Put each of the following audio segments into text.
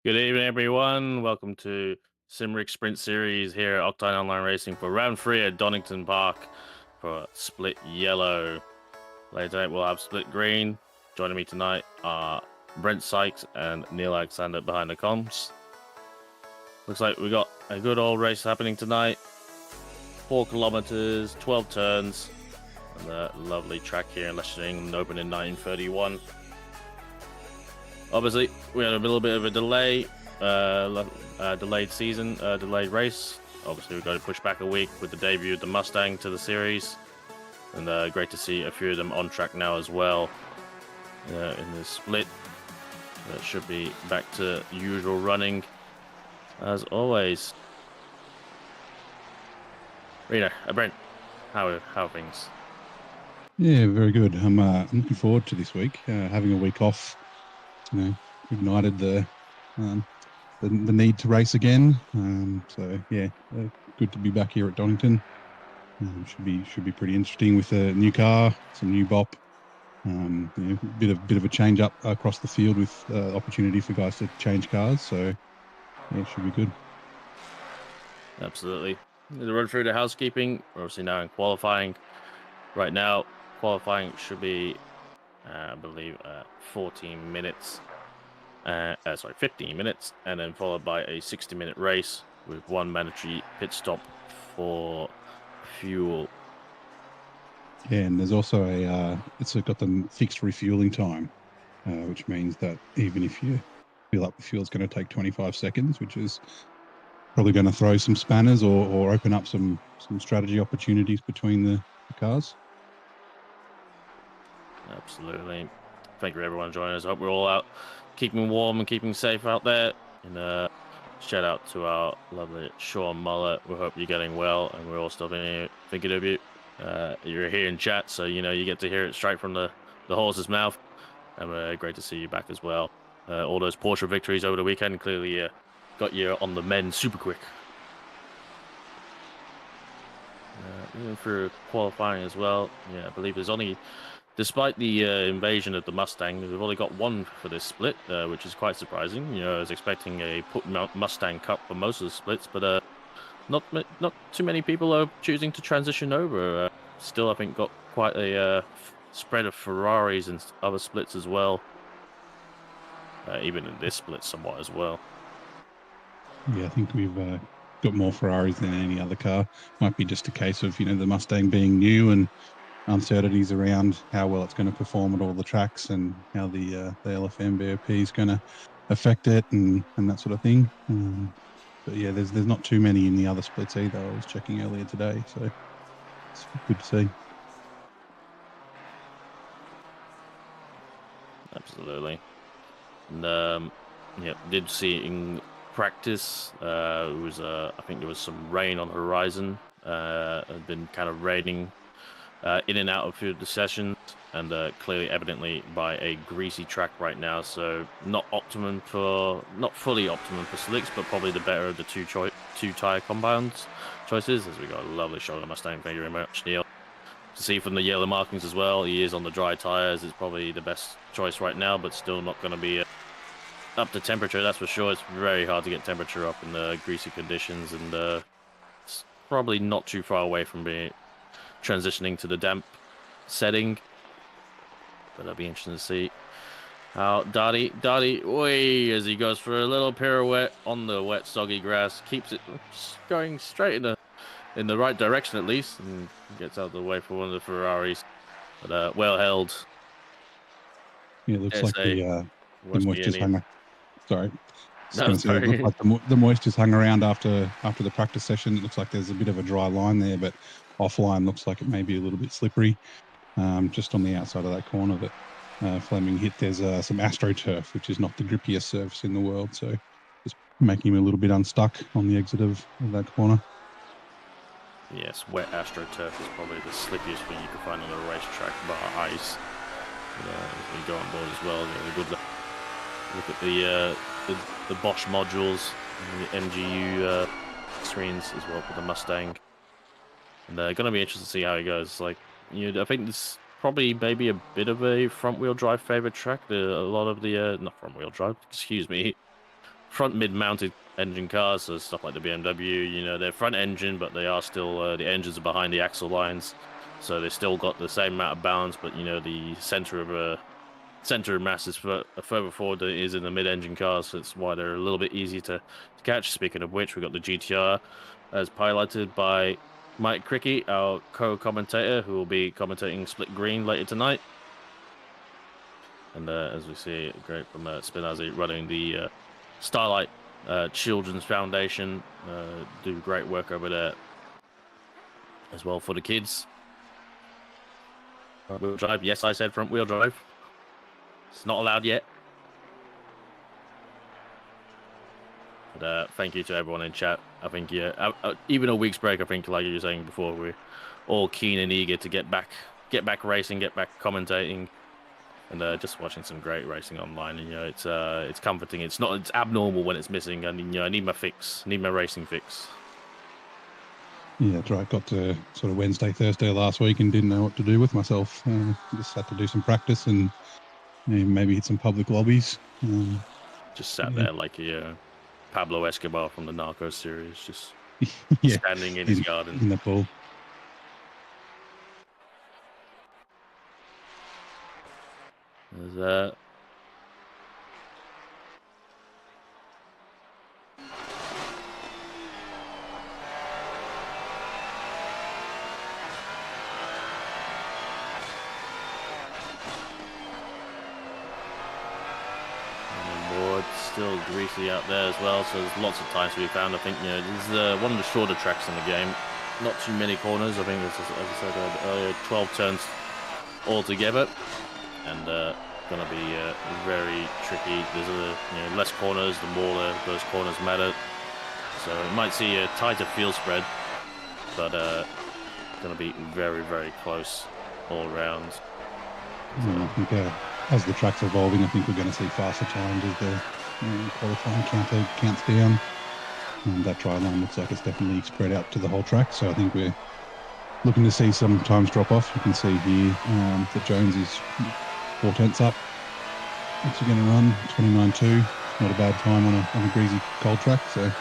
Good evening, everyone. Welcome to Simrigs Sprint Series here at Octane Online Racing for round 3 at Donington Park for split yellow. Later tonight, we'll have split green. Joining me tonight are Brent Sykes and Neil Alexander behind the comms. Looks like we got a good old race happening tonight. 4 kilometers, 12 turns, and a lovely track here in Leicester, England, opened in 1931. Obviously, we had a little bit of a delay, delayed season, delayed race. Obviously, we've got to push back a week with the debut of the Mustang to the series. And great to see a few of them on track now as well in the split. That should be back to usual running as always. Rita, Brent, how are things? Yeah, very good. I'm looking forward to this week. Having a week off, ignited the need to race again. So yeah, good to be back here at Donington. Should be pretty interesting with a new car, some new bop. Bit of a change up across the field with opportunity for guys to change cars. So yeah, it should be good. Absolutely. To run through the housekeeping, we're obviously now in qualifying. Right now, qualifying should be, I believe, 14 minutes. 15 minutes, and then followed by a 60-minute race with one mandatory pit stop for fuel. Yeah, and there's also it's got the fixed refueling time, which means that even if you fill up the fuel, it's going to take 25 seconds, which is probably going to throw some spanners or open up some strategy opportunities between the cars. Absolutely. Thank you everyone joining us. I hope we're all out keeping warm and keeping safe out there. And shout out to our lovely Sean Mullet. We hope you're getting well, and we're all still thinking of you. You're here in chat, so you get to hear it straight from the horse's mouth. And great to see you back as well. All those Porsche victories over the weekend clearly got you on the men super quick. Even for qualifying as well, yeah, I believe there's only, despite the invasion of the Mustang, we've only got one for this split, which is quite surprising. I was expecting a Mustang Cup for most of the splits, but not too many people are choosing to transition over. Still, I think got quite a spread of Ferraris and other splits as well. Even in this split, somewhat as well. Yeah, I think we've got more Ferraris than any other car. Might be just a case of the Mustang being new and uncertainties around how well it's going to perform at all the tracks and how the LFM BOP is going to affect it and that sort of thing. But yeah, there's not too many in the other splits either. I was checking earlier today, so it's good to see. Absolutely. And yeah, did see in practice. It was I think there was some rain on the horizon. Had been kind of raining in and out of a few of the sessions, and clearly, evidently, by a greasy track right now. So not fully optimum for slicks, but probably the better of the two tire compounds choices. As we got a lovely shot of the Mustang. Thank you very much, Neil. To see from the yellow markings as well, he is on the dry tires. It's probably the best choice right now, but still not going to be up to temperature, that's for sure. It's very hard to get temperature up in the greasy conditions, and it's probably not too far away from being transitioning to the damp setting. But it'll be interesting to see how Darty, as he goes for a little pirouette on the wet, soggy grass, keeps it going straight in the right direction at least, and gets out of the way for one of the Ferraris. But well held. Yeah, it looks like the moisture's hung. Sorry. No, Say, it looks like the moisture's hung around after the practice session. It looks like there's a bit of a dry line there, but offline looks like it may be a little bit slippery. Just on the outside of that corner that Fleming hit, there's some AstroTurf, which is not the grippiest surface in the world. So just making him a little bit unstuck on the exit of that corner. Yes, wet AstroTurf is probably the slippiest thing you can find on a racetrack, bar ice. As we go on board as well, look at the Bosch modules and the MGU screens as well for the Mustang. And going to be interesting to see how it goes. Like, I think this probably maybe a bit of a front-wheel drive favorite track. A lot of the not front-wheel drive, excuse me, front mid-mounted engine cars, so stuff like the BMW. You know, they're front engine, but they are still the engines are behind the axle lines, so they still got the same amount of balance. But you know, the center of mass is further forward than it is in the mid-engine cars, so that's why they're a little bit easier to catch. Speaking of which, we got the GTR as piloted by Mike Cricky, our co-commentator, who will be commentating Split Green later tonight. And as we see, great from Spinazzi running the Starlight Children's Foundation. Do great work over there as well for the kids. Front wheel drive. Yes, I said front wheel drive. It's not allowed yet. But thank you to everyone in chat. I think, yeah, even a week's break, I think, like you were saying before, we're all keen and eager to get back racing, get back commentating, and just watching some great racing online. And, you know, it's comforting. It's abnormal when it's missing. And, you know, I need my fix, need my racing fix. Yeah, that's right. Got to sort of Wednesday, Thursday last week and didn't know what to do with myself. Just had to do some practice and maybe hit some public lobbies. Just sat there like a Pablo Escobar from the Narcos series, just standing in his garden. In the pool. There's that. Still greasy out there as well, so there's lots of times to be found. I think, you know, this is one of the shorter tracks in the game. Not too many corners. I think, as I said earlier, 12 turns altogether, and gonna be very tricky. There's less corners, the more those corners matter. So you might see a tighter field spread, but gonna be very, very close all around. I think as the track's evolving, I think we're going to see faster times as the qualifying counter counts down. That try line looks like it's definitely spread out to the whole track, so I think we're looking to see some times drop off. You can see here that Jones is 4/10 up. What's he going to run? 29.2. Not a bad time on a greasy cold track, so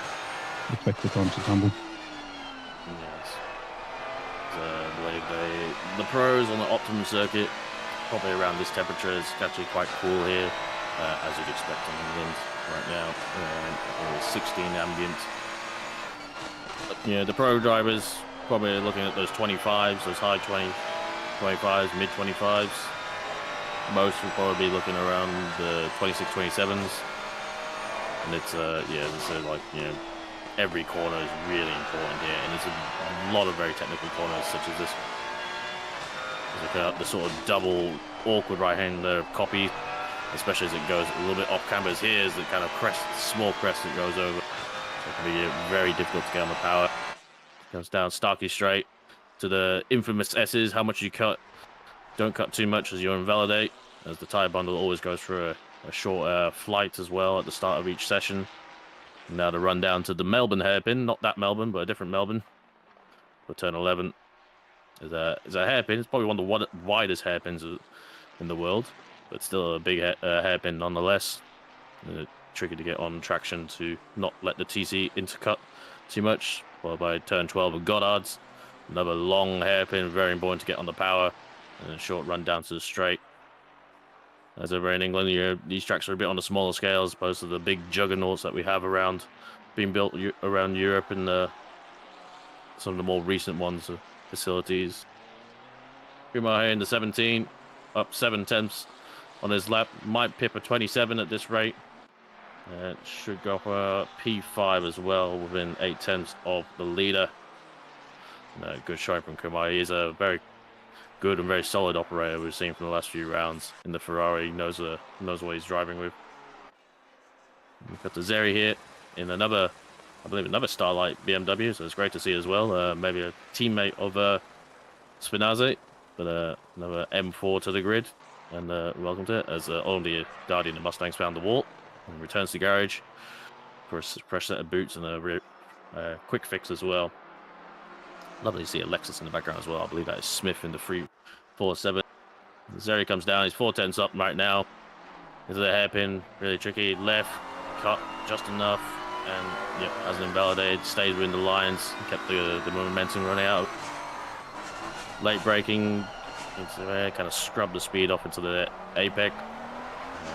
expect the times to tumble. Yes. I believe the pros on the Optimum circuit, probably around this temperature, is actually quite cool here, as you'd expect in England right now. It's 16 ambient. But, you know, the pro drivers probably looking at those 25s, those high 25s, mid 25s. Most will probably be looking around the 26, 27s. And it's, like, you know, every corner is really important here. And there's a lot of very technical corners, such as this. Like the sort of double awkward right-hander copy, especially as it goes a little bit off camber. Here's the kind of crest, small crest that goes over. So it can be very difficult to get on the power. Goes down Starkey straight to the infamous S's. How much you cut? Don't cut too much as you invalidate, as the tire bundle always goes through a short flight as well at the start of each session. And now to run down to the Melbourne hairpin, not that Melbourne, but a different Melbourne for turn 11. Is a hairpin. It's probably one of the widest hairpins in the world, but still a big hairpin nonetheless. Tricky to get on traction to not let the TC intercut too much. Followed by turn 12 of Goddard's. Another long hairpin, very important to get on the power. And a short run down to the straight. As over in England, these tracks are a bit on the smaller scale as opposed to the big juggernauts that we have being built around Europe and some of the more recent ones. Facilities. Kumar here in the 17, up 7/10 on his lap. Might pip a 27 at this rate. Should go for P5 as well within 8/10 of the leader. Good showing from Kumar. He is a very good and very solid operator we've seen from the last few rounds in the Ferrari. He knows what he's driving with. We've got the Zeri here in another Starlight BMW, so it's great to see as well. Maybe a teammate of Spinazzi, but another M4 to the grid, and welcome to it, as only Guardian and Mustangs found the wall, and returns to garage for a fresh set of boots and a quick fix as well. Lovely to see a Lexus in the background as well. I believe that is Smith in the 347. Zeri comes down, he's 4/10 up right now. This is a hairpin, really tricky. Left, cut just enough, and yep, hasn't invalidated, stayed within the lines, kept the momentum running out. Late braking into there, kind of scrubbed the speed off into the apex.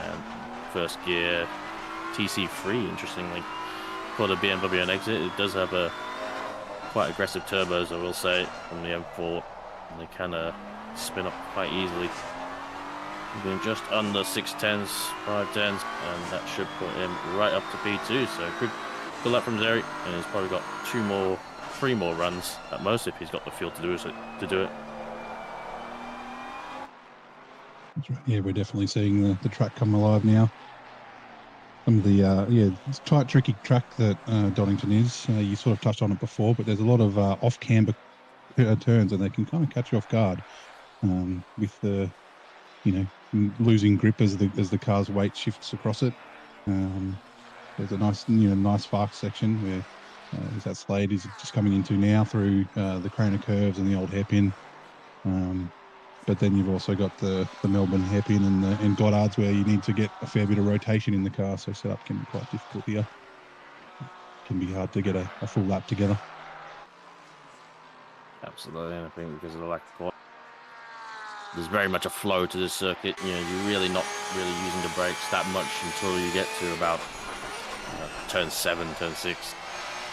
And first gear, TC3, interestingly, for the BMW on exit. It does have a quite aggressive turbos, I will say, on the M4, and they kind of spin up quite easily. Being just under 610s, 510s, and that should put him right up to P2. So good luck from Zeri, and he's probably got 3 more runs at most if he's got the fuel to do it. That's right. Yeah, we're definitely seeing the track come alive now. Some of the it's tight, tricky track that Donington is. You sort of touched on it before, but there's a lot of off camber turns, and they can kind of catch you off guard with the losing grip as the car's weight shifts across it. There's a nice fast section where that Slade is just coming into now through the Craner curves and the old hairpin. But then you've also got the Melbourne hairpin and Goddard's, where you need to get a fair bit of rotation in the car, so setup can be quite difficult here. It can be hard to get a full lap together. Absolutely, and I think because of the lack of power, there's very much a flow to this circuit. You're really not using the brakes that much until you get to about turn 7, turn 6.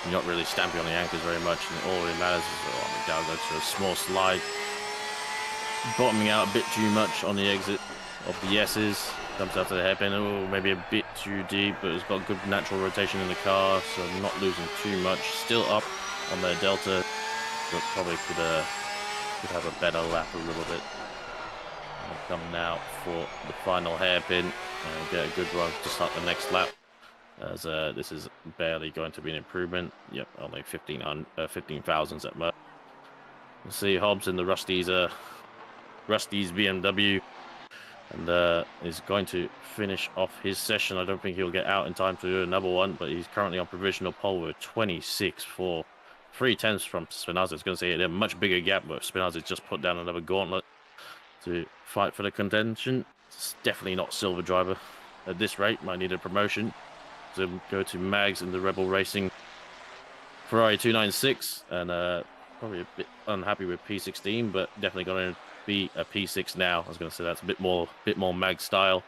You're not really stamping on the anchors very much, and all that matters is down goes to a small slide. Bottoming out a bit too much on the exit of the S's. Comes out to the hairpin, maybe a bit too deep, but it's got good natural rotation in the car, so not losing too much. Still up on their delta, but probably could have a better lap a little bit. Coming out for the final hairpin and get a good run to start the next lap, as this is barely going to be an improvement. Yep, only 15,000s at most. We'll see Hobbs in the Rusty's BMW, and is going to finish off his session. I don't think he'll get out in time to do another one, but he's currently on provisional pole with 26.4. 3/10 from Spinazza. It's going to say a much bigger gap, but Spinazza just put down another gauntlet to fight for the contention. It's definitely not Silver Driver at this rate. Might need a promotion to go to Mags in the Rebel Racing Ferrari 296, and probably a bit unhappy with P16, but definitely going to be a P6 now. I was going to say that's a bit more Mag style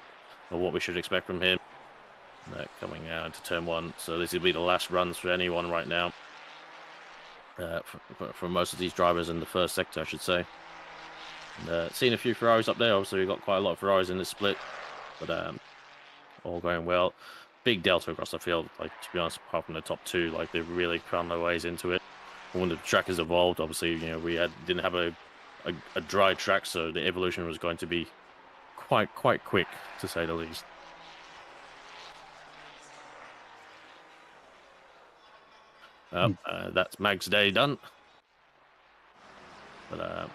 of what we should expect from him. Coming out into turn 1, so this will be the last runs for anyone right now. For most of these drivers in the first sector, I should say. And, seeing a few Ferraris up there. Obviously, we've got quite a lot of Ferraris in this split, but all going well. Big delta across the field. Like, to be honest, apart from the top 2, like they've really found their ways into it. When the track has evolved, obviously, we didn't have a dry track, so the evolution was going to be quite quick, to say the least. That's Mag's day done. But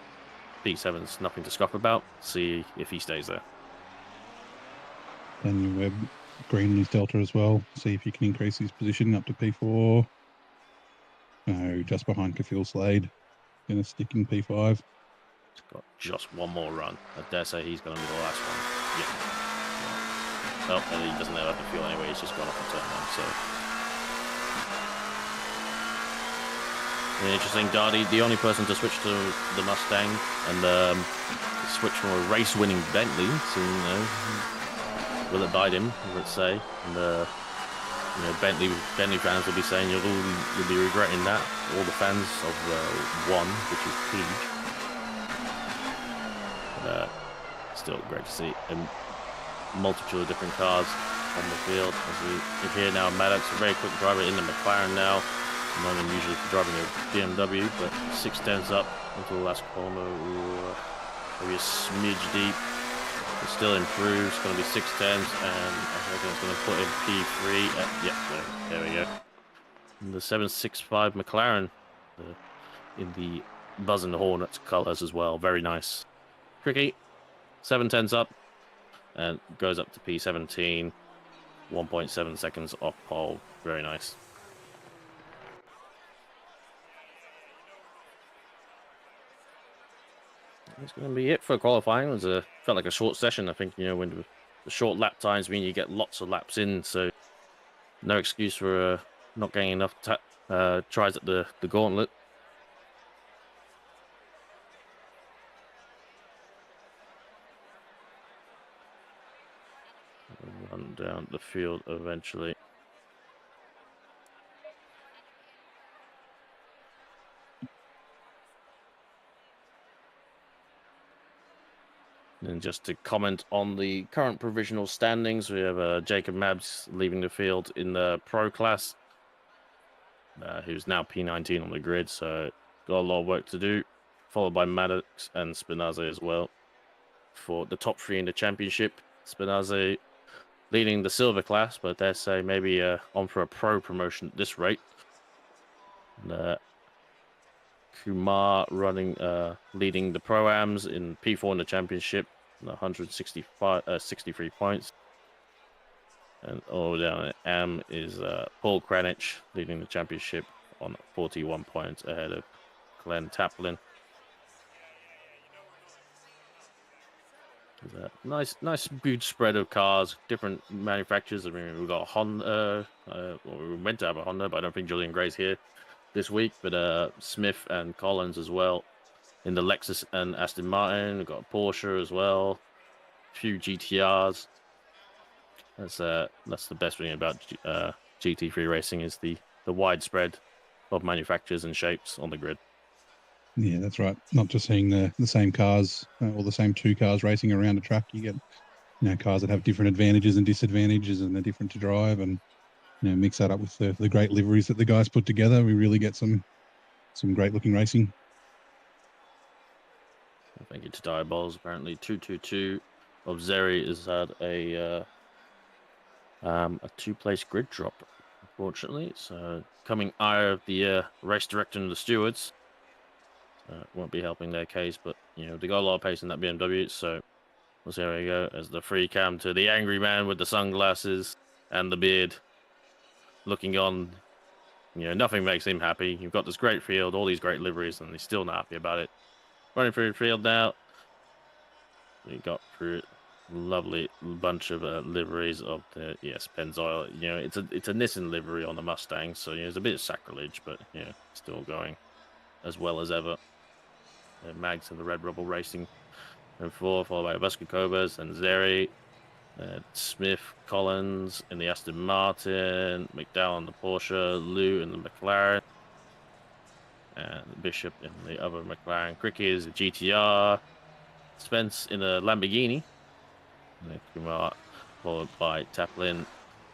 P7's nothing to scoff about. See if he stays there. Daniel Webb, green in his delta as well. See if he can increase his position up to P4. No, just behind Kafil Slade. Going to stick in P5. He's got just one more run. I dare say he's going to be the last one. Yeah. Well, and he doesn't have the fuel anyway. He's just gone off the turn 1, so... Interesting, Dardy, the only person to switch to the Mustang and switch from a race-winning Bentley to, will it bite him, let's say. And, Bentley fans will be saying you'll be regretting that. All the fans of one, which is Peach. But, still great to see a multitude of different cars on the field. As we hear now, Maddox, a very quick driver in the McLaren now. Not unusual for driving a BMW, but 6/10s up into the last corner. Maybe a smidge deep. It still improves. It's going to be 6/10s, and I reckon it's going to put in P3. Yep, there we go. And the 765 McLaren in the Buzz and the Hornets colours as well. Very nice. Tricky. 7/10s up, and goes up to P17. 1.7 seconds off pole. Very nice. That's going to be it for qualifying. It felt like a short session. I think, when the short lap times mean you get lots of laps in. So no excuse for not getting enough tries at the gauntlet. Run down the field eventually. And just to comment on the current provisional standings, we have Jacob Mabs leaving the field in the pro class, who's now P19 on the grid, so got a lot of work to do, followed by Maddox and Spinaze as well for the top three in the championship. Spinaze leading the silver class, but dare say maybe on for a pro promotion at this rate. And, Kumar leading the pro-ams in P4 in the championship, 63 points. And all down at AM is Paul Kranich leading the championship on 41 points ahead of Glenn Taplin. There's a nice good spread of cars, different manufacturers. I mean, we've got Honda, we were meant to have a Honda, but I don't think Julian Gray's here this week, but Smith and Collins as well in the Lexus and Aston Martin. We've got Porsche as well, a few GTRs. That's the best thing about GT3 racing is the widespread of manufacturers and shapes on the grid. Yeah, that's right. Not just seeing the same cars or the same two cars racing around a track. You get cars that have different advantages and disadvantages, and they're different to drive, and mix that up with the great liveries that the guys put together. We really get some great looking racing. Thank you to Diaballs. Apparently 222 of Zeri has had a 2-place grid drop, unfortunately. So coming out of the race director and the stewards won't be helping their case, but they got a lot of pace in that BMW. So we'll see how we go as the free cam to the angry man with the sunglasses and the beard looking on. Nothing makes him happy. You've got this great field, all these great liveries, and he's still not happy about it. Running through the field now. We got through a lovely bunch of liveries of the Pennzoil. It's a Nissan livery on the Mustang, so it's a bit of sacrilege, but still going as well as ever. Mags and the Red Rebel Racing and 4, followed by Vasco Cobas and Zeri. Smith, Collins in the Aston Martin, McDowell in the Porsche, Lou in the McLaren, and Bishop in the other McLaren. Cricky is a GTR, Spence in a Lamborghini, Kumar, followed by Taplin,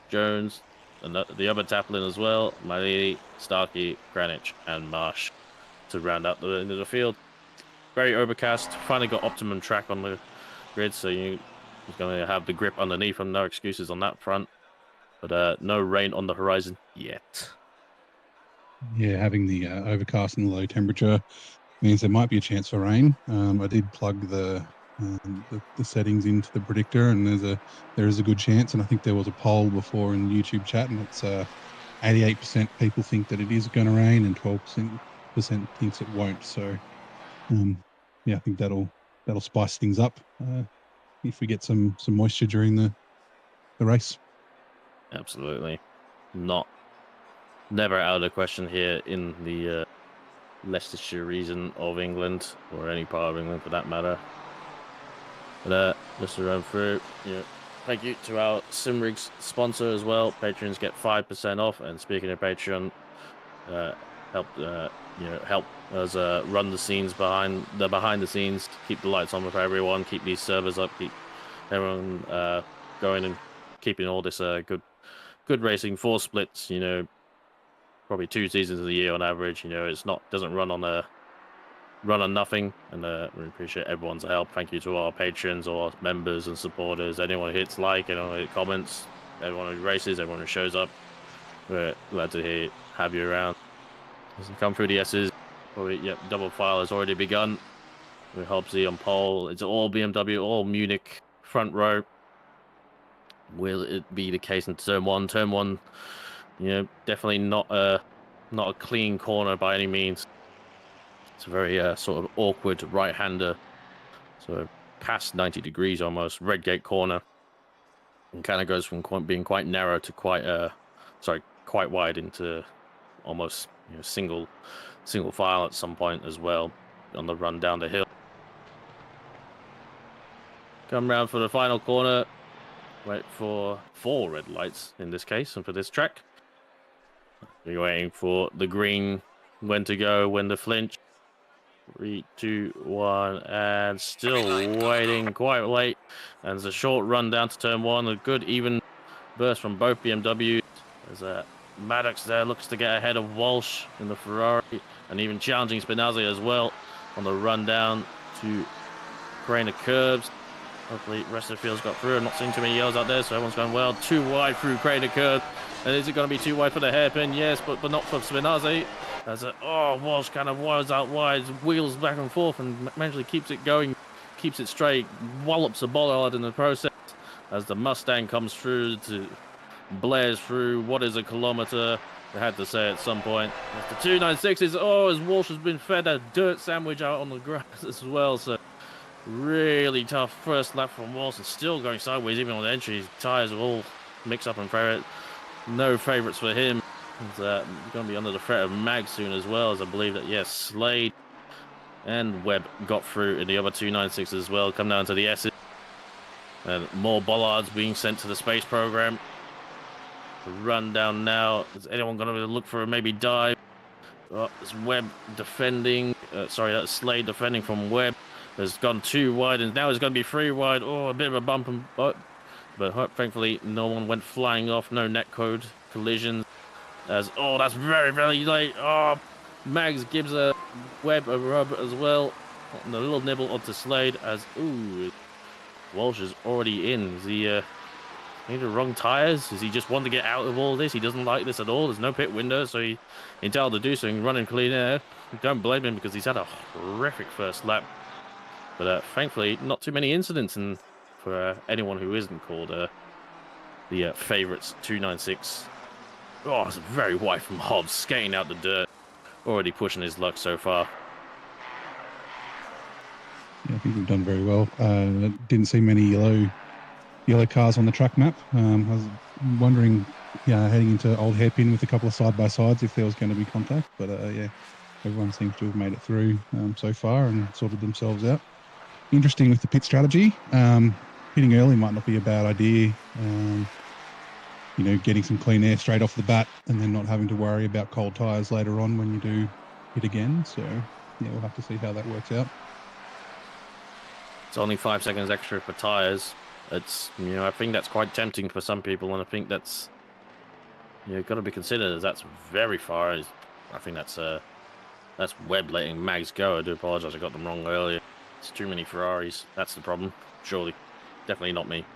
Jones, and the other Taplin as well, Malini, Starkey, Kranich, and Marsh to round out the end of the field. Very overcast, finally got optimum track on the grid, so he's going to have the grip underneath him. No excuses on that front. But no rain on the horizon yet. Yeah, having the overcast and the low temperature means there might be a chance for rain. I did plug the settings into the predictor, and there is a good chance. And I think there was a poll before in the YouTube chat, and it's 88% people think that it is going to rain, and 12% thinks it won't. So, I think that'll spice things up if we get some moisture during the race. Absolutely, never out of the question here in the Leicestershire region of England, or any part of England for that matter. But just to run through, thank you to our Simrigs sponsor as well. Patrons get 5% off, and speaking of Patreon, help us run the scenes behind the scenes, keep the lights on for everyone, keep these servers up, keep everyone going, and keeping all this good racing. 4 splits, probably 2 seasons of the year on average. Doesn't run on nothing, and we appreciate everyone's help. Thank you to our patrons, all our members and supporters, anyone who hits like, anyone who comments, everyone who races, everyone who shows up. We're glad to have you around. As we come through the S's, double file has already begun. With Hobbsy on pole. It's all BMW, all Munich front row. Will it be the case in turn 1? Turn 1, definitely not a clean corner by any means. It's a very sort of awkward right-hander, so past 90 degrees almost, Redgate corner, and kind of goes from being quite narrow to quite sorry, quite wide into almost single file at some point as well on the run down the hill. Come round for the final corner. Wait for 4 red lights in this case, and for this track. You're waiting for the green, when to go, when to flinch. 3, 2, 1, and still waiting quite late. And there's a short run down to turn 1. A good even burst from both BMWs. There's Maddox there, looks to get ahead of Walsh in the Ferrari, and even challenging Spinazzi as well on the run down to Crane of Curbs. Hopefully the rest of the field's got through. I'm not seeing too many yells out there, so everyone's going well. Too wide through Crane of Curb. And is it going to be too wide for the hairpin? Yes, but not for Spinazzi. Walsh kind of wires out wide, wheels back and forth, and eventually keeps it going, keeps it straight, wallops the bollard in the process as the Mustang comes through to blares through what is a kilometer. I had to say at some point. As the 296s, as Walsh has been fed a dirt sandwich out on the grass as well, so really tough first lap from Walsh, and still going sideways even on the entry. His tyres are all mixed up and favorite. No favourites for him. He's going to be under the threat of Mag soon as well, as I believe that, yes, Slade and Webb got through in the other 296 as well. Come down to the S's. And more bollards being sent to the space program. The run down now. Is anyone going to look for a maybe dive? It's Webb defending. That's Slade defending from Webb. Has gone too wide, and now it's going to be 3 wide. A bit of a bump, but thankfully no one went flying off. No netcode collisions. That's very, very late. Mags gives a Webb a rub as well. And a little nibble onto Slade as Walsh is already in. Is he need the wrong tires? Does he just want to get out of all this? He doesn't like this at all. There's no pit window, so he's entitled to do so. He can run in clean air. Don't blame him because he's had a horrific first lap. But thankfully, not too many incidents, and for anyone who isn't called the favourites 296. It's very wide from Hobbs, skating out the dirt, already pushing his luck so far. Yeah, I think we've done very well. Didn't see many yellow cars on the track map. I was wondering, heading into Old Hairpin with a couple of side-by-sides if there was going to be contact, but everyone seems to have made it through so far and sorted themselves out. Interesting with the pit strategy. Hitting early might not be a bad idea. Getting some clean air straight off the bat and then not having to worry about cold tyres later on when you do hit again. So, we'll have to see how that works out. It's only 5 seconds extra for tyres. It's, I think that's quite tempting for some people, and I think that's, got to be considered as that's very far. I think that's Webb letting Mags go. I do apologise, I got them wrong earlier. It's too many Ferraris. That's the problem, surely. Definitely not me.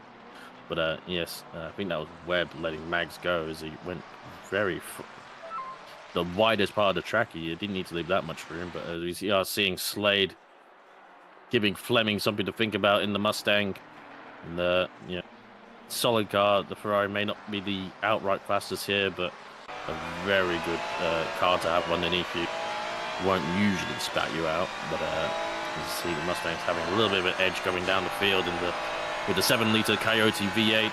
But yes, I think that was Webb letting Mags go as he went the widest part of the track. He didn't need to leave that much room. But as we are seeing Slade giving Fleming something to think about in the Mustang. And solid car. The Ferrari may not be the outright fastest here, but a very good car to have underneath you. Won't usually spat you out, but you see the Mustang's having a little bit of an edge going down the field with the 7-litre Coyote V8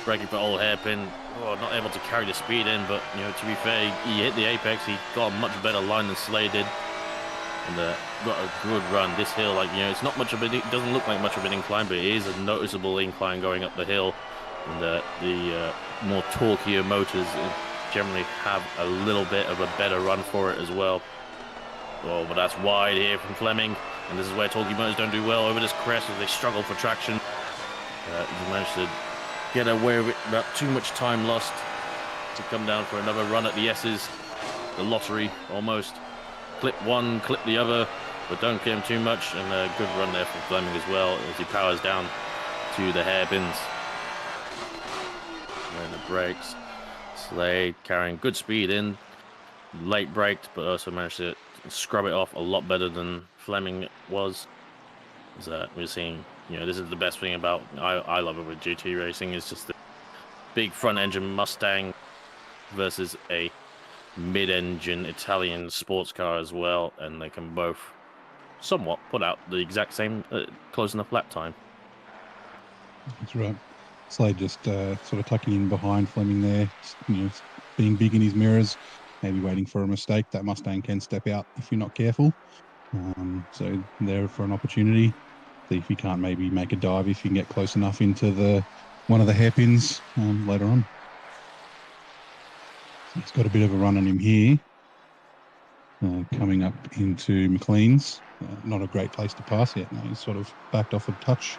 braking for Old Hairpin. Not able to carry the speed in, but to be fair, he hit the apex. He got a much better line than Slade did, and got a good run. This hill, it's not much of it doesn't look like much of an incline, but it is a noticeable incline going up the hill. And the more torquier motors generally have a little bit of a better run for it as well. But that's wide here from Fleming, and this is where torquey motors don't do well over this crest as they struggle for traction. He managed to get away with it without too much time lost to come down for another run at the S's. The lottery almost. Clip one, clip the other, but don't get him too much. And a good run there from Fleming as well as he powers down to the hairpins. And the brakes. Slade carrying good speed in. Late braked, but also managed to scrub it off a lot better than Fleming was. We're seeing, this is the best thing about, I love it with GT racing, is just the big front engine Mustang versus a mid-engine Italian sports car as well, and they can both somewhat put out the exact same close enough lap time. That's right. Slade just sort of tucking in behind Fleming there, being big in his mirrors, maybe waiting for a mistake. That Mustang can step out if you're not careful. So there for an opportunity. See if you can't maybe make a dive if you can get close enough into one of the hairpins later on. So he's got a bit of a run on him here. Coming up into McLean's. Not a great place to pass yet. No, he's sort of backed off a touch.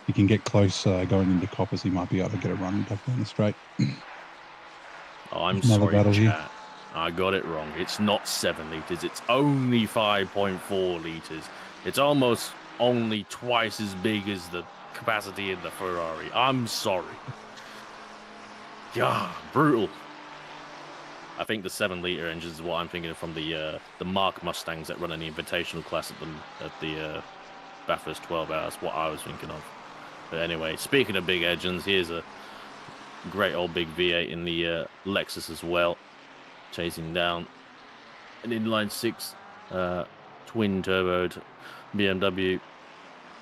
He can get close going into Coppers. He might be able to get a run back down the straight. Oh, I'm sorry, chat. I got it wrong. It's not 7 litres. It's only 5.4 litres. It's almost only twice as big as the capacity in the Ferrari. I'm sorry. Yeah, brutal. I think the 7-litre engine is what I'm thinking of from the Mark Mustangs that run in the Invitational class at the Bathurst 12 hours. What I was thinking of. But anyway, speaking of big engines, here's a great old big V8 in the Lexus as well, chasing down an inline 6 twin turboed BMW.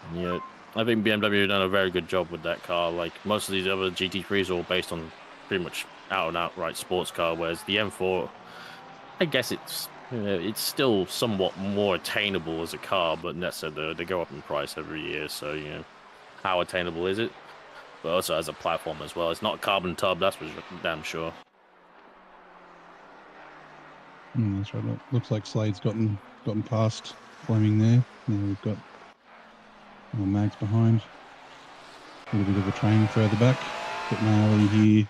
And, you know, I think BMW have done a very good job with that car. Like most of these other GT3s are all based on pretty much out and outright sports car, whereas the M4, I guess it's still somewhat more attainable as a car, but that said, they go up in price every year, so you know, how attainable is it? But also as a platform as well. It's not carbon tub, that's for damn sure. That's right. Looks like Slade's gotten past Fleming there. Now we've got Mags behind. A little bit of a train further back. Got Naily here.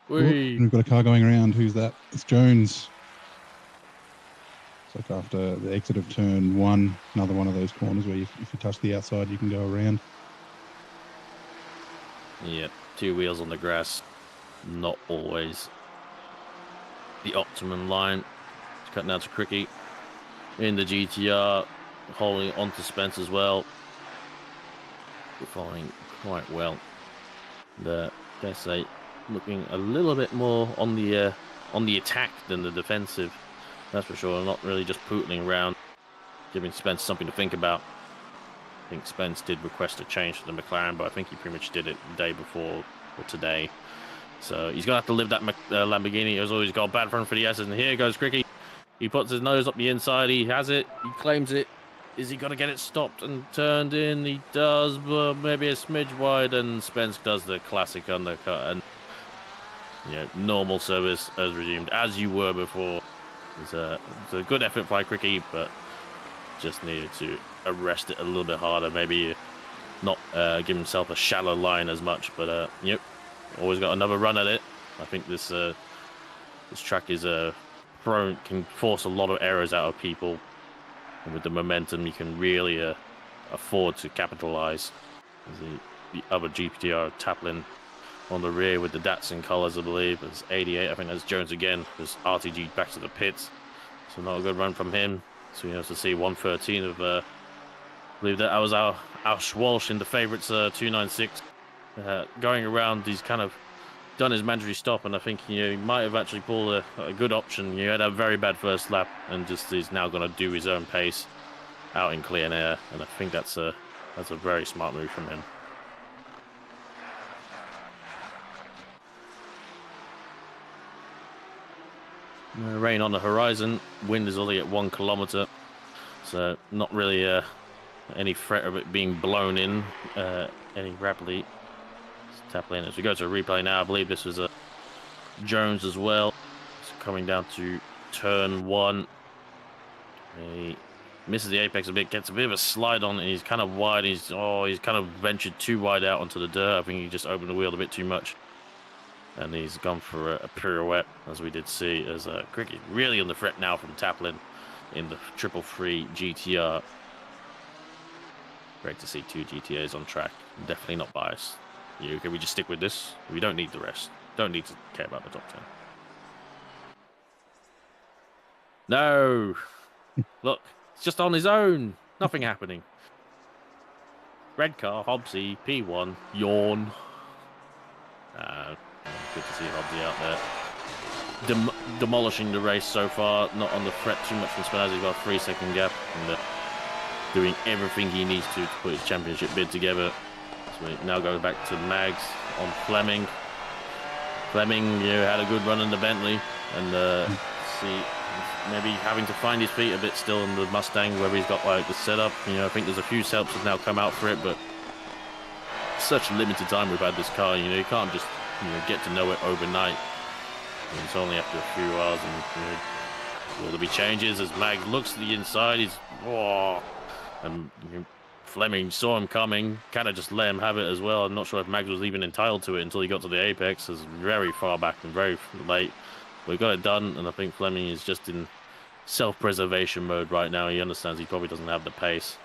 We've got a car going around. Who's that? It's Jones. It's like after the exit of turn 1, another one of those corners where if you touch the outside, you can go around. Yep, 2 wheels on the grass. Not always the optimum line. It's cutting out to Cricky in the GTR, holding on to Spence as well. We're following quite well. Let's say, looking a little bit more on the attack than the defensive. That's for sure. Not really just pootling around, giving Spence something to think about. I think Spence did request a change for the McLaren, but I think he pretty much did it the day before or today. So he's going to have to live that Lamborghini. He's always got a bad front for the S's, and here goes Cricky. He puts his nose up the inside. He has it. He claims it. Is he going to get it stopped and turned in? He does, but maybe a smidge wide, and Spence does the classic undercut. And yeah, normal service as resumed, as you were before. It's a good effort by Cricky, but just needed to arrest it a little bit harder. Maybe not give himself a shallow line as much, but yep, always got another run at it. I think this track is can force a lot of errors out of people, and with the momentum, you can really afford to capitalize. The other GPTR Taplin on the rear with the Datsun colors, I believe. It's 88. I think that's Jones again. There's RTG back to the pits. So not a good run from him. So we have to see 113 of, I believe that was our Walsh in the favourites 296. Going around, he's kind of done his mandatory stop, and I think he might have actually pulled a good option. He had a very bad first lap, and just he's now going to do his own pace out in clear air, and I think that's a very smart move from him. Rain on the horizon. Wind is only at 1 kilometer, so not really any threat of it being blown in any rapidly. Tapping in as we go to a replay now. I believe this was a Jones as well. It's coming down to turn 1. He misses the apex a bit, gets a bit of a slide on, and he's kind of wide. He's kind of ventured too wide out onto the dirt. I think he just opened the wheel a bit too much. And he's gone for a pirouette, as we did see, as Cricket really on the threat now from Taplin in the 333 GTR. Great to see 2 GTAs on track. Definitely not biased. Can we just stick with this? We don't need the rest. Don't need to care about the top 10. No! Look, it's just on his own. Nothing happening. Red car, Hobbsy, P1, yawn. Good to see Hobbsy out there. Demolishing the race so far. Not on the threat too much from Spinazzi. He's got a 3-second gap. And doing everything he needs to put his championship bid together. So we now go back to Mags on Fleming. Fleming, had a good run in the Bentley, and see maybe having to find his feet a bit still in the Mustang, where he's got like the setup. I think there's a few setups have now come out for it, but such limited time we've had this car. You can't just get to know it overnight. It's only after a few hours, and there'll be changes as Mag looks to the inside. He's and Fleming saw him coming, kind of just let him have it as well. I'm not sure if Mags was even entitled to it until he got to the apex. It's very far back and very late. We got it done, and I think Fleming is just in self-preservation mode right now. He understands he probably doesn't have the pace.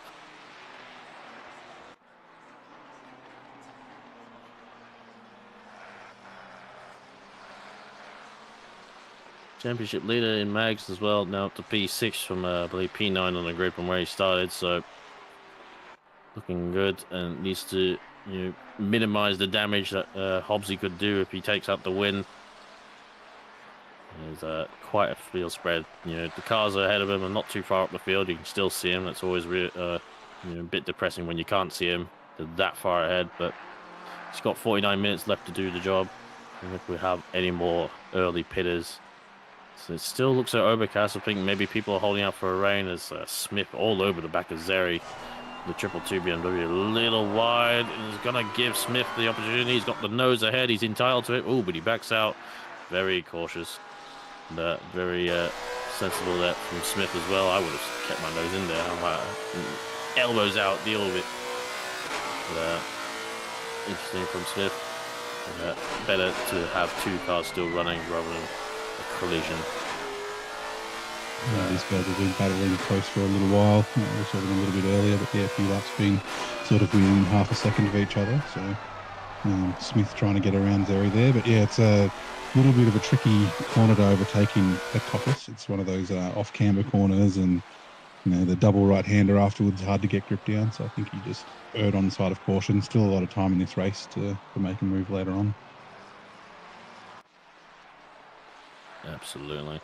Championship leader in Mags as well, now up to P6 from, I believe, P9 on the grid from where he started, so looking good, and needs to minimize the damage that Hobbsy could do if he takes out the win. There's quite a field spread. The cars are ahead of him and not too far up the field. You can still see him. That's always a bit depressing when you can't see him. They're that far ahead, but he's got 49 minutes left to do the job. And if we have any more early pitters. So it still looks so overcast. I think maybe people are holding out for a rain. There's Smith all over the back of Zeri. The 222 BMW a little wide. He's going to give Smith the opportunity. He's got the nose ahead. He's entitled to it. Oh, but he backs out. Very cautious. Very sensible there from Smith as well. I would have kept my nose in there. I'm like, elbows out, deal with it. But, interesting from Smith. Better to have two cars still running rather than a collision. These guys have been battling close for a little while. We're sort of a little bit earlier, but a few laps been sort of within half a second of each other. So Smith trying to get around Zeri there, but it's a little bit of a tricky corner to overtake in at Coppice. It's one of those off-camber corners, and the double right-hander afterwards hard to get grip down. So I think he just erred on the side of caution. Still a lot of time in this race to make a move later on. Absolutely.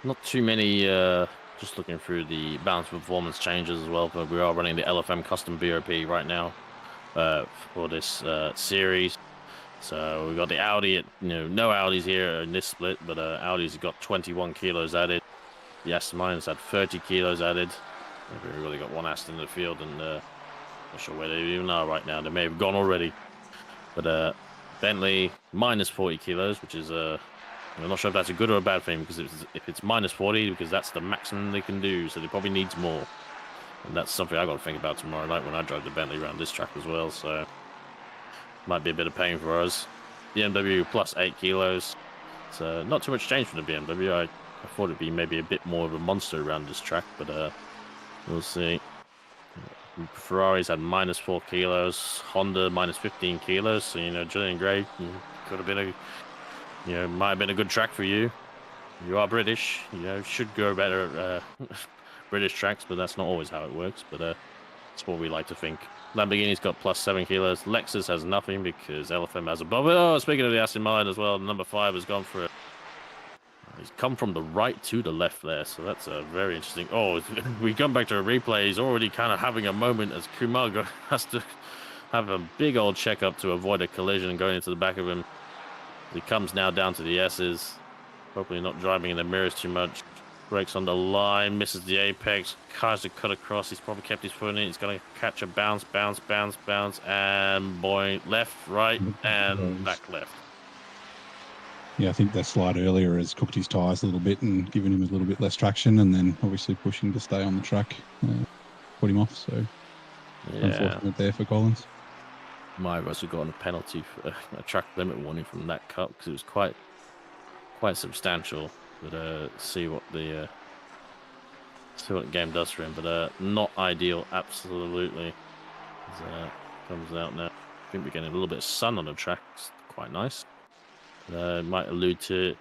Not too many, just looking through the balance performance changes as well, but we are running the LFM custom BOP right now for this series. So we've got the Audi at, no Audis here in this split, but Audi's got 21 kilos added. The Aston Martin's had 30 kilos added. We've really got one Aston in the field, and not sure where they even are right now. They may have gone already. But Bentley, minus 40 kilos, which is I'm not sure if that's a good or a bad thing, because if it's minus 40, because that's the maximum they can do, so they probably needs more. And that's something I got to think about tomorrow night when I drive the Bentley around this track as well, so might be a bit of pain for us. BMW plus 8 kilos, so not too much change from the BMW. I thought it'd be maybe a bit more of a monster around this track, but we'll see. Ferrari's had minus 4 kilos, Honda minus 15 kilos, so Julian Gray could have been might have been a good track for you. You are British, should go better at British tracks, but that's not always how it works. But that's what we like to think. Lamborghini's got plus 7 kilos. Lexus has nothing because LFM has above it. Oh, speaking of the Aston Martin as well, number 5 has gone for it. He's come from the right to the left there, so that's very interesting. Oh, we come back to a replay. He's already kind of having a moment as Kumar has to have a big old checkup to avoid a collision going into the back of him. He comes now down to the S's. Hopefully not driving in the mirrors too much. Brakes on the line, misses the apex. Tries to cut across. He's probably kept his foot in it. He's going to catch a bounce, and boy, left, right, and back left. Yeah, I think that slide earlier has cooked his tyres a little bit and given him a little bit less traction, and then obviously pushing to stay on the track put him off. So unfortunate there for Collins. My of us have gotten a penalty for a track limit warning from that cut because it was quite substantial. But see what the game does for him. But not ideal, absolutely. Comes out now. I think we're getting a little bit of sun on the track. It's quite nice. Might allude to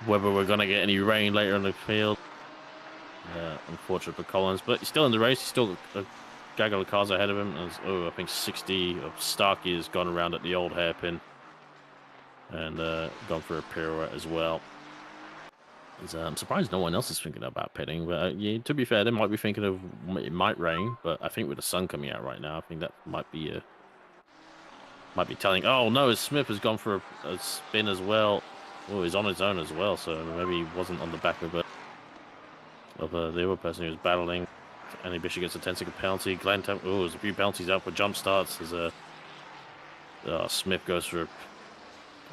whether we're going to get any rain later in the field. Unfortunate for Collins, but he's still in the race. He's still a gaggle of cars ahead of him. I think 60 of Starkey has gone around at the old hairpin and gone for a pirouette as well. I'm surprised no one else is thinking about pitting, but to be fair, they might be thinking of it might rain, but I think with the sun coming out right now, I think that might be might be telling, oh no, Smith has gone for a spin as well. Oh, he's on his own as well, so maybe he wasn't on the back of the other person who was battling. Annie Bishop gets a 10-second penalty. Glenn, there's a few penalties out for jump starts. There's Smith goes for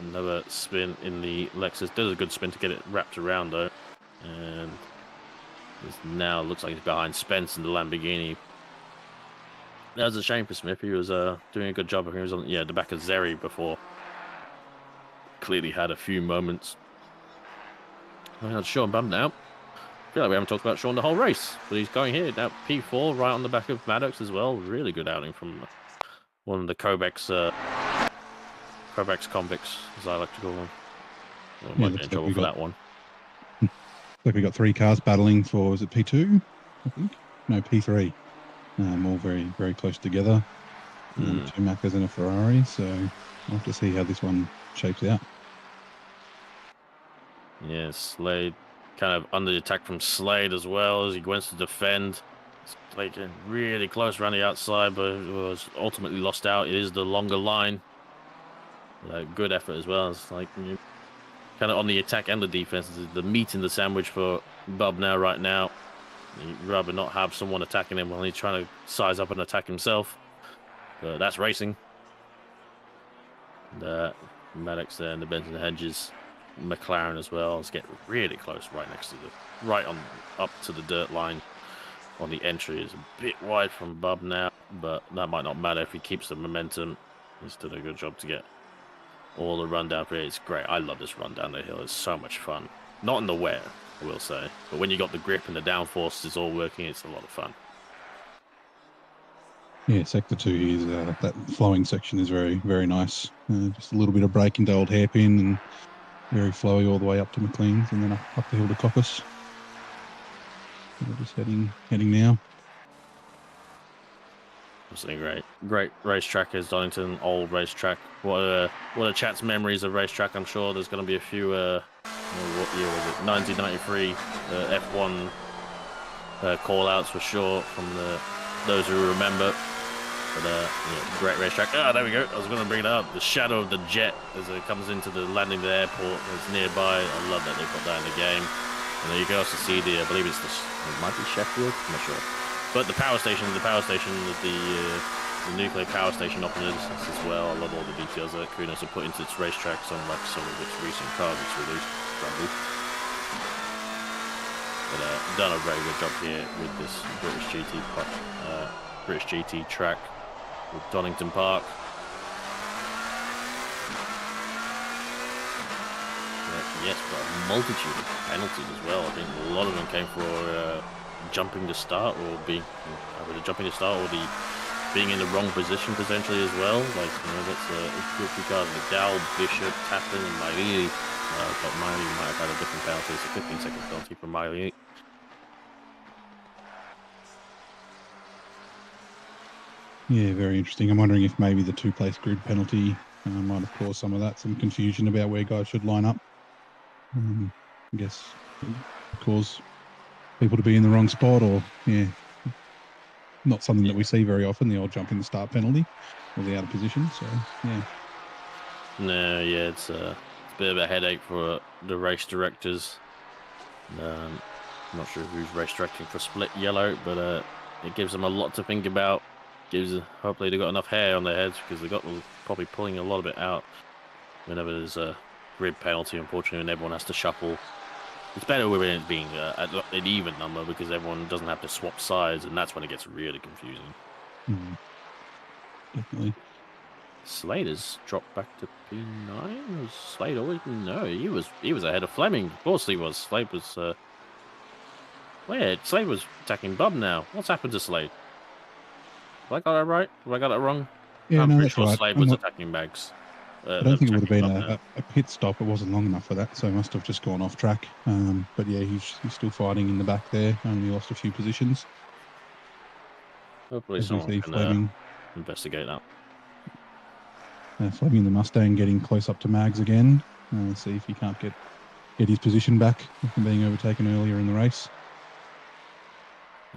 another spin in the Lexus. Does a good spin to get it wrapped around though, and now looks like he's behind Spence in the Lamborghini. That was a shame for Smith. He was doing a good job. He was on the back of Zeri before. Clearly had a few moments. Sean Bum now. I feel like we haven't talked about Sean the whole race, but he's going here now. P4 right on the back of Maddox as well. Really good outing from one of the Kobex convicts, as I like to call them. Well, might be in trouble for that one. Like we got 3 cars battling for, is it P2? I think no, P3. All very, very close together. 2 Maccas and a Ferrari. So we'll have to see how this one shapes out. Yeah, Slade kind of under the attack from Slade as well as he wants to defend. It's like really close around the outside, but it was ultimately lost out. It is the longer line. Good effort as well. It's like kind of on the attack and the defense. The meat in the sandwich for Bub now, right now. He'd rather not have someone attacking him while he's trying to size up and attack himself. But that's racing. And, Maddox there and the Benton Hedges. McLaren as well. Let's get really close right next to up to the dirt line on the entry. Is a bit wide from Bub now, but that might not matter if he keeps the momentum. He's done a good job to get all the run down for it. It's great. I love this run down the hill. It's so much fun. Not in the wear, I will say, but when you got the grip and the downforce is all working, it's a lot of fun. Yeah, Sector 2 is that flowing section is very, very nice. Just a little bit of break into Old Hairpin and very flowy all the way up to McLean's and then up the hill to Coppice. We're just heading now. Absolutely great racetrack is Donington, old racetrack. What are chat's memories of racetrack? I'm sure there's going to be a few. What year was it? 1993 F1 call-outs for sure from those who remember. But great racetrack. There we go. I was going to bring it up. The shadow of the jet as it comes into the landing of the airport is nearby. I love that they put that in the game. And then you can also see I believe it might be Sheffield. I'm not sure. But the power station, the nuclear power station operates as well. I love all the details that Kunos have put into its racetracks, unlike some of its recent cars it's released. But done a very good job here with this British GT track with Donington Park. Yes, but a multitude of penalties as well. I think a lot of them came for jumping the start or being in the wrong position potentially as well. Like, that's a few cars. McDowell, Bishop, Tappan, and Miley. But Miley might have had a different penalty. It's a 15-second penalty for Miley. Yeah, very interesting. I'm wondering if maybe the 2-place grid penalty might have caused some confusion about where guys should line up. I guess cause people to be in the wrong spot, or not something that we see very often, the old jump in the start penalty or the out of position. So it's a bit of a headache for the race directors. I'm not sure who's race directing for Split Yellow, but it gives them a lot to think about. Hopefully they've got enough hair on their heads, because they've got probably pulling a lot of it out whenever there's a grid penalty, unfortunately, and everyone has to shuffle. It's better when it being an even number, because everyone doesn't have to swap sides, and that's when it gets really confusing. Definitely. Slade has dropped back to P9. Was Slade always? No, he was ahead of Fleming. Of course he was. Slade was. Slade was attacking Bub now. What's happened to Slade? Have I got that right? Have I got it wrong? Yeah, I'm no, pretty that's sure right. Slade was attacking Mags. I don't think it would have been a pit stop. It wasn't long enough for that, so he must have just gone off track. But yeah, he's still fighting in the back there. Only lost a few positions. Hopefully someone can investigate that. Fleming the Mustang getting close up to Mags again. See if he can't get his position back from being overtaken earlier in the race.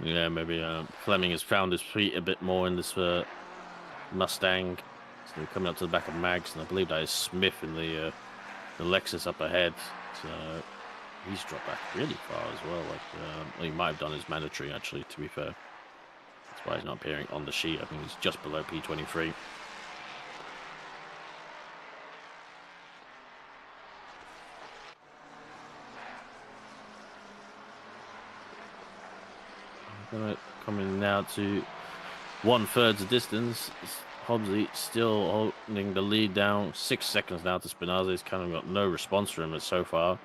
Yeah, maybe Fleming has found his feet a bit more in this Mustang. So coming up to the back of Mags, and I believe that is Smith in the Lexus up ahead. So he's dropped back really far as well. Like he might have done his mandatory actually. To be fair, that's why he's not appearing on the sheet. I think he's just below P23. Coming now to 1/3 the distance. Hobbsy still holding the lead down. 6 seconds now to Spinazzi. He's kind of got no response from it so far.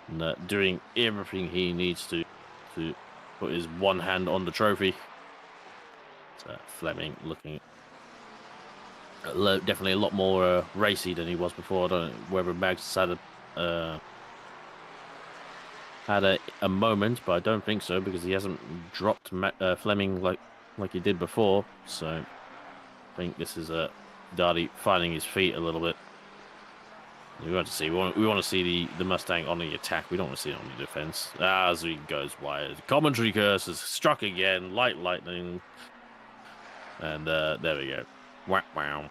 And doing everything he needs to put his one hand on the trophy. So Fleming looking definitely a lot more racy than he was before. I don't know whether Mags had a moment, but I don't think so because he hasn't dropped Fleming like he did before. So I think this is Darty finding his feet a little bit. We want to see. We want to see the Mustang on the attack. We don't want to see it on the defense. As he goes wide, commentary curse has struck again. Light lightning, and there we go. Wow, wow.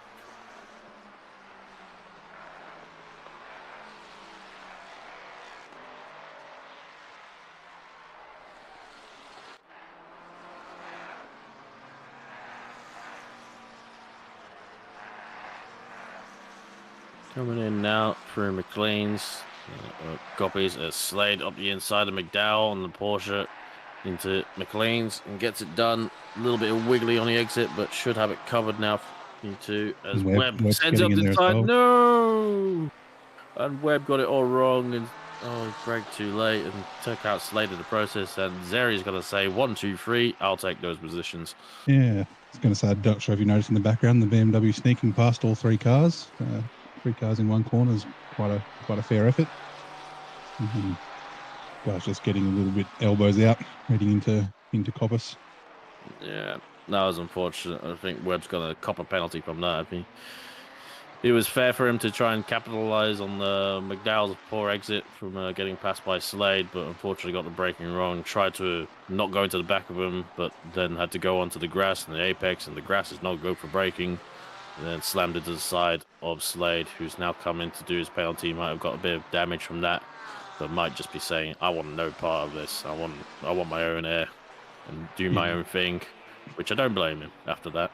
Coming in now through McLean's. Copies a Slade up the inside of McDowell on the Porsche into McLean's and gets it done. A little bit of wiggly on the exit, but should have it covered now for P2 as Webb sends up the inside. Well. No! And Webb got it all wrong and Greg too late and took out Slade in the process. And Zeri's going to say 1, 2, 3. I'll take those positions. Yeah, I was going to say, I'm not sure if you noticed in the background, the BMW sneaking past all 3 cars. 3 cars in one corner is quite a fair effort. Guys just getting a little bit elbows out, heading into Coppice. Yeah, that was unfortunate. I think Webb's got a copper penalty from that. I think it was fair for him to try and capitalize on the McDowell's poor exit from getting passed by Slade, but unfortunately got the braking wrong. Tried to not go into the back of him, but then had to go onto the grass and the apex, and the grass is not good for braking. And then slammed into the side of Slade, who's now come in to do his penalty. Might have got a bit of damage from that, but might just be saying, "I want no part of this. I want my own air and do my own thing," which I don't blame him after that.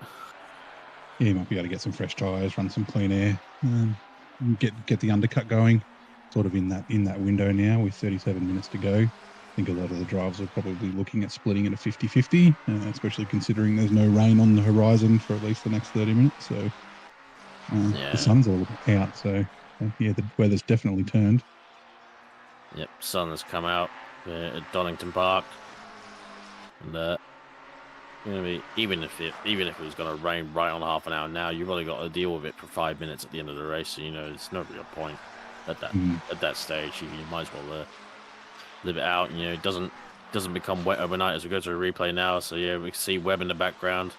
Yeah, he might be able to get some fresh tyres, run some clean air, and get the undercut going. Sort of in that window now with 37 minutes to go. I think a lot of the drivers are probably looking at splitting it a 50-50, especially considering there's no rain on the horizon for at least the next 30 minutes. So the sun's all out. So yeah, the weather's definitely turned. Yep, sun has come out at Donington Park, and even if it was going to rain right on half an hour now, you've only got to deal with it for 5 minutes at the end of the race. So there's no real point at that stage. You might as well live it out. It doesn't become wet overnight as we go to a replay now. So yeah, we see Webb in the background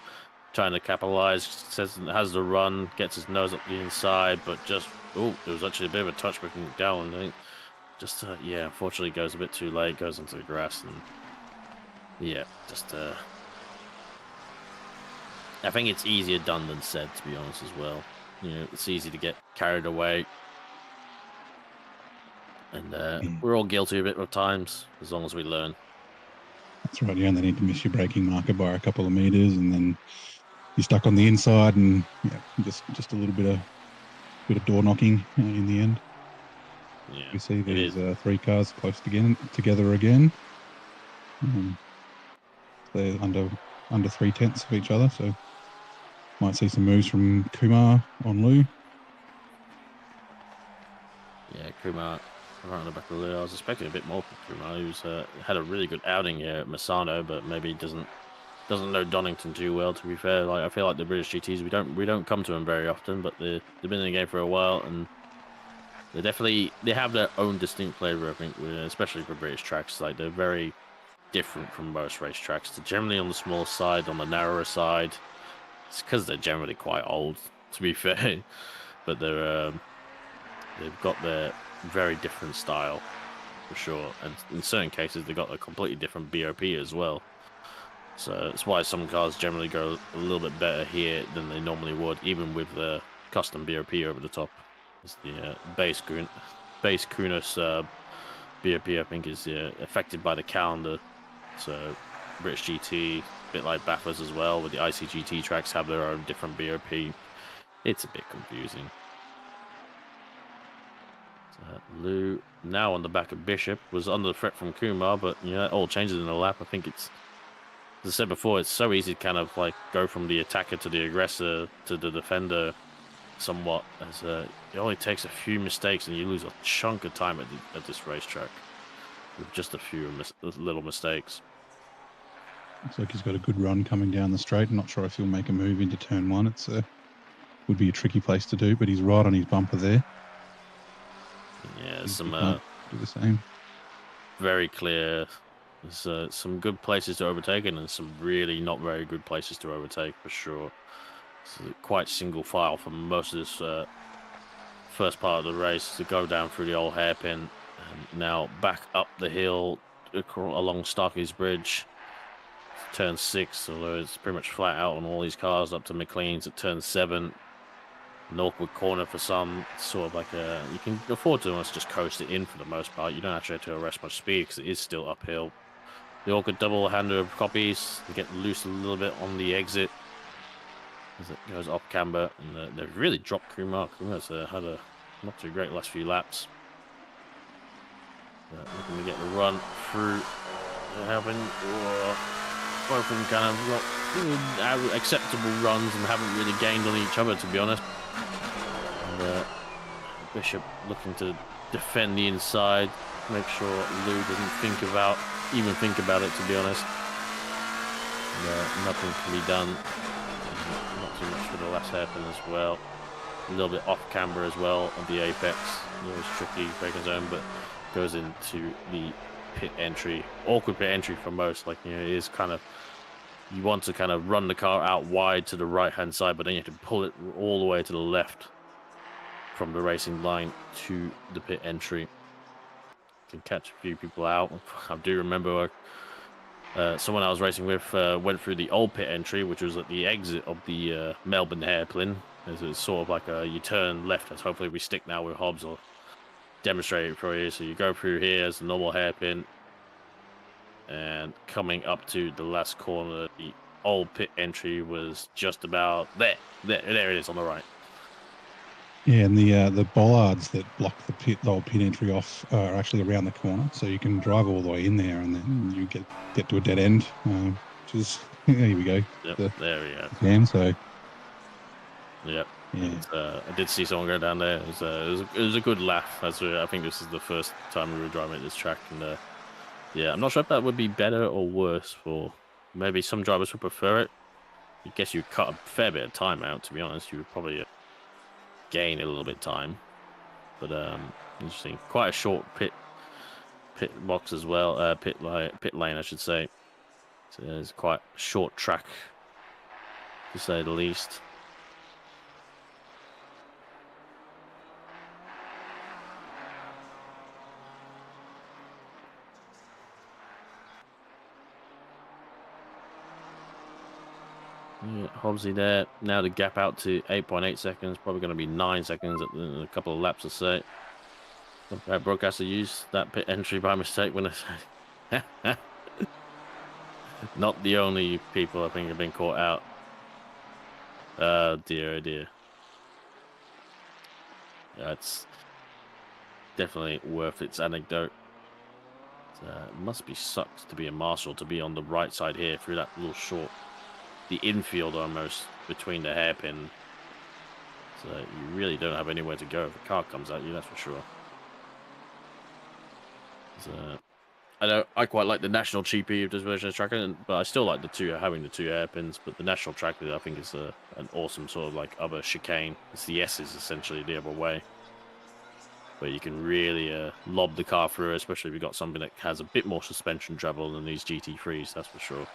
trying to capitalize. Has the run, gets his nose up the inside, but just there was actually a bit of a touch with McDowell. I think just unfortunately goes a bit too late, goes into the grass, and I think it's easier done than said, to be honest, as well. It's easy to get carried away. And we're all guilty of it at times, as long as we learn. That's right. You only need to miss your braking marker by a couple of meters, and then you're stuck on the inside, and just a little bit of door knocking in the end. Yeah, we see these 3 cars close together again. They're under 3/10 of each other, so might see some moves from Kumar on Lou. Yeah, Kumar. Right on the back of the lid. I was expecting a bit more from Kumar. He had a really good outing here at Misano, but maybe doesn't know Donington too well. To be fair, I feel like the British GTs we don't come to them very often, but they've been in the game for a while, and they have their own distinct flavor. I think, especially for British tracks, they're very different from most race tracks. They're generally on the smaller side, on the narrower side. It's because they're generally quite old, to be fair, but they've got their very different style for sure, and in certain cases they got a completely different BOP as well. So that's why some cars generally go a little bit better here than they normally would, even with the custom BOP over the top. It's the base Kunos BOP, I think, is affected by the calendar. So British GT, a bit like Bathurst as well, with the ICGT tracks have their own different BOP. It's a bit confusing. Lou, now on the back of Bishop, was under threat from Kumar, but yeah, all changes in the lap. I think it's, as I said before, it's so easy to kind of like go from the attacker to the aggressor to the defender somewhat, as it only takes a few mistakes and you lose a chunk of time at this racetrack with just a few little mistakes. Looks like he's got a good run coming down the straight. I'm not sure if he'll make a move into turn one. It's would be a tricky place to do, but he's right on his bumper there. Yeah, do the same. Very clear. There's some good places to overtake and some really not very good places to overtake for sure. It's quite single file for most of this first part of the race to go down through the old hairpin and now back up the hill along Starkey's Bridge. Turn 6, although it's pretty much flat out on all these cars up to McLean's at turn 7. An awkward corner for some, sort of like you can afford to almost just coast it in for the most part. You don't actually have to arrest much speed because it is still uphill. The awkward double-hander of copies, they get loose a little bit on the exit as it goes off camber, and they've really dropped Kumar. Kumar's had a not too great last few laps. Looking to get the run through, helping. Both of them kind of got acceptable runs and haven't really gained on each other, to be honest. And Bishop looking to defend the inside, make sure Lou doesn't even think about it, to be honest. And, nothing can be done. Not too much for the last hairpin as well. A little bit off camber as well on the apex. Always tricky breaking zone, but goes into the pit entry. Awkward pit entry for most. Like, it is kind of, you want to kind of run the car out wide to the right hand side, but then you have to pull it all the way to the left from the racing line to the pit entry. Can catch a few people out. I do remember someone I was racing with went through the old pit entry, which was at the exit of the Melbourne hairpin. It's sort of like you turn left, as hopefully we stick now with Hobbs or demonstrate it for you. So you go through here as a normal hairpin, and coming up to the last corner, the old pit entry was just about there. There it is on the right. Yeah, and the bollards that block the old pit entry off are actually around the corner, so you can drive all the way in there, and then you get to a dead end, which is here we go. Yep, there we go. Again, so. Yep. Yeah. And, I did see someone go down there. It was a good laugh. I think this is the first time we were driving at this track, and yeah, I'm not sure if that would be better or worse. For maybe some drivers would prefer it. I guess you'd cut a fair bit of time out. To be honest, you would probably gain a little bit of time. But interesting. Quite a short pit box as well. Pit lane, I should say. So it's quite a short track, to say the least. Yeah, Hobbsy there. Now the gap out to 8.8 seconds. Probably going to be 9 seconds in a couple of laps, or so. The broadcaster used that pit entry by mistake when I said. Not the only people I think have been caught out. Oh dear, oh dear. That's definitely worth its anecdote. It must be sucked to be a marshal, to be on the right side here through that little short, the infield almost between the hairpin. So you really don't have anywhere to go if a car comes at you, that's for sure. I quite like the national cheapie of this version of tracker, but I still like having the two hairpins. But the national tracker, I think, is an awesome sort of like other chicane. It's the S's essentially the other way, where you can really lob the car through, especially if you've got something that has a bit more suspension travel than these GT3s, that's for sure.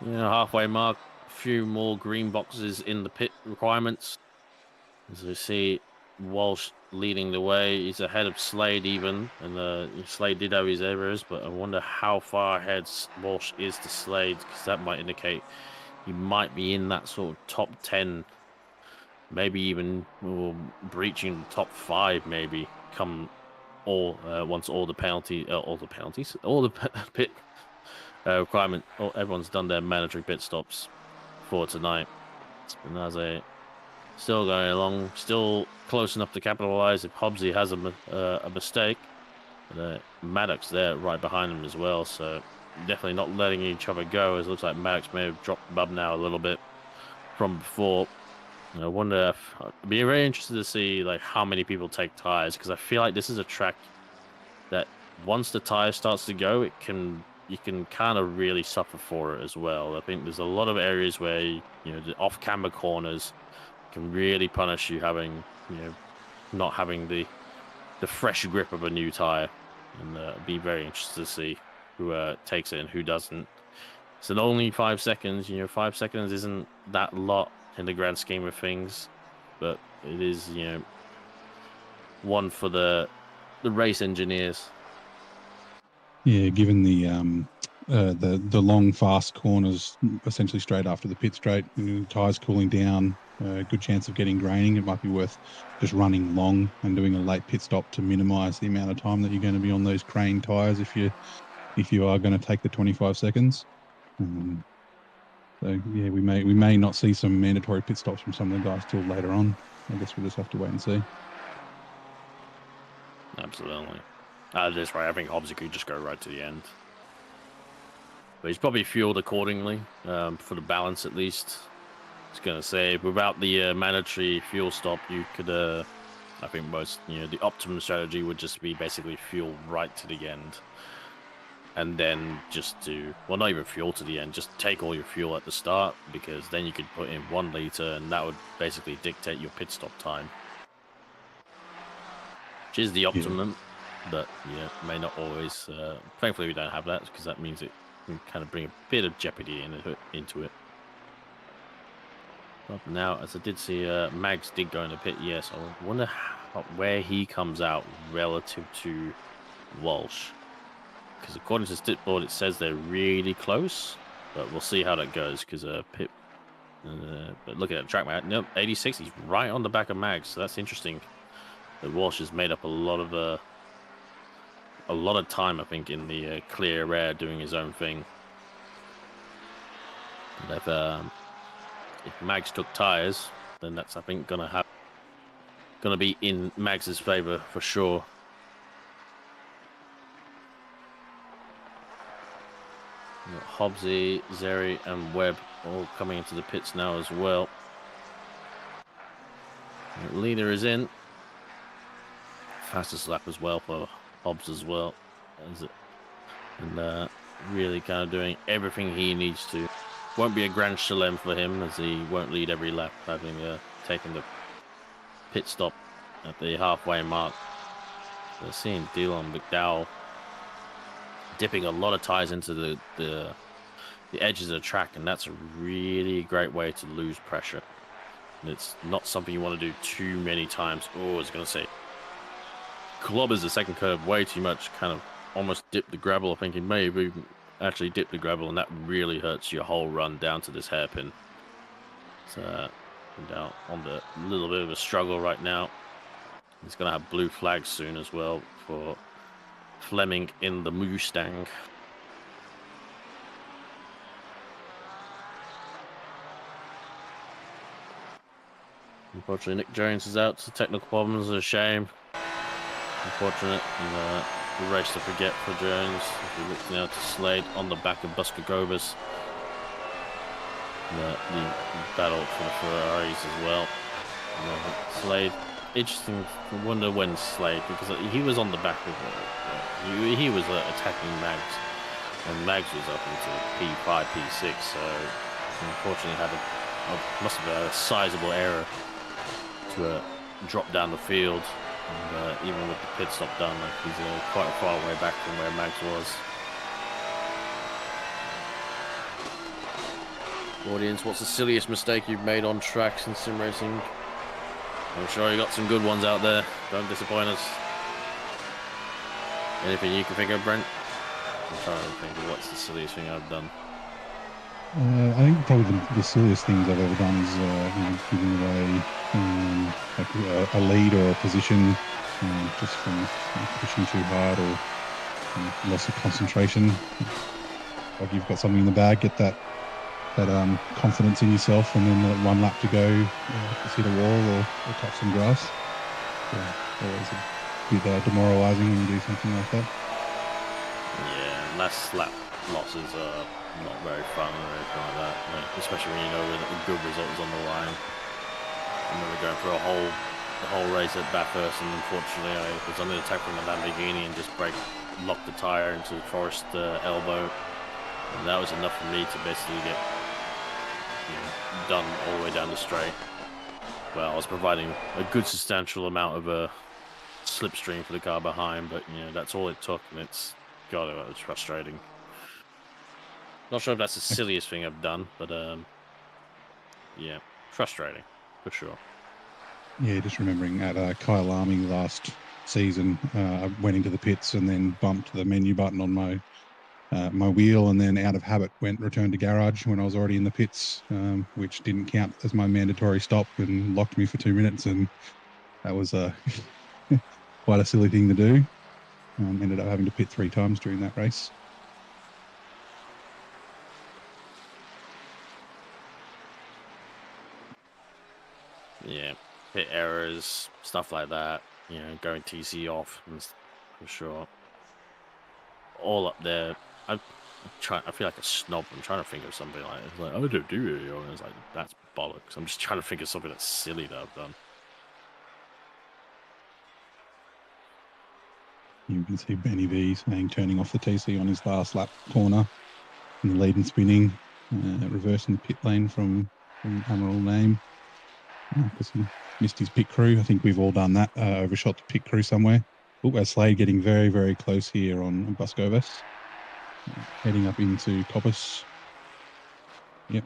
Yeah, halfway mark, a few more green boxes in the pit requirements. As we see, Walsh leading the way. He's ahead of Slade even, and Slade did have his errors, but I wonder how far ahead Walsh is to Slade, because that might indicate he might be in that sort of top 10, maybe even breaching the top 5, maybe come once all the pit requirement, everyone's done their mandatory pit stops for tonight. Spinaze still going along, still close enough to capitalize if Hobbsy has a mistake. But Maddox there right behind him as well, so definitely not letting each other go, as it looks like Maddox may have dropped the bub now a little bit from before. And I wonder if I'd be very interested to see like how many people take tires, because I feel like this is a track that once the tire starts to go, you can kind of really suffer for it as well. I think there's a lot of areas where the off-camber corners can really punish you having not having the fresh grip of a new tire, and be very interested to see who takes it and who doesn't. It's only 5 seconds. 5 seconds isn't that lot in the grand scheme of things, but it is one for the race engineers. Yeah, given the long fast corners essentially straight after the pit straight, tires cooling down, good chance of getting graining. It might be worth just running long and doing a late pit stop to minimize the amount of time that you're going to be on those crane tires if you are going to take the 25 seconds. So yeah, we may not see some mandatory pit stops from some of the guys till later on. I guess we'll just have to wait and see. Absolutely. That's right. I think Hobbsy could just go right to the end. But he's probably fueled accordingly, for the balance at least. I was going to say, without the mandatory fuel stop, you could, I think the optimum strategy would just be basically fuel right to the end. And then not even fuel to the end, just take all your fuel at the start, because then you could put in 1 liter and that would basically dictate your pit stop time. Which is the optimum, but may not always. Thankfully, we don't have that, because that means it can kind of bring a bit of jeopardy into it. But now, as I did see, Mags did go in the pit. Yes, I wonder where he comes out relative to Walsh, because according to Stitboard, board, it says they're really close. But we'll see how that goes, because Pit. But look at that track map. Nope, 86. He's right on the back of Mags, so that's interesting. That Walsh has made up a lot of time, I think, in the clear air doing his own thing. But if Mags took tires, then that's, I think, gonna be in Mags's favor for sure. Hobbsy, Zeri, and Webb all coming into the pits now as well. The leader is in. Fastest lap as well for Hobbs as well. And really kind of doing everything he needs to. Won't be a Grand Chelem for him, as he won't lead every lap, having taken the pit stop at the halfway mark. We're seeing Dylan McDowell dipping a lot of tires into the edges of the track, and that's a really great way to lose pressure. And it's not something you want to do too many times. Oh, I was going to say, clobbers the second curve way too much, kind of almost dipped the gravel. I think he may have even actually dipped the gravel, and that really hurts your whole run down to this hairpin. So down on the little bit of a struggle right now. He's going to have blue flags soon as well for Fleming in the Mustang. Unfortunately, Nick Jones is out. So technical problems are a shame. Unfortunate. And, the race to forget for Jones. If we look now to Slade on the back of Busker Gobers. The battle for the Ferraris as well. Slade, interesting. I wonder when Slade, because he was on the back of he was attacking Mags, and Mags was up into P5, P6. So unfortunately, must have had a sizable error to drop down the field. And even with the pit stop done, he's quite a far way back from where Mags was. Audience, what's the silliest mistake you've made on tracks in sim racing? I'm sure you got some good ones out there. Don't disappoint us. Anything you can think of, Brent? I'm trying to think of what's the silliest thing I've done. I think probably the silliest things I've ever done is giving away like a lead or a position just from pushing too hard or loss of concentration. Like you've got something in the bag, get that confidence in yourself, and then let one lap to go, just hit a wall or touch some grass. Yeah, always a bit demoralising when you do something like that. Yeah, last lap losses are not very fun or anything like that, especially when you know that a good result is on the line. I remember going through the whole race at Bathurst, and unfortunately I was on the attack from a Lamborghini and just locked the tyre into the forest elbow, and that was enough for me to basically get done all the way down the straight. Well, I was providing a good substantial amount of a slipstream for the car behind, but that's all it took, and it was frustrating. Not sure if that's the silliest thing I've done, but yeah, frustrating for sure. Yeah, just remembering at Kyalami last season, I went into the pits and then bumped the menu button on my wheel, and then out of habit returned to garage when I was already in the pits, which didn't count as my mandatory stop and locked me for 2 minutes, and that was quite a silly thing to do. Ended up having to pit 3 times during that race. Yeah, pit errors, stuff like that. Going TC off, for sure. All up there. I feel like a snob. I'm trying to think of something like it's like, I don't do it, and it's like, that's bollocks. I'm just trying to think of something that's silly that I've done. You can see Benny V saying turning off the TC on his last lap corner in the lead and spinning, reversing the pit lane from Amaral Name because he missed his pit crew. I think we've all done that, overshot the pit crew somewhere. Oh, Slade getting very, very close here on Buscovas. Heading up into Coppice. Yep.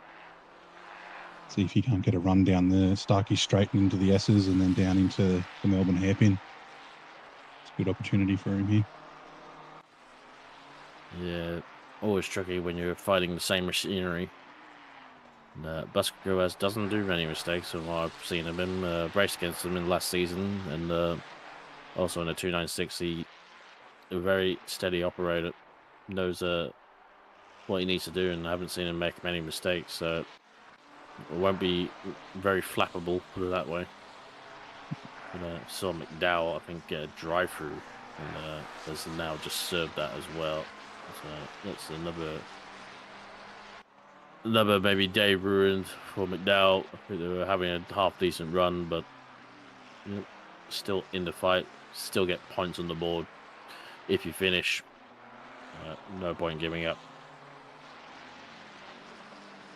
See if he can't get a run down the Starkey Straight into the S's and then down into the Melbourne hairpin. It's a good opportunity for him here. Yeah, always tricky when you're fighting the same machinery. Buscovas doesn't do many mistakes from what I've seen of him. Raced against him in last season, and also in the 296, he a very steady operator, knows what he needs to do, and I haven't seen him make many mistakes, so it won't be very flappable, put it that way. But saw McDowell, I think, get a drive-through, and has now just served that as well. So that's another maybe day ruined for McDowell. They were having a half-decent run, but still in the fight, still get points on the board if you finish. No point giving up.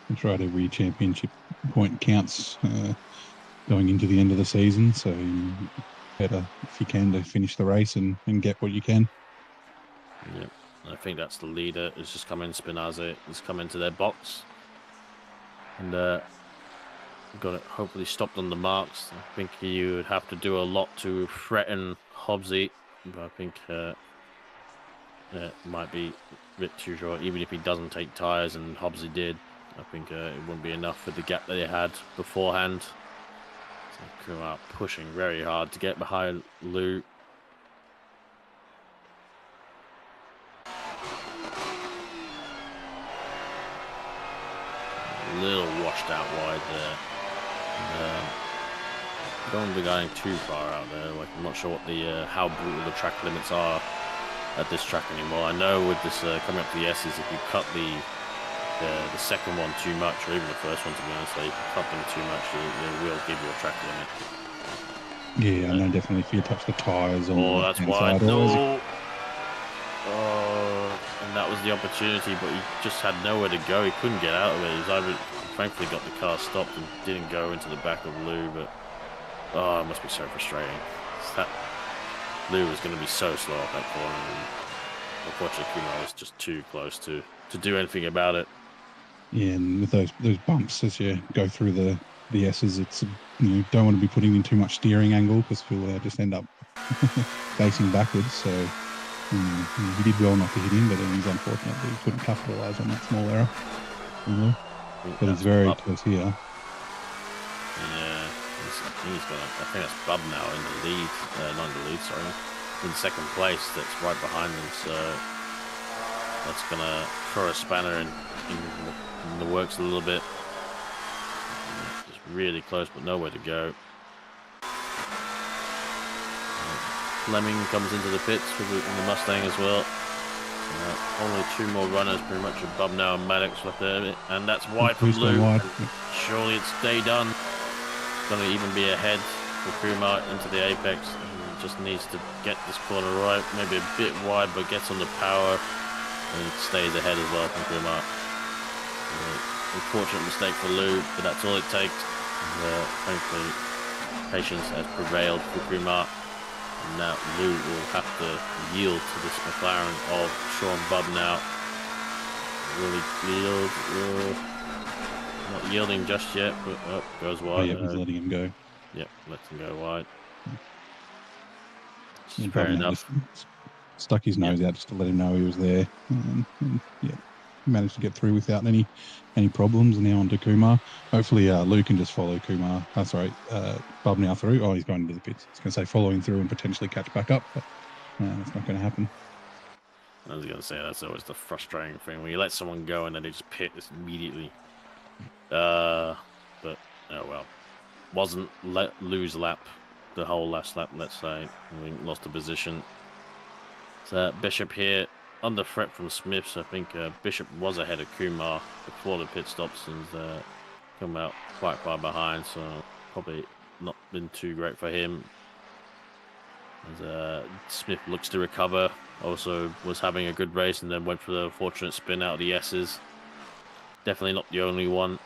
That's right, every championship point counts going into the end of the season, so better if you can to finish the race and get what you can. Yep, I think that's the leader. Has just come in. Spinazzi has come into their box and got it hopefully stopped on the marks. I think you would have to do a lot to threaten Hobbsy, but I think it might be a bit too short. Even if he doesn't take tyres, and Hobbsy did, I think it wouldn't be enough with the gap that they had beforehand. So come out pushing very hard to get behind Lou. A little washed out wide there. Don't be going too far out there. Like, I'm not sure what how brutal the track limits are at this track anymore. I know with this coming up to the S's, if you cut the second one too much, or even the first one, to be honest, if you cut them too much, they will give you a track limit. Yeah, I know definitely if you touch the tyres on the that's wide. No. And that was the opportunity, but he just had nowhere to go. He couldn't get out of it. He's either thankfully got the car stopped and didn't go into the back of Lou, but it must be so frustrating. Lou was going to be so slow off that corner, and unfortunately Kumar was just too close to do anything about it. Yeah, and with those bumps as you go through the the S's, it's don't want to be putting in too much steering angle because he'll just end up facing backwards. So he did well not to hit him, but then he's unfortunately he couldn't capitalise on that small error. But he's very close here. Yeah, he's got. I think that's Bub now in the lead, not in the lead, sorry, in second place. That's right behind him. So that's gonna throw a spanner in the works a little bit. Just really close, but nowhere to go. Fleming comes into the pits in the Mustang as well. Only 2 more runners, pretty much above now, and Maddox left there, and that's wide from Lou. Surely it's day done. Going to even be ahead for Kumar into the apex. He just needs to get this corner right, maybe a bit wide, but gets on the power and stays ahead as well from Kumar. Unfortunate mistake for Lou, but that's all it takes. Thankfully, patience has prevailed for Kumar. And now Lou will have to yield to this McLaren of Sean Bubb now. Really yield. Not yielding just yet, but goes wide. Oh, yeah, he's letting him go. Yep, lets him go wide. Yeah, fair enough. Stuck his nose out just to let him know he was there. And managed to get through without any problems. And now on to Kumar. Hopefully Lou can just follow Kumar. Bub now through. Oh, he's going into the pits. I was going to say following through and potentially catch back up, but that's not going to happen. I was going to say that's always the frustrating thing when you let someone go and then they just pit immediately. But oh well. Wasn't Lou's lap the whole last lap, let's say. We lost the position. So Bishop here under threat from Smith, so I think Bishop was ahead of Kumar before the pit stops and come out quite far behind, so probably not been too great for him. As Smith looks to recover, also was having a good race and then went for the fortunate spin out of the S's. Definitely not the only one.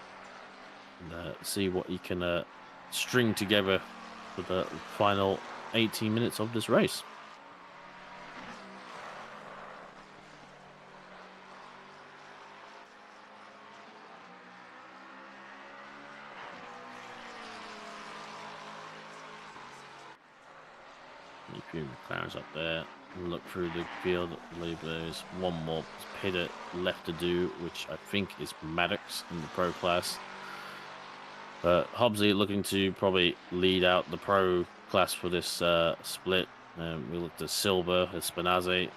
And, see what he can string together for the final 18 minutes of this race. A few McLarens up there. Look through the field. I believe there's one more pitted left to do, which I think is Maddox in the pro class. But Hobbsy looking to probably lead out the pro class for this split. We looked at Silver, Espinazi.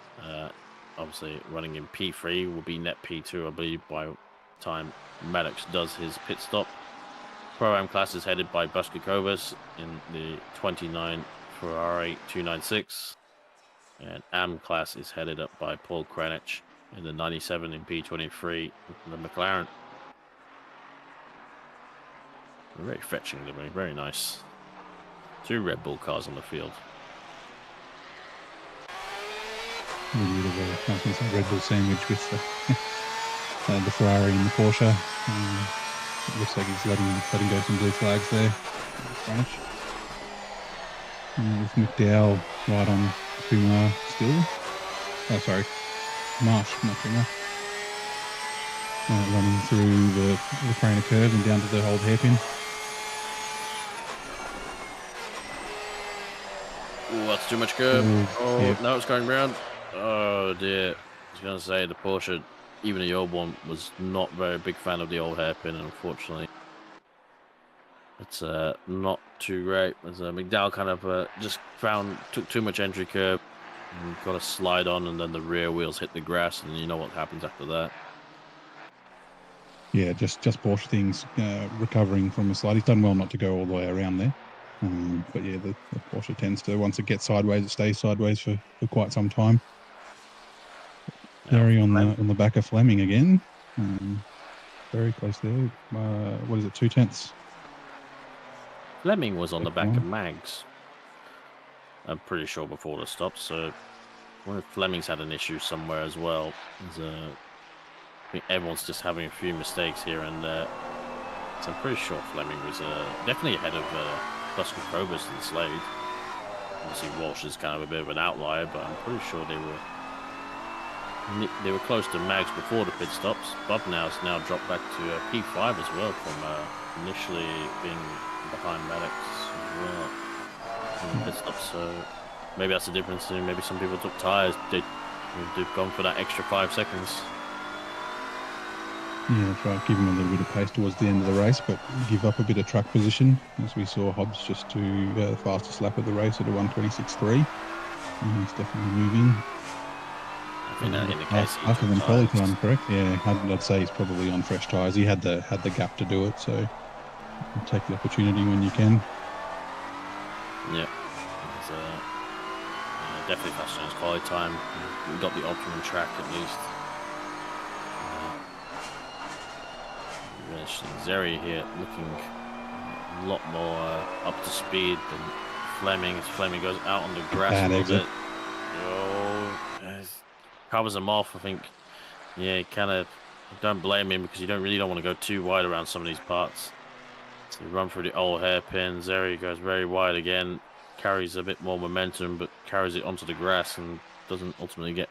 Obviously running in P3 will be net P2, I believe, by the time Maddox does his pit stop. Pro-Am class is headed by Buskakovas in the 29 Ferrari 296. And AM class is headed up by Paul Kranich in the 97 in P23, the McLaren. Very fetching to me, very nice. 2 Red Bull cars on the field. A little bit of a nice Red Bull sandwich with the Ferrari and the Porsche. It looks like he's letting go some blue flags there. Kranich. With McDowell right on Kumar still. Oh, sorry. Marsh, not Kumar. Running through the Craner curve and down to the old hairpin. Oh, that's too much curve. Yeah. No, it's going round. Oh, dear. I was going to say the Porsche, even the old one, was not very big fan of the old hairpin, unfortunately. It's not too great. As McDowell kind of just took too much entry curve and got a slide on, and then the rear wheels hit the grass, and you know what happens after that. Yeah, just Porsche things recovering from a slide. He's done well not to go all the way around there. But yeah, the Porsche tends to, once it gets sideways, it stays sideways for quite some time. Larry on the back of Fleming again. Very close there. What is it, 2/10? Fleming was on the back of Mags, I'm pretty sure, before the stop. So I wonder if Fleming's had an issue somewhere as well. I think everyone's just having a few mistakes here and there. So I'm pretty sure Fleming was definitely ahead of Buskakovas and Slade. Obviously Walsh is kind of a bit of an outlier, but I'm pretty sure they were they were close to Mags before the pit stops. Bubnow's now dropped back to P5 as well from initially being behind Maddox as well in the pit stops. So maybe that's the difference. Maybe some people took tyres. They've gone for that extra 5 seconds. Yeah, that's right. Give him a little bit of pace towards the end of the race, but give up a bit of track position. As we saw Hobbs just do the fastest lap of the race at a 1:26.3. He's definitely moving. I think that indicates after than quali time, correct? Yeah, I'd say he's probably on fresh tyres. He had the gap to do it, so take the opportunity when you can. Yeah, definitely faster than his quali time. We got the optimum track at least. Zeri here looking a lot more up to speed than Fleming. As Fleming goes out on the grass a little bit. Covers him off, I think. Yeah, kind of don't blame him because you really don't want to go too wide around some of these parts. So you run through the old hairpin. Zeri goes very wide again, carries a bit more momentum, but carries it onto the grass and doesn't ultimately get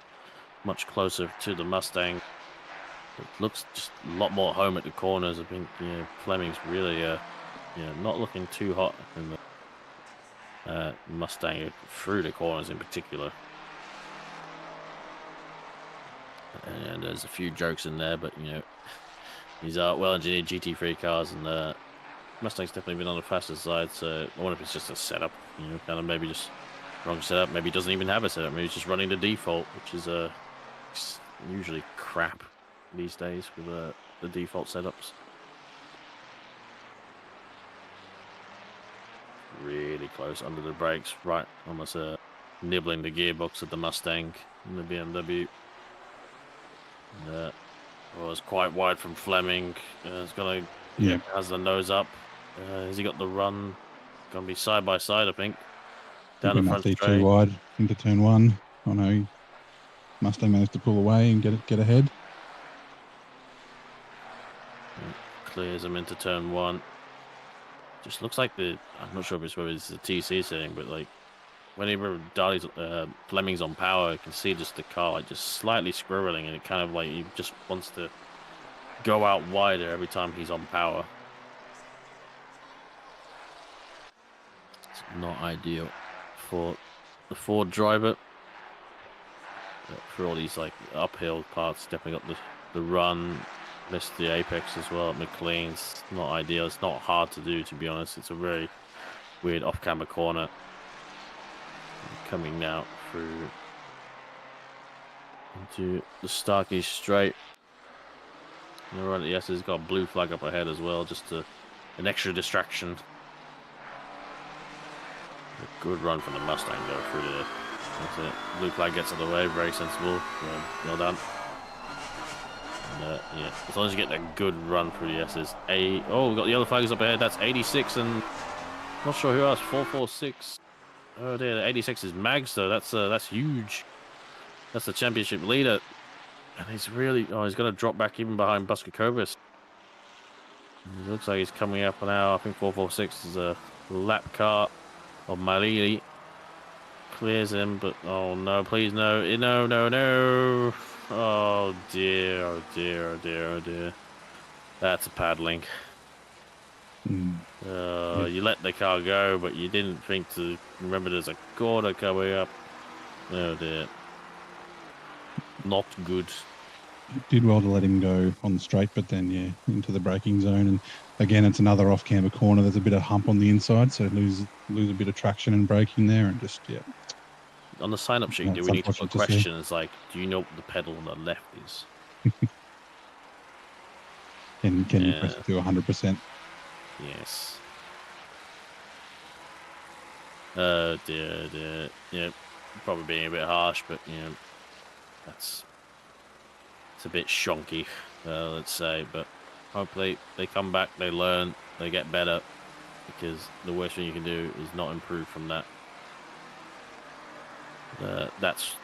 much closer to the Mustang. It looks just a lot more home at the corners. I think Fleming's really not looking too hot in the Mustang through the corners in particular. And there's a few jokes in there, but these are well-engineered GT3 cars, and Mustang's definitely been on the faster side. So I wonder if it's just a setup, kind of maybe just wrong setup. Maybe he doesn't even have a setup. Maybe he's just running the default, which is usually crap these days with the default setups. Really close under the brakes, right, almost nibbling the gearbox of the Mustang and the BMW. Was quite wide from Fleming. It's gonna has the nose up. Has he got the run? Gonna be side by side, I think. Down the front straight. Too wide into turn one. Oh no, Mustang managed to pull away and get ahead. Clears him into turn one. Just looks like I'm not sure if it's whether it's the TC setting, but like whenever Fleming's on power, you can see just the car like just slightly squirreling, and it kind of like he just wants to go out wider every time he's on power. It's not ideal for the Ford driver. But for all these like uphill parts, definitely got the run. Missed the apex as well at McLean's. Not ideal. It's not hard to do, to be honest. It's a very weird off-camber corner. Coming now through into the Starkey straight. And right, yes, it's got a blue flag up ahead as well, just an extra distraction. A good run from the Mustang though through there. That's it. Blue flag gets out of the way, very sensible. Well done. And, as long as you get that good run through the S's. We've got the other flags up ahead. That's 86 and not sure who else. 446. Oh dear, the 86 is Mags though. That's huge. That's the championship leader, and he's really he's gonna drop back even behind Buskakovis. It looks like he's coming up now. I think 446 is a lap car of Marili. Clears him, but oh no, please no, no. Oh dear, oh dear, oh dear, oh dear. That's a paddling. You let the car go, but you didn't think to remember there's a corner coming up. Oh dear. Not good. Did well to let him go on the straight, but then into the braking zone, and again it's another off-camber corner. There's a bit of hump on the inside, so lose a bit of traction and braking there, and just On the sign-up sheet, do we need to put questions like, do you know what the pedal on the left is? Can you press it to 100%? Yes. Oh dear. Yeah, probably being a bit harsh, but it's a bit shonky, let's say. But hopefully they come back, they learn, they get better, because the worst thing you can do is not improve from that. That's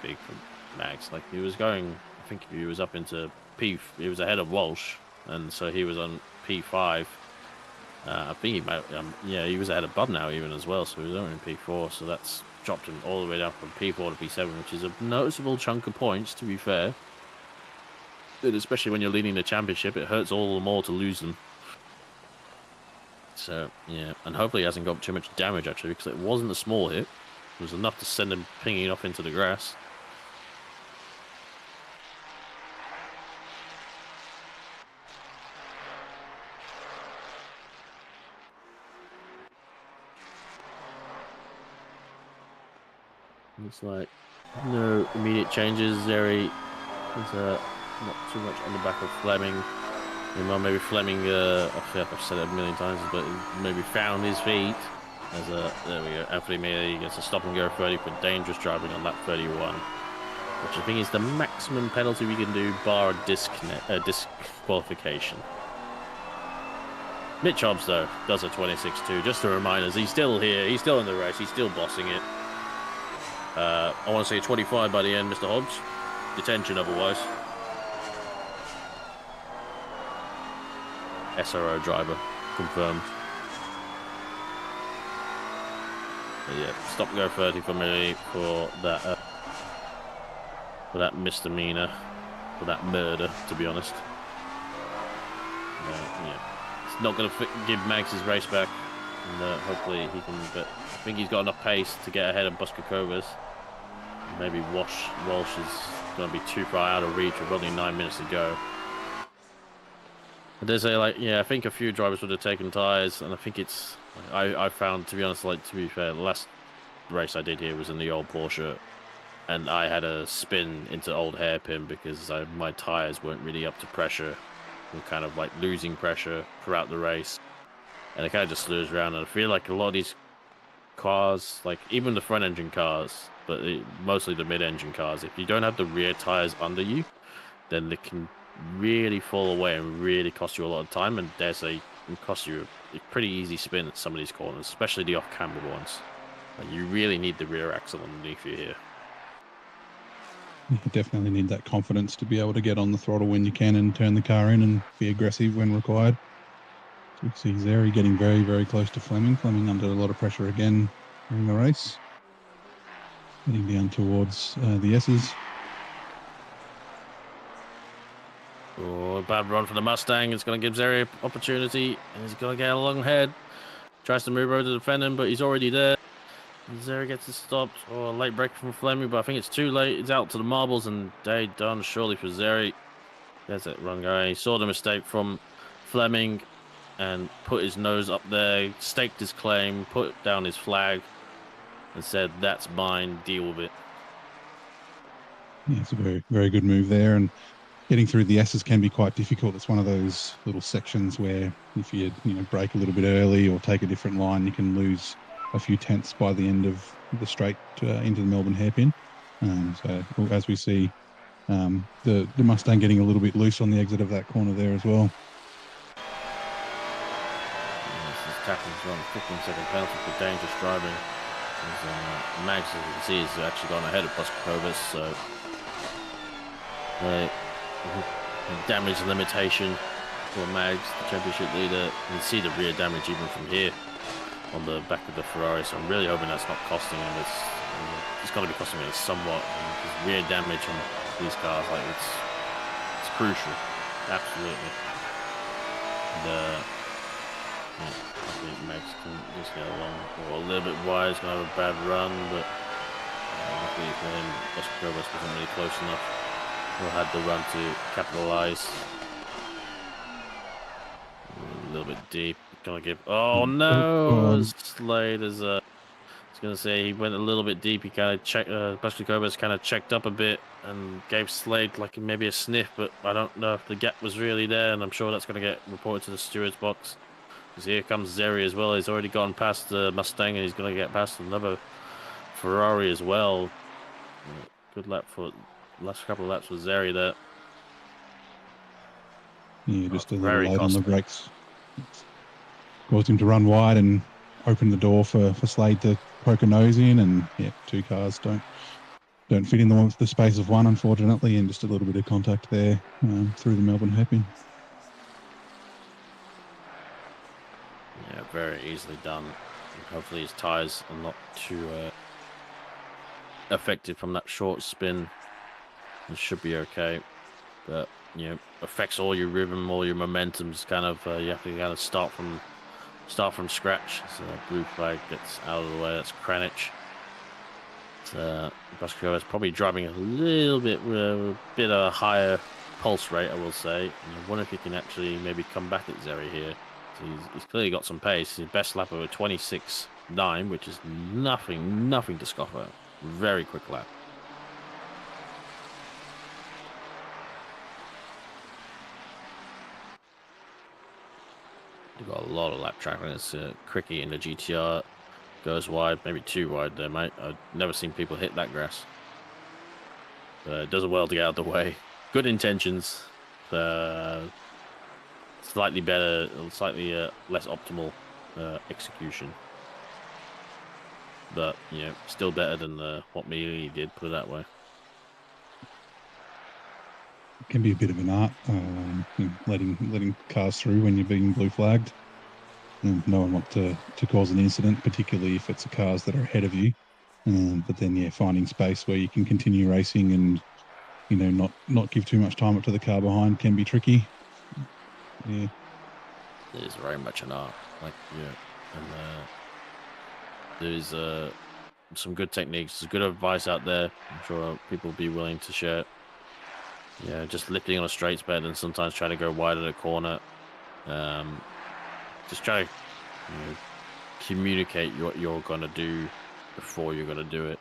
big for Max. Like he was going, I think he was up into he was ahead of Walsh, and so he was on P5. I think he might, he was ahead of Bub now even as well, so he was only in P4. So that's dropped him all the way down from P4 to P7, which is a noticeable chunk of points, to be fair. And especially when you're leading the championship, it hurts all the more to lose them. So, yeah, and hopefully he hasn't got too much damage, actually, because it wasn't a small hit. It was enough to send him pinging off into the grass. Looks like no immediate changes. Zeri is not too much on the back of Fleming. Well, maybe Fleming, I feel like I've said it a million times, but maybe found his feet. There we go. Anthony Mealy gets a stop and go 30 for dangerous driving on lap 31, which I think is the maximum penalty we can do, bar a disqualification. Mitch Hobbs, though, does a 26.2. Just to remind us, he's still here. He's still in the race. He's still bossing it. I want to see a 25 by the end, Mr. Hobbs. Detention otherwise. SRO driver confirmed. But yeah, stop and go 30 for me for that misdemeanor, for that murder, to be honest. Yeah, it's not going to give Mags his race back, and hopefully he can. But I think he's got enough pace to get ahead of Buskakovas. Maybe Walsh is going to be too far out of reach with only 9 minutes to go. But there's I think a few drivers would have taken tyres, and I think it's. I found, to be honest, to be fair, the last race I did here was in the old Porsche, and I had a spin into old hairpin because my tyres weren't really up to pressure. We were kind of losing pressure throughout the race, and it kind of just slows around. And I feel like a lot of these cars, even the front engine cars, but mostly the mid engine cars, if you don't have the rear tyres under you, then they can really fall away and really cost you a lot of time, and it can cost you a pretty easy spin at some of these corners, especially the off-camber ones. And you really need the rear axle underneath you here. You definitely need that confidence to be able to get on the throttle when you can and turn the car in and be aggressive when required. So you can see Zeri getting very, very close to Fleming. Fleming under a lot of pressure again during the race. Heading down towards the S's. Oh, bad run for the Mustang. It's going to give Zeri an opportunity, and he's going to get along ahead. Tries to move over to defend him, but he's already there. And Zeri gets it stopped. Oh, a late break from Fleming, but I think it's too late. It's out to the marbles, and day done surely for Zeri. There's that run going. He saw the mistake from Fleming and put his nose up there, staked his claim, put down his flag, and said, "That's mine, deal with it." Yeah, it's a very, very good move there, and getting through the S's can be quite difficult. It's one of those little sections where if you brake a little bit early or take a different line, you can lose a few tenths by the end of the straight into the Melbourne hairpin. So as we see, the Mustang getting a little bit loose on the exit of that corner there as well. This is tackling on 15-second penalty for dangerous driving. Mags, as you can see, has actually gone ahead of Buskakovas, so damage limitation for Mags, the championship leader. You can see the rear damage even from here on the back of the Ferrari, so I'm really hoping that's not costing him. It's got to be costing him somewhat, because rear damage on these cars, it's crucial, absolutely. And I think Max can just get along a little bit wide. He's going to have a bad run, but luckily for him, Buskakovas wasn't really close enough. He'll have the run to capitalise. A little bit deep. Gonna give. Oh no! Slade is. I was gonna say he went a little bit deep. He kind of checked. Buskakovas kind of checked up a bit and gave Slade maybe a sniff, but I don't know if the gap was really there. And I'm sure that's gonna get reported to the steward's box. Because here comes Zeri as well. He's already gone past the Mustang, and he's gonna get past another Ferrari as well. Good lap for last couple of laps with Zeri there. Yeah, just a little late on the brakes. Caused him to run wide and open the door for Slade to poke a nose in, and yeah, two cars don't fit in the space of one, unfortunately, and just a little bit of contact there through the Melbourne hairpin. Yeah, very easily done. And hopefully his tyres are not too affected from that short spin. It should be okay, but you know, affects all your rhythm, all your momentum's kind of you have to kind of start from scratch. So blue flag gets out of the way. That's Kranich. Busko is probably driving a little bit with a bit of a higher pulse rate, I will say. And I wonder if he can actually maybe come back at Zeri here. So he's clearly got some pace. His best lap of a 26.9, which is nothing to scoff at. Very quick lap. You've got a lot of lap track on this Cricky in the GTR. Goes wide, maybe too wide there, mate. I've never seen people hit that grass. It does well to get out of the way. Good intentions. Slightly better, slightly less optimal execution. But, you know, still better than what Mealy did, put it that way. It can be a bit of an art, letting cars through when you're being blue flagged. And no one wants to cause an incident, particularly if it's the cars that are ahead of you. But then, yeah, finding space where you can continue racing and, you know, not give too much time up to the car behind can be tricky. Yeah. It is very much an art. Like, yeah. And there's some good techniques. There's good advice out there. I'm sure people will be willing to share it. Yeah, just lifting on a straight's better than sometimes trying to go wide at a corner. Just try to communicate what you're gonna do before you're gonna do it,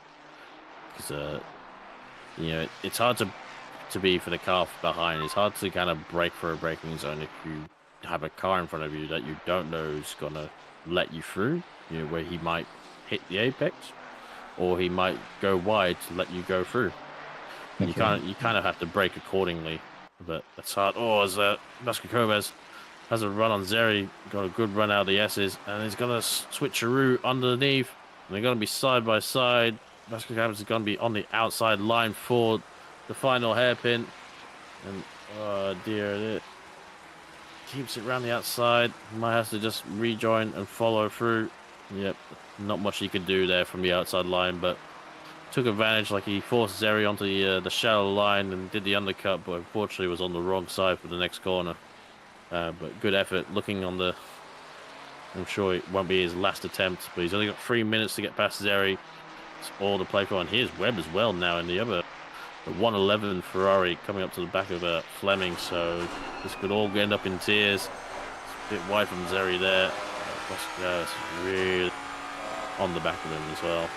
because you know, it's hard to be for the car behind. It's hard to kind of break for a braking zone if you have a car in front of you that you don't know is gonna let you through. You know, where he might hit the apex, or he might go wide to let you go through. And you kind of have to brake accordingly. But that's hard. Oh, as Busko has a run on Zeri, got a good run out of the S's, and he's gonna switch a route underneath. And they're gonna be side by side. Busko is gonna be on the outside line for the final hairpin, and oh dear, it keeps it around the outside. Might have to just rejoin and follow through. Yep, not much he could do there from the outside line, but took advantage. Like, he forced Zeri onto the shallow line and did the undercut, but unfortunately was on the wrong side for the next corner. But good effort. Looking on the, I'm sure it won't be his last attempt, but he's only got 3 minutes to get past Zeri. It's all to play for. And here's Webb as well now in the 111 Ferrari coming up to the back of Fleming. So this could all end up in tears. It's a bit wide from Zeri there. Busko really on the back of him as well.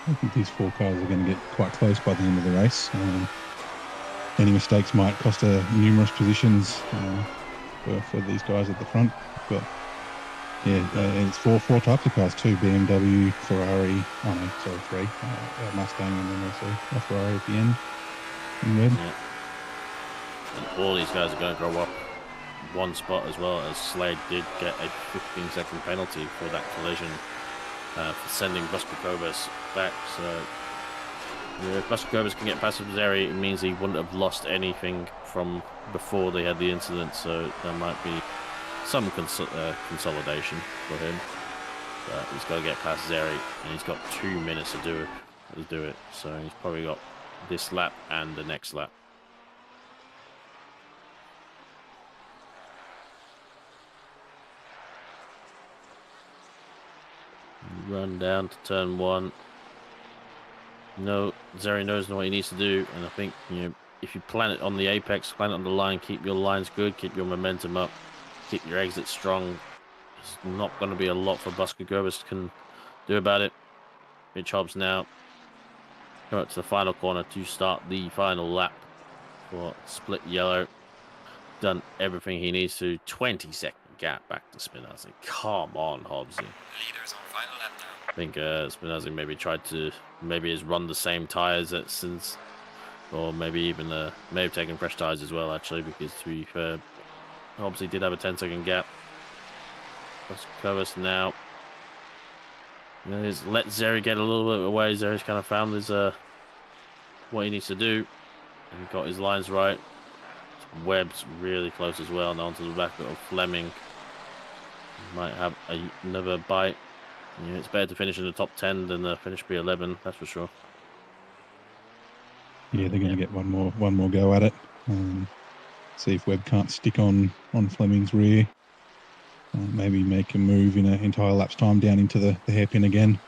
I think these four cars are going to get quite close by the end of the race. Any mistakes might cost numerous positions for these guys at the front. But yeah, it's four types of cars too: BMW, Ferrari. Oh no, sorry, three. Mustang, and then also a Ferrari at the end. Yeah. And all these guys are going to grow up one spot as well, as Slade did get a 15-second penalty for that collision. For sending Busko back. So yeah, if Busko can get past Zeri, it means he wouldn't have lost anything from before they had the incident. So there might be some consolidation for him. But he's got to get past Zeri, and he's got 2 minutes to do it. So he's probably got this lap and the next lap. Run down to turn 1. No, Zeri knows what he needs to do, and I think, you know, if you plan it on the apex, plan it on the line, keep your lines good, keep your momentum up, keep your exit strong. There's not going to be a lot for Busko can do about it. Mitch Hobbs now come up to the final corner to start the final lap for split yellow. Done everything he needs to. 20-second gap back to Spinazzi. Come on, Hobbs. Leaders on final lap now. I think Spinazzi maybe tried to, has run the same tyres since, or maybe even may have taken fresh tyres as well, actually, because to be fair, obviously did have a 10-second gap. Busko now. You know, he's let Zeri get a little bit away. Zeri's kind of found his what he needs to do, and got his lines right. Webb's really close as well, now onto the back of Fleming. Might have another bite. Yeah, it's better to finish in the top 10 than finish P11, that's for sure. Yeah, they're going to get one more go at it. See if Webb can't stick on Fleming's rear. Maybe make a move in an entire lap's time down into the hairpin again.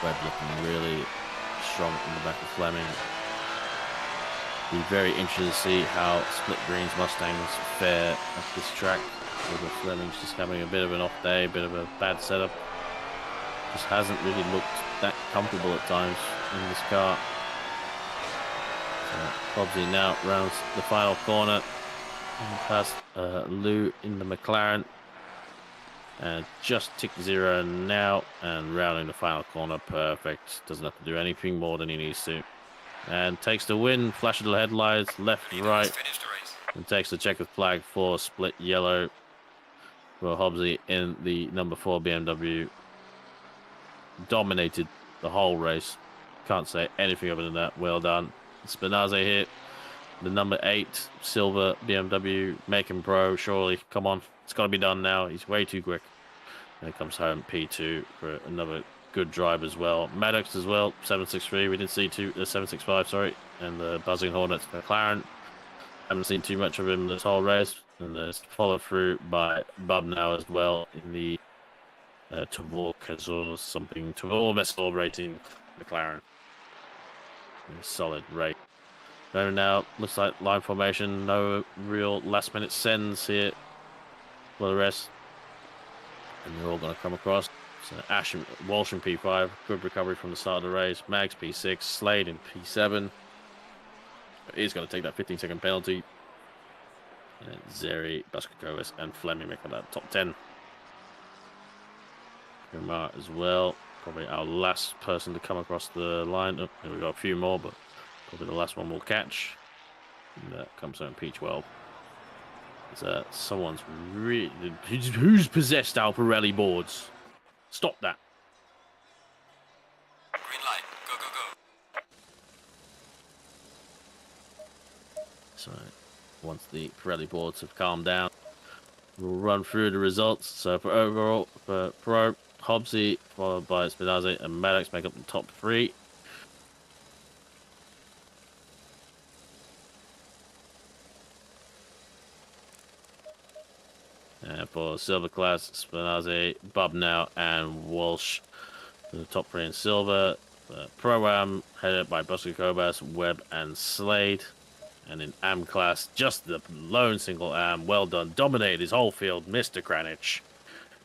Webb looking really strong in the back of Fleming. Be very interested to see how Split Green's Mustangs fare at this track. Whether Fleming's just having a bit of an off day, a bit of a bad setup. Just hasn't really looked that comfortable at times in this car. So Hobbsy now rounds the final corner past Lou in the McLaren. And just tick 0 now and rounding the final corner. Perfect. Doesn't have to do anything more than he needs to. And takes the win. Flash of the headlights, left and right. And takes the checkered flag for split yellow for Hobbsy in the number 4 BMW. Dominated the whole race. Can't say anything other than that. Well done. Spinaze here. The number 8 silver BMW. Make him pro, surely. Come on. It's got to be done now. He's way too quick. And he comes home P2 for another good drive as well. Maddox as well. 763. We didn't see 765, sorry. And the Buzzing Hornets McLaren. Haven't seen too much of him this whole race. And there's followed through by Bub now as well in the Tavor or something. Tavor Vessel rating McLaren. Solid rate. So now looks like line formation. No real last minute sends here for the rest. And they're all going to come across. So Ash and Walsh in P5. Good recovery from the start of the race. Mags P6. Slade in P7. He's going to take that 15-second penalty. And Zeri, Buskakovis, and Fleming make up that top 10. Kumar as well. Probably our last person to come across the line. Oh, we've got a few more, but probably the last one we'll catch. And that comes out in P12. Someone's really... Who's possessed our Pirelli boards? Stop that. Green light. Go, go, go. So, once the Pirelli boards have calmed down, we'll run through the results. So, for overall, for Pro, Hobbsy, followed by Spinazzi and Maddox make up the top 3. And for silver class, Spinazzi, Bubnow, and Walsh in the top 3 in silver. Pro-Am headed by Buster Kobas, Webb, and Slade. And in Am class, just the lone single Am. Well done. Dominated his whole field, Mr. Kranich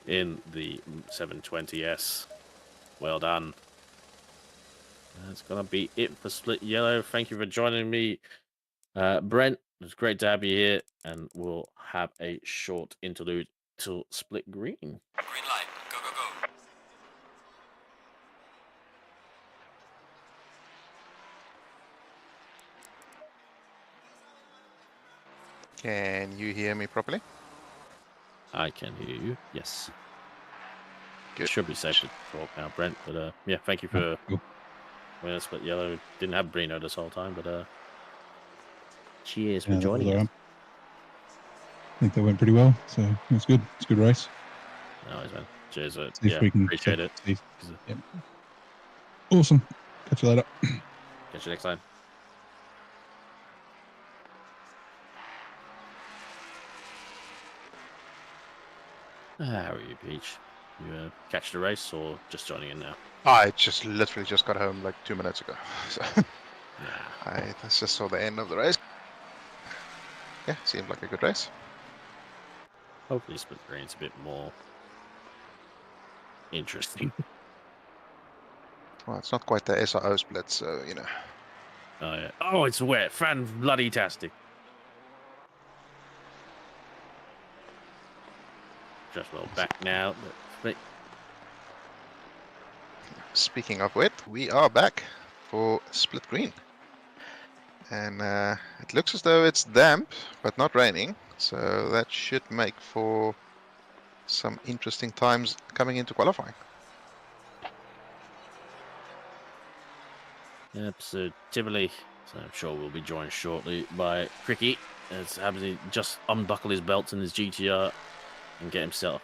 in the 720S. Well done. That's going to be it for Split Yellow. Thank you for joining me, Brent. It's great to have you here, and we'll have a short interlude till Split Green. Green light. Go, go, go. Can you hear me properly? I can hear you. Yes. Good. Should be safe to talk now, Brent. But yeah, thank you for winning Split Yellow. Didn't have Brino this whole time, but cheers for joining us. I think that went pretty well, so it's good. It's a good race. No worries, man. Cheers. See if we can appreciate it. Yep. Awesome. Catch you later. Catch you next time. How are you, Peach? You catch the race or just joining in now? I just literally just got home like 2 minutes ago. So Yeah. I just saw the end of the race. Yeah, seemed like a good race. Hopefully Split Green's a bit more interesting. Well, it's not quite the SRO split, so you know. Oh yeah. Oh, it's wet. Fan-bloody-tastic. Just a little back now. But Speaking of wet, we are back for Split Green. And it looks as though it's damp, but not raining. So that should make for some interesting times coming into qualifying. Yep, so Tivoli, so I'm sure we'll be joined shortly by Cricky has absolutely just unbuckle his belts in his GTR and get himself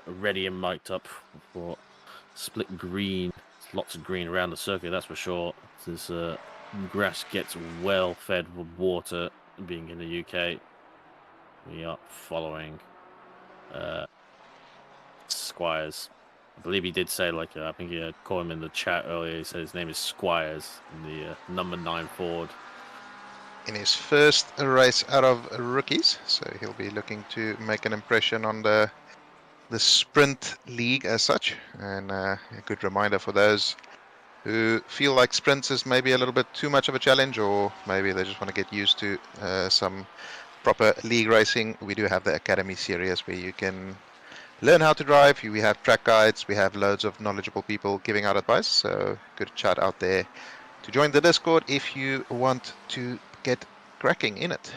ready and mic'd up for split green. There's lots of green around the circuit, that's for sure. This grass gets well fed with water, being in the UK. We are following Squires. I believe he did say, like, I think he called him in the chat earlier. He said his name is Squires, in the number 9 Ford. In his first race out of rookies, so he'll be looking to make an impression on the sprint league as such, and a good reminder for those who feel like sprints is maybe a little bit too much of a challenge, or maybe they just want to get used to some proper league racing. We do have the Academy series where you can learn how to drive. We have track guides, we have loads of knowledgeable people giving out advice, so good chat out there to join the Discord if you want to get cracking in it.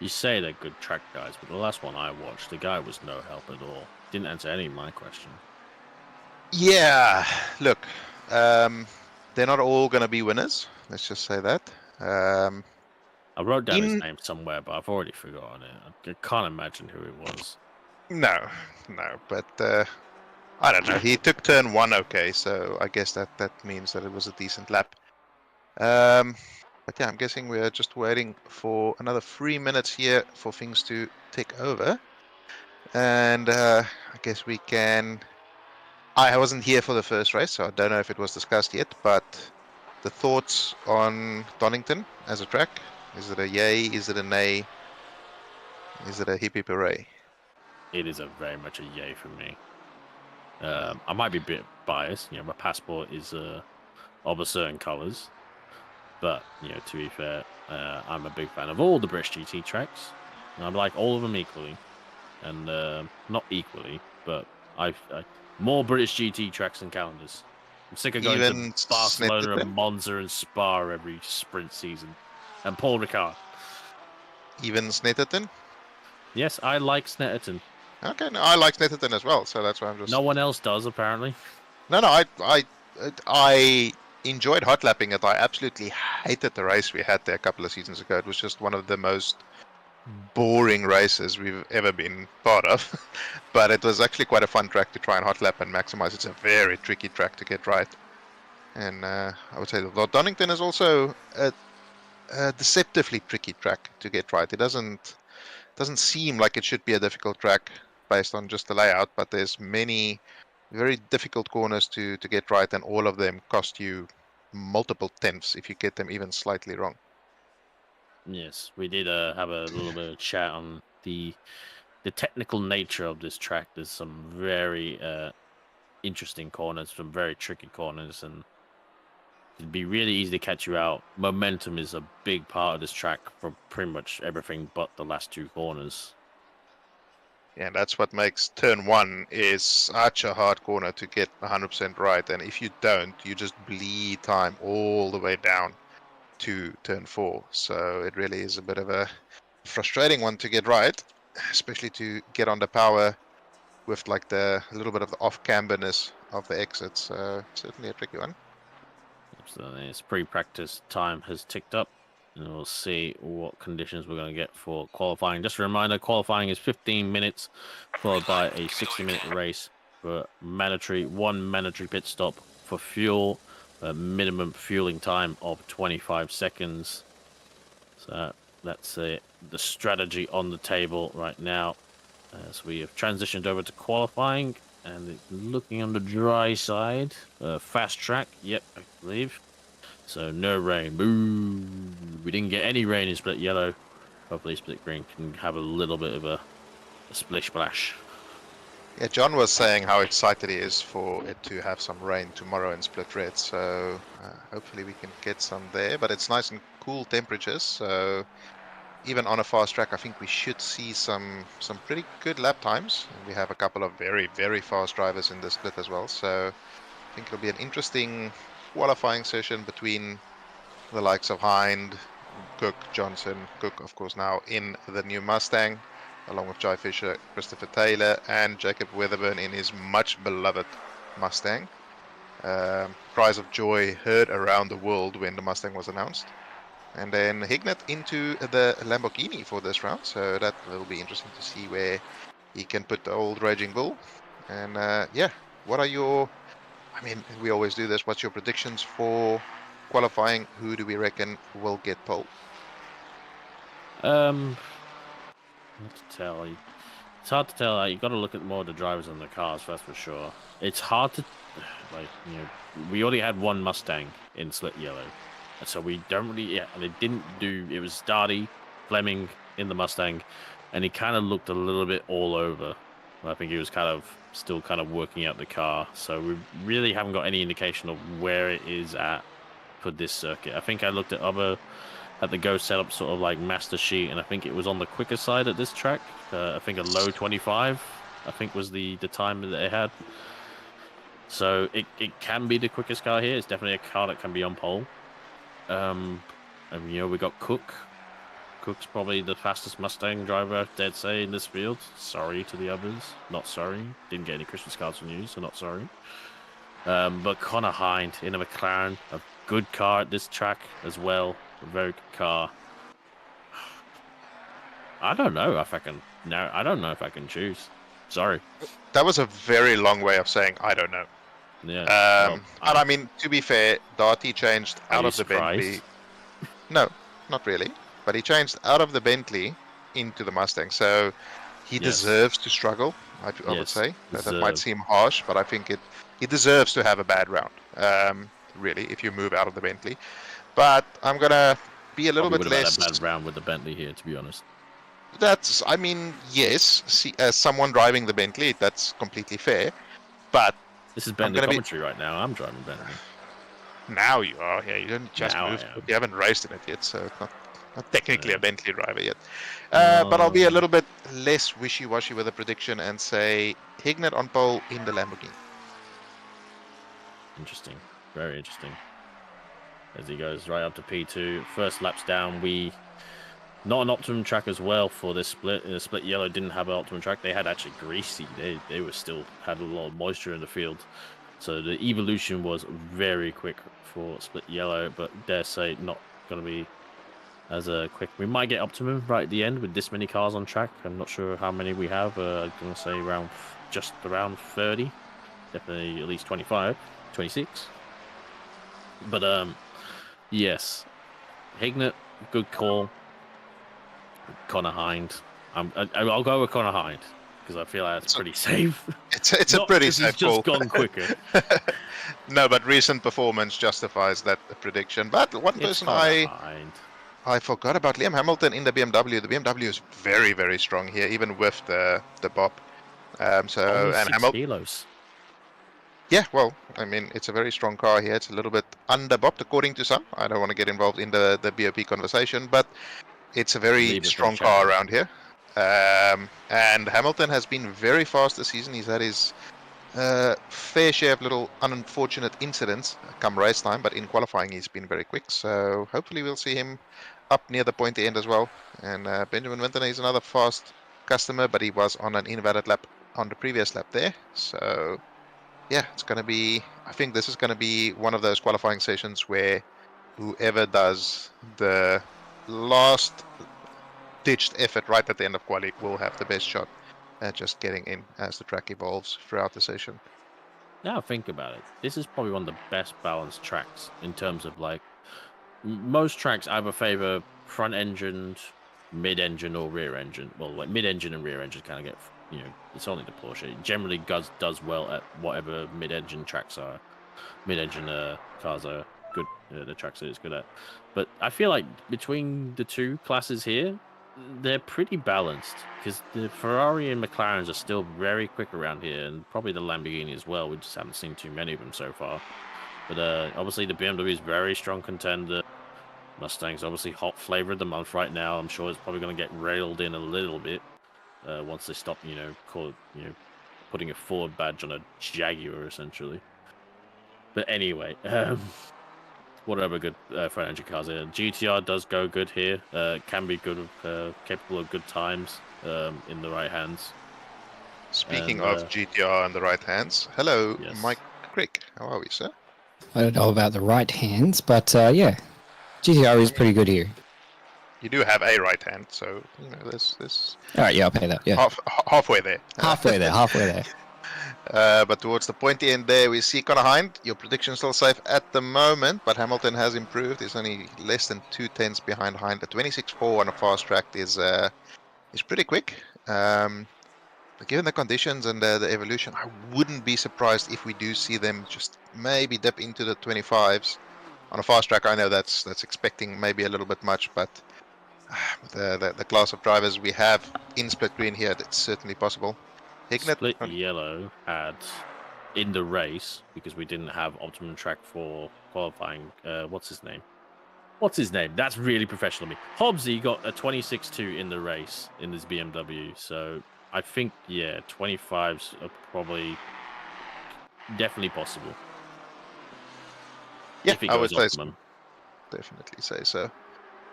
You say they're good track guys, but the last one I watched, the guy was no help at all. Didn't answer any of my question. Yeah, look, they're not all going to be winners. Let's just say that. I wrote down his name somewhere, but I've already forgotten it. I can't imagine who it was. No, but I don't know. He took turn 1 okay, so I guess that means that it was a decent lap. But yeah, I'm guessing we're just waiting for another 3 minutes here for things to tick over. And I guess we can... I wasn't here for the first race, so I don't know if it was discussed yet, but the thoughts on Donington as a track? Is it a yay? Is it a nay? Is it a hippie hooray? It is very much a yay for me. I might be a bit biased. My passport is of a certain colours. But, to be fair, I'm a big fan of all the British GT tracks. And I like all of them equally. And not equally, but I more British GT tracks than calendars. I'm sick of going to Barcelona and Monza and Spa every sprint season. And Paul Ricard. Even Snetterton? Yes, I like Snetterton. Okay, no, I like Snetterton as well, so that's why I'm just... No one else does, apparently. No, I enjoyed hot lapping it. I absolutely hated the race we had there a couple of seasons ago. It was just one of the most boring races we've ever been part of. But it was actually quite a fun track to try and hot lap and maximize. It's a very tricky track to get right. And I would say that Donington is also a deceptively tricky track to get right. It doesn't seem like it should be a difficult track based on just the layout, but there's many very difficult corners to get right, and all of them cost you multiple tenths if you get them even slightly wrong. Yes, we did have a little bit of chat on the technical nature of this track. There's some very interesting corners, some very tricky corners, and it'd be really easy to catch you out. Momentum is a big part of this track for pretty much everything but the last 2 corners. Yeah, and that's what makes turn 1 is such a hard corner to get 100% right. And if you don't, you just bleed time all the way down to turn 4. So it really is a bit of a frustrating one to get right, especially to get under power with like a little bit of the off-camberness of the exit. So certainly a tricky one. Absolutely. Its pre-practice time has ticked up, and we'll see what conditions we're going to get for qualifying. Just a reminder, qualifying is 15 minutes, followed by a 60-minute race for one mandatory pit stop for fuel, a minimum fueling time of 25 seconds. So that's the strategy on the table right now. So we have transitioned over to qualifying, and it's looking on the dry side. Fast track, yep, I believe. So no rain. Boo! We didn't get any rain in Split Yellow. Hopefully Split Green can have a little bit of a splish splash. Yeah, John was saying how excited he is for it to have some rain tomorrow in Split Red. So hopefully we can get some there. But it's nice and cool temperatures. So even on a fast track, I think we should see some pretty good lap times. And we have a couple of very, very fast drivers in this split as well. So I think it'll be an interesting qualifying session between the likes of Hind, Cook, Johnson. Cook, of course, now in the new Mustang, along with Jai Fisher, Christopher Taylor, and Jacob Weatherburn in his much beloved Mustang. Cries of joy heard around the world when the Mustang was announced. And then Hignett into the Lamborghini for this round, so that will be interesting to see where he can put the old Raging Bull. And yeah, what are your... I mean, we always do this. What's your predictions for qualifying? Who do we reckon will get pole? Not to tell. It's hard to tell. You got to look at more of the drivers than the cars, that's for sure. It's hard to, like, you know, we already had one Mustang in Split Yellow, and so we don't really. Yeah, they didn't do. It was Darty, Fleming in the Mustang, and he kind of looked a little bit all over. I think he was still kind of working out the car, so we really haven't got any indication of where it is at for this circuit. I think I looked at the Go setup sort of like master sheet, and I think it was on the quicker side at this track. I think a low 25, I think was the time that they had. So it can be the quickest car here. It's definitely a car that can be on pole. And you know, we got Cook. Cook's probably the fastest Mustang driver, I'd say, in this field. Sorry to the others. Not sorry. Didn't get any Christmas cards from you, so not sorry. But Connor Hind in a McLaren, a good car at this track as well. A very good car. I don't know if I can. No, I don't know if I can choose. Sorry. That was a very long way of saying I don't know. Yeah. And I mean, to be fair, Darty changed out of the surprised? Bentley. No, not really. But he changed out of the Bentley into the Mustang, so he deserves to struggle. I would say that might seem harsh, but I think he deserves to have a bad round. Really, if you move out of the Bentley. But I'm gonna be a little bit less. Had a bad round with the Bentley here, to be honest. That's, I mean, yes. See, as someone driving the Bentley, that's completely fair. But this is Bentley commentary right now. I'm driving Bentley. Now you are. Yeah, you don't just move. You haven't raced in it yet, so it's not technically a Bentley driver yet. But I'll be a little bit less wishy-washy with a prediction and say Hignett on pole in the Lamborghini. Interesting. Very interesting. As he goes right up to P2. First laps down, not an optimum track as well for this split. Split Yellow didn't have an optimum track. They had actually greasy. They were still had a lot of moisture in the field. So the evolution was very quick for Split Yellow, but dare say not going to be as quick. We might get optimum right at the end with this many cars on track. I'm not sure how many we have. I'm going to say just around 30. Definitely at least 25, 26. But yes, Hignett, good call. Connor Hind. I'll go with Connor Hind because I feel like that's pretty safe. It's a pretty safe call. He's just gone quicker. No, but recent performance justifies that prediction. But one person I forgot about, Liam Hamilton in the BMW. The BMW is very, very strong here, even with the bop. Only 6 kilos. Yeah, well, I mean, it's a very strong car here. It's a little bit under-bopped, according to some. I don't want to get involved in the BOP conversation, but it's a very strong car around here. And Hamilton has been very fast this season. He's had his fair share of little unfortunate incidents come race time, but in qualifying he's been very quick. So hopefully we'll see him up near the pointy end as well. And Benjamin Winton is another fast customer, but he was on an invalid lap on the previous lap there. So yeah, it's going to be, I think this is going to be one of those qualifying sessions where whoever does the last ditched effort right at the end of quali will have the best shot at just getting in as the track evolves throughout the session. Now think about it. This is probably one of the best balanced tracks in terms of like most tracks either favor front engined, mid engine, or rear engine. Well, like mid engine and rear engine kind of get, you know, it's only the Porsche. It generally does well at whatever mid engine tracks are. Mid engine cars are good. The tracks that it's good at. But I feel like between the two classes here, they're pretty balanced because the Ferrari and McLarens are still very quick around here, and probably the Lamborghini as well. We just haven't seen too many of them so far. But obviously the BMW is very strong contender. Mustang's obviously hot flavor of the month right now. I'm sure it's probably going to get railed in a little bit once they stop, putting a Ford badge on a Jaguar essentially. But anyway, whatever good front engine cars here. GTR does go good here. Can be good, capable of good times in the right hands. Speaking of GTR in the right hands, hello, yes. Mike Crick. How are we, sir? I don't know about the right hands, but yeah, GTR is pretty good here. You do have a right hand, so you know there's All right, yeah, I'll pay that. Yeah, halfway there. halfway there, halfway there. But towards the pointy end there, we see Connor Hind. Your prediction still safe at the moment, but Hamilton has improved. He's only less than 2/10 behind Hind. The 26.4 on a fast track is pretty quick. But given the conditions and the evolution, I wouldn't be surprised if we do see them just maybe dip into the 25s. On a fast track, I know that's expecting maybe a little bit much, but the class of drivers we have in split green here, that's certainly possible. Hignett, Split yellow had in the race, because we didn't have optimum track for qualifying. What's his name? That's really professional of me. Hobbsy got a 26.2 in the race in this BMW. So I think, yeah, 25s are probably definitely possible. yeah, if he I would goes say optimum. so. Definitely say so.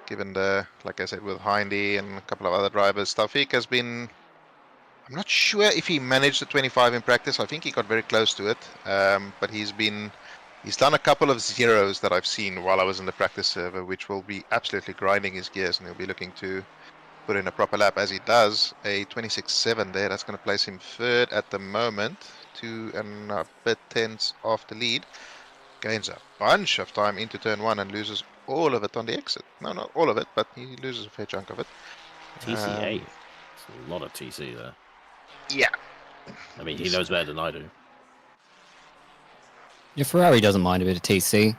Given the, like I said, with Hindy and a couple of other drivers, Taufik has been. I'm not sure if he managed the 25 in practice. I think he got very close to it, but he's done a couple of zeros that I've seen while I was in the practice server, which will be absolutely grinding his gears, and he'll be looking to put in a proper lap as he does. A 26.7 there, that's going to place him third at the moment, 2.5 tenths off the lead. Gains a bunch of time into turn 1 and loses all of it on the exit. No, not all of it, but he loses a fair chunk of it. TCA. It's a lot of TC there. Yeah. I mean, he knows better than I do. Your Ferrari doesn't mind a bit of TC.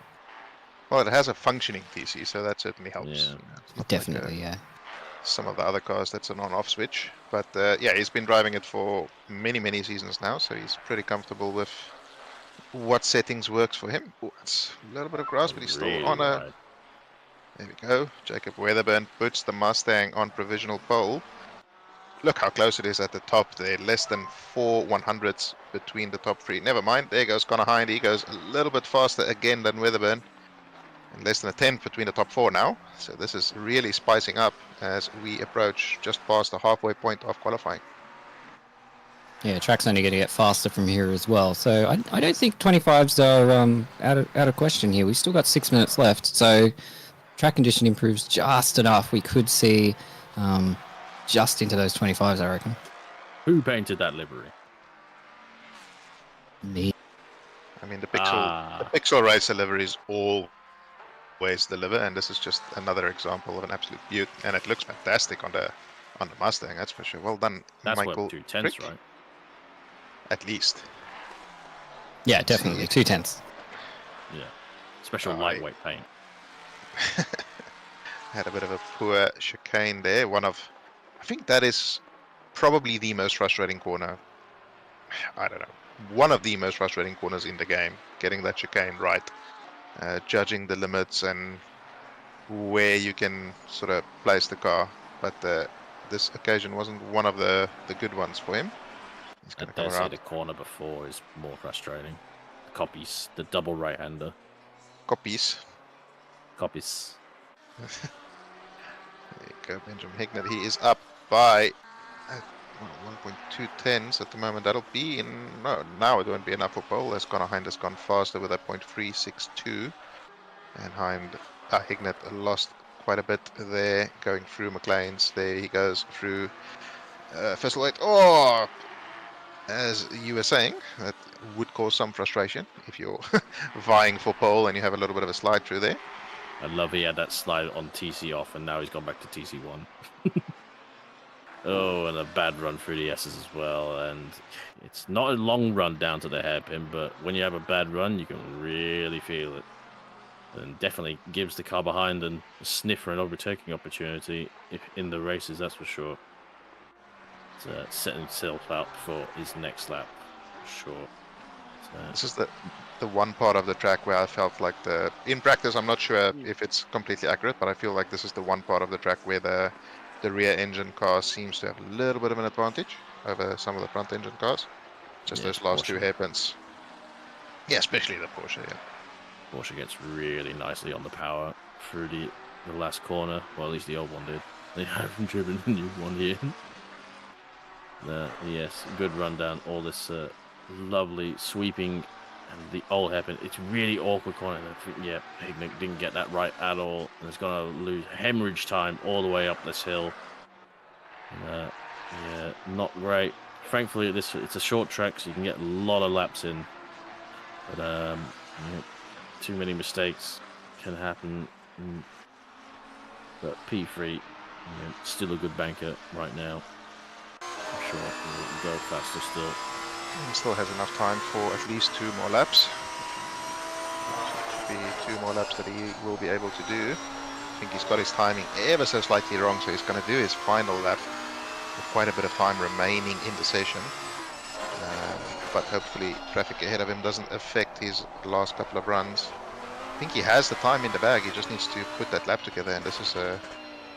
Well, it has a functioning TC, so that certainly helps. Yeah. You know, it's not Definitely, like, yeah. some of the other cars, that's an on-off switch. But yeah, he's been driving it for many seasons now, so he's pretty comfortable with what settings works for him. Ooh, it's a little bit of grass, but he's still Really on a... wide. There we go. Jacob Weatherburn puts the Mustang on provisional pole. Look how close it is at the top there. Less than 4 100ths between the top three. Never mind. There goes Connor Hind. He goes a little bit faster again than Weatherburn. And less than a 10th between the top 4 now. So this is really spicing up as we approach just past the halfway point of qualifying. Yeah, track's only going to get faster from here as well. So I don't think 25s are out of question here. We've still got 6 minutes left. So track condition improves just enough. We could see just into those 25s, I reckon. Who painted that livery? Me. I mean, the Pixel Racer liveries always deliver, and this is just another example of an absolute beaut. And it looks fantastic on the Mustang, that's for sure. Well done, That's Michael. what 2/10, Frick. right? At least. Yeah, definitely. 2/10. Yeah. Special lightweight paint. Had a bit of a poor chicane there. I think that is probably the most frustrating corner. I don't know. One of the most frustrating corners in the game. Getting that chicane right. Judging the limits and where you can sort of place the car. But this occasion wasn't one of the good ones for him. He's I going to come dare say around. the corner before is more frustrating. Copies, the double right-hander. Copies. Copies. There you go, Benjamin Hignett. He is up by 1.2 tenths at the moment. That'll be in... No, now it won't be enough for pole. As Connor Hind has gone faster with a 0.362. And Hignett lost quite a bit there going through McLean's. There he goes through first light. Oh! As you were saying, that would cause some frustration if you're vying for pole and you have a little bit of a slide through there. I love he had that slide on TC off, and now he's gone back to TC1. Oh, and a bad run through the S's as well. And it's not a long run down to the hairpin, but when you have a bad run, you can really feel it. And definitely gives the car behind a sniff for an overtaking opportunity in the races, that's for sure. It's setting himself up for his next lap, for sure. This is the one part of the track where I felt like in practice, I'm not sure if it's completely accurate, but I feel like this is the one part of the track where the rear engine car seems to have a little bit of an advantage over some of the front engine cars. Just those last 2 hairpins. Yeah, especially the Porsche, yeah. Porsche gets really nicely on the power through the last corner. Well, at least the old one did. They haven't driven the new one here. Yes, good rundown. All this lovely sweeping And the all happened. It's really awkward corner. Yeah, Hignick didn't get that right at all. And it's going to lose hemorrhage time all the way up this hill. And, yeah, not great. Thankfully, it's a short track, so you can get a lot of laps in. But too many mistakes can happen. But P3, still a good banker right now. I'm sure he'll go faster still. He still has enough time for at least 2 more laps. Should be 2 more laps that he will be able to do. I think he's got his timing ever so slightly wrong, so he's going to do his final lap with quite a bit of time remaining in the session. But hopefully traffic ahead of him doesn't affect his last couple of runs. I think he has the time in the bag, he just needs to put that lap together, and this is,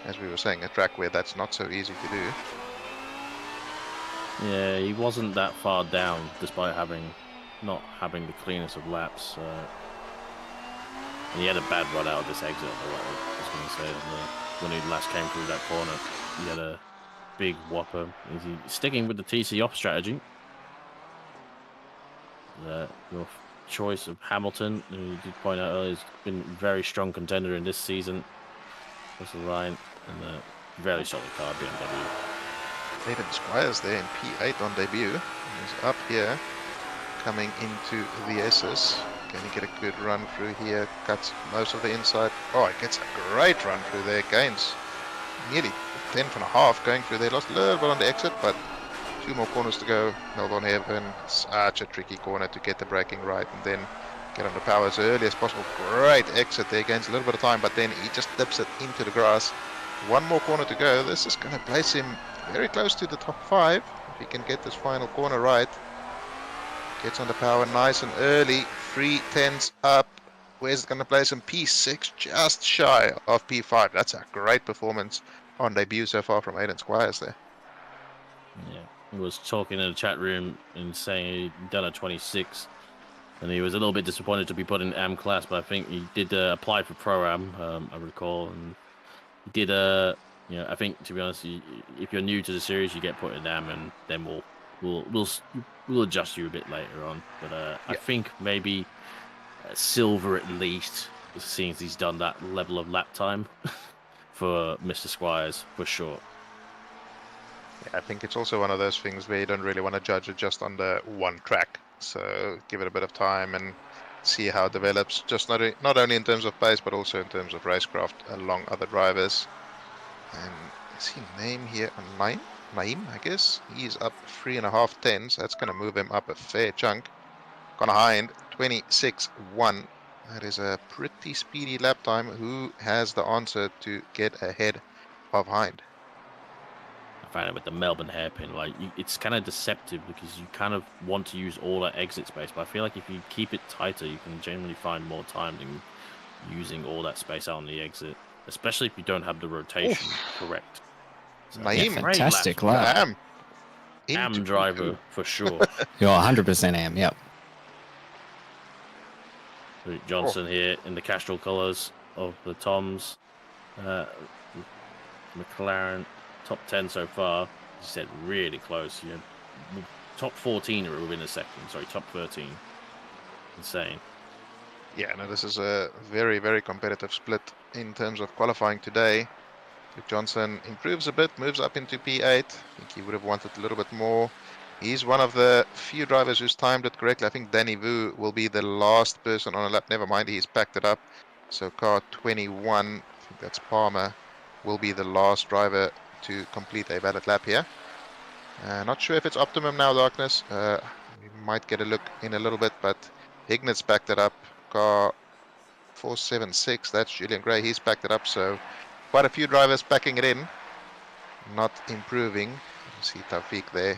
as we were saying, a track where that's not so easy to do. Yeah, he wasn't that far down, despite not having the cleanest of laps. And he had a bad run out of this exit, I was going to say. When he last came through that corner, he had a big whopper. He's sticking with the TC off strategy. Your choice of Hamilton, who you did point out earlier, has been a very strong contender in this season. That's the line, and a very solid car, BMW. David Squires there in P8 on debut. He's up here, coming into the S's. Can he get a good run through here? Cuts most of the inside. Oh, he gets a great run through there. Gains nearly 10.5 going through there. Lost a little bit on the exit, but 2 more corners to go. Melbourne Heaven, such a tricky corner to get the braking right and then get on the power as early as possible. Great exit there, gains a little bit of time, but then he just dips it into the grass. 1 more corner to go. This is going to place him very close to the top 5 if he can get this final corner right. Gets on the power nice and early. 3/10 up. Where's it going to place him? P6, just shy of P5. That's a great performance on debut so far from Aiden Squires there. Yeah, he was talking in the chat room and saying he'd done a 26, and he was a little bit disappointed to be put in AM class, but I think he did apply for Pro-Am, I recall, and he did I think, to be honest, if you're new to the series, you get put in AM, and then we'll adjust you a bit later on. But I think maybe silver at least, seeing as he's done that level of lap time for Mr. Squires for sure. Yeah, I think it's also one of those things where you don't really want to judge it just on the one track. So give it a bit of time and see how it develops. Just not only in terms of pace, but also in terms of racecraft along other drivers. And I see name here on Naim, I guess. He's up 3.5 tenths. That's going to move him up a fair chunk. Gone behind 26.1. That is a pretty speedy lap time. Who has the answer to get ahead of Hind? I find it with the Melbourne hairpin, it's kind of deceptive because you kind of want to use all that exit space, but I feel like if you keep it tighter, you can generally find more time than using all that space out on the exit, especially if you don't have the rotation correct. So, Naim, fantastic lap. AM driver for sure. You're 100% AM, yep. Johnson here in the Castrol colours of the Toms. McLaren, top 10 so far. He said really close. Top 14 are within a second. Sorry, top 13. Insane. Yeah, no, this is a very, very competitive split in terms of qualifying today. Luke Johnson improves a bit, moves up into P8. I think he would have wanted a little bit more. He's one of the few drivers who's timed it correctly. I think Danny Vu will be the last person on a lap. Never mind, he's packed it up. So car 21, I think that's Palmer, will be the last driver to complete a valid lap here. Not sure if it's optimum now, Darkness. We might get a look in a little bit, but Ignat's backed it up. Car 476, that's Julian Gray, he's backed it up. So quite a few drivers packing it in, not improving. You see Taufik there.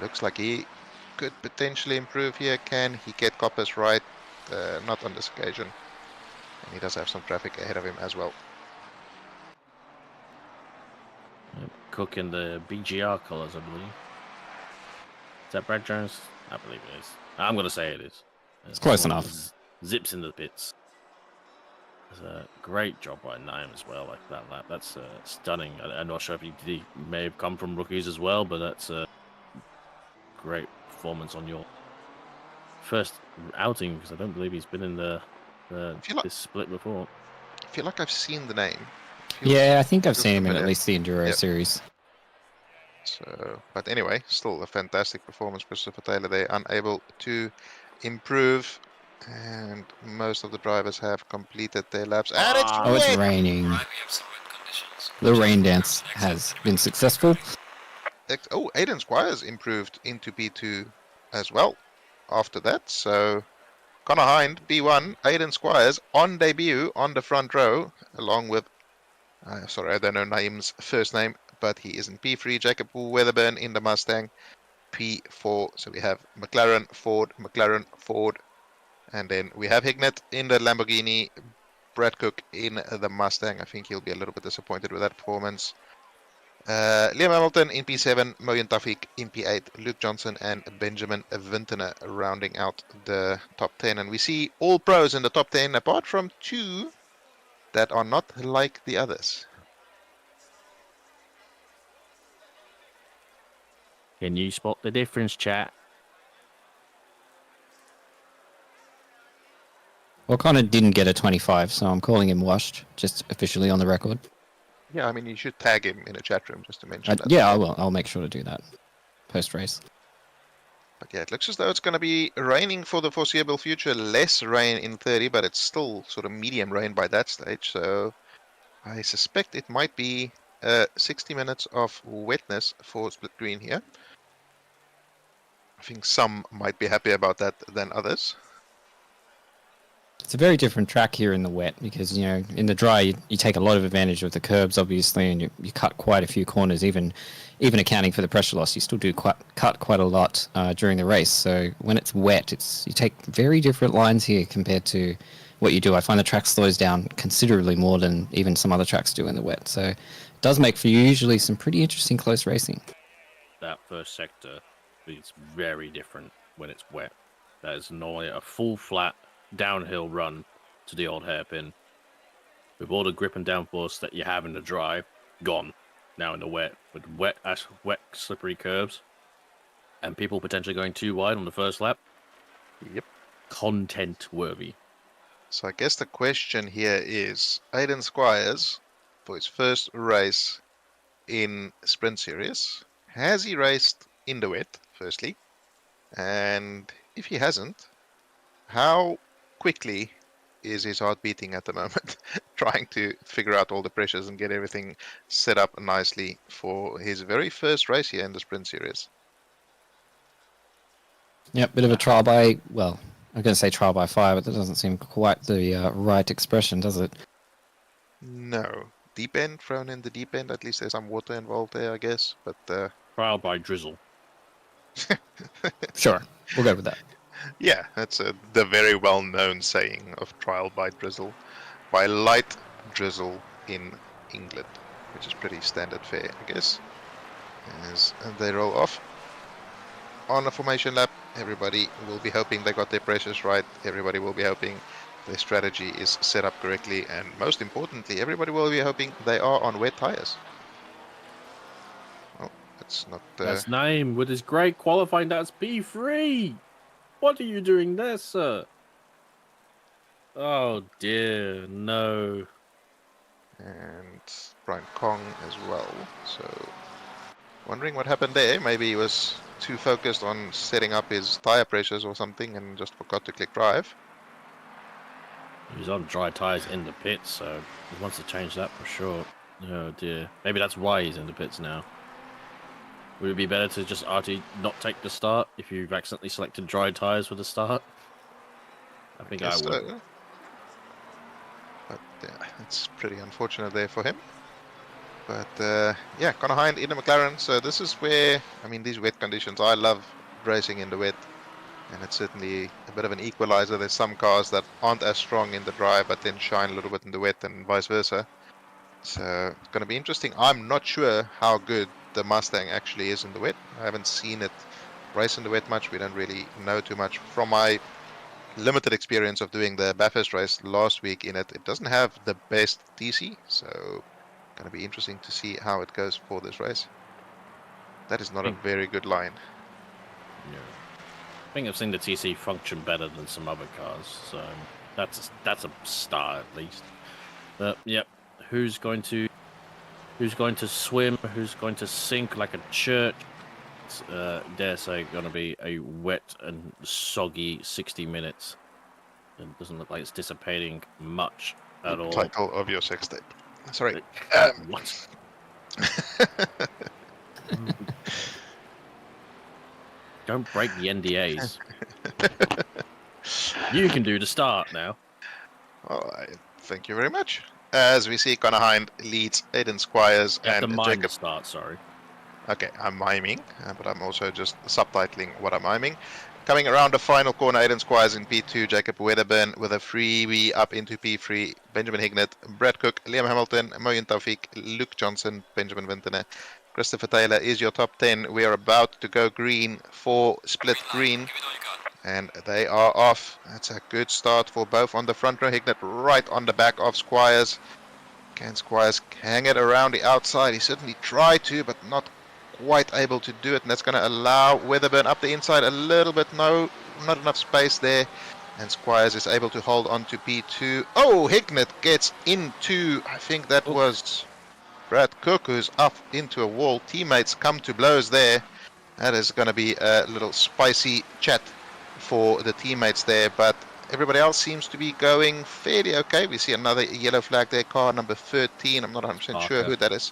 Looks like he could potentially improve here. Can he get Coppers right? Not on this occasion. And he does have some traffic ahead of him as well. Cook in the BGR colours, I believe. Is that Brad Jones? I believe it is. I'm going to say it is. It's close enough. Zips in the pits. It's a great job by Naim as well, like that lap. That's stunning. I'm not sure if he may have come from rookies as well, but that's a great performance on your first outing because I don't believe he's been in the feel like- this split before. I feel like I've seen the name. Feels- Yeah, I think I've feels seen him in at familiar. least the Enduro Yep. series. So, but anyway, still a fantastic performance, Christopher Taylor. They're unable to improve, and most of the drivers have completed their laps. And it's Oh, it's wet! raining. Right, we have some wet conditions. The rain dance has been successful. Oh, Aiden Squires improved into P2 as well after that. So Connor Hind, P1, Aiden Squires on debut on the front row, along with, sorry, I don't know Naeem's first name, but he is in P3. Jacob Weatherburn in the Mustang, P4. So we have McLaren, Ford, and then we have Hignett in the Lamborghini, Brad Cook in the Mustang. I think he'll be a little bit disappointed with that performance. Liam Hamilton in P7, Moyen Tafik in P8, Luke Johnson and Benjamin Vintner rounding out the top 10. And we see all pros in the top 10 apart from 2 that are not like the others. Can you spot the difference, chat? Well, Connor didn't get a 25, so I'm calling him washed, just officially on the record. Yeah, I mean, you should tag him in a chat room just to mention that. Yeah, I will. I'll make sure to do that post-race. But yeah, it looks as though it's going to be raining for the foreseeable future. Less rain in 30, but it's still sort of medium rain by that stage. So I suspect it might be 60 minutes of wetness for Split Green here. I think some might be happier about that than others. It's a very different track here in the wet because, you know, in the dry, you take a lot of advantage of the curbs, obviously, and you cut quite a few corners, even accounting for the pressure loss. You still do cut quite a lot during the race. So when it's wet, you take very different lines here compared to what you do. I find the track slows down considerably more than even some other tracks do in the wet. So it does make for usually some pretty interesting close racing. That first sector is very different when it's wet. That is normally a full flat downhill run to the old hairpin with all the grip and downforce that you have in the dry gone now in the wet, with wet slippery curves and people potentially going too wide on the first lap. Yep. Content worthy. So I guess the question here is, Aiden Squires, for his first race in Sprint Series, has he raced in the wet, firstly? And if he hasn't, how quickly is his heart beating at the moment, trying to figure out all the pressures and get everything set up nicely for his very first race here in the Sprint Series? Yep, bit of a trial by, well, I'm going to say trial by fire, but that doesn't seem quite the right expression, does it? No. Deep end, thrown in the deep end. At least there's some water involved there, I guess. But Trial by drizzle. Sure, we'll go with that. yeah, that's the very well-known saying of trial by drizzle, by light drizzle in England, which is pretty standard fare, I guess. As they roll off on a formation lap, everybody will be hoping they got their pressures right. Everybody will be hoping their strategy is set up correctly, and most importantly, everybody will be hoping they are on wet tires. Oh, that's not. That's Naeem with his great qualifying. That's P3. What are you doing there, sir? Oh dear, no. And Brian Kong as well. So, wondering what happened there. Maybe he was too focused on setting up his tire pressures or something and just forgot to click drive. He was on dry tires in the pits, so he wants to change that for sure. Oh dear. Maybe that's why he's in the pits now. Would it be better to just not take the start if you've accidentally selected dry tires for the start? I think I would. But yeah, it's pretty unfortunate there for him. But yeah, Connor Hind in the McLaren. So this is where, I mean, these wet conditions, I love racing in the wet. And it's certainly a bit of an equalizer. There's some cars that aren't as strong in the dry, but then shine a little bit in the wet and vice versa. So it's going to be interesting. I'm not sure how good the Mustang actually is in the wet. I haven't seen it race in the wet much. We don't really know too much. From my limited experience of doing the Bathurst race last week in it, it doesn't have the best DC. So going to be interesting to see how it goes for this race. That is not a very good line. Yeah. think I've seen the TC function better than some other cars, so that's a start at least. But yep, who's going to swim? Who's going to sink like a church? It's, dare say, going to be a wet and soggy 60 minutes. It doesn't look like it's dissipating much at all. Title of your sex tape. Sorry. What? Don't break the NDAs. You can do the start now. Well, thank you very much. As we see, Connor Hind leads Aiden Squires You have and to mime Jacob. the start, sorry. Okay, I'm miming, but I'm also just subtitling what I'm miming. Coming around the final corner, Aiden Squires in P2, Jacob Wedderburn with a freebie up into P3, Benjamin Hignett, Brad Cook, Liam Hamilton, Moyen Taufik, Luke Johnson, Benjamin Wintene, Christopher Taylor is your top 10. We are about to go green for split green, and they are off. That's a good start for both on the front row. Hignett right on the back of Squires. Can Squires hang it around the outside? He certainly tried to, but not quite able to do it, and that's going to allow Weatherburn up the inside a little bit. No, not enough space there, and Squires is able to hold on to P2. Oh, Hignett gets into, I think that was Brad Cook, who's up into a wall. Teammates come to blows there. That is going to be a little spicy chat for the teammates there, but everybody else seems to be going fairly okay. We see another yellow flag there, car number 13. I'm not 100% sure who that is.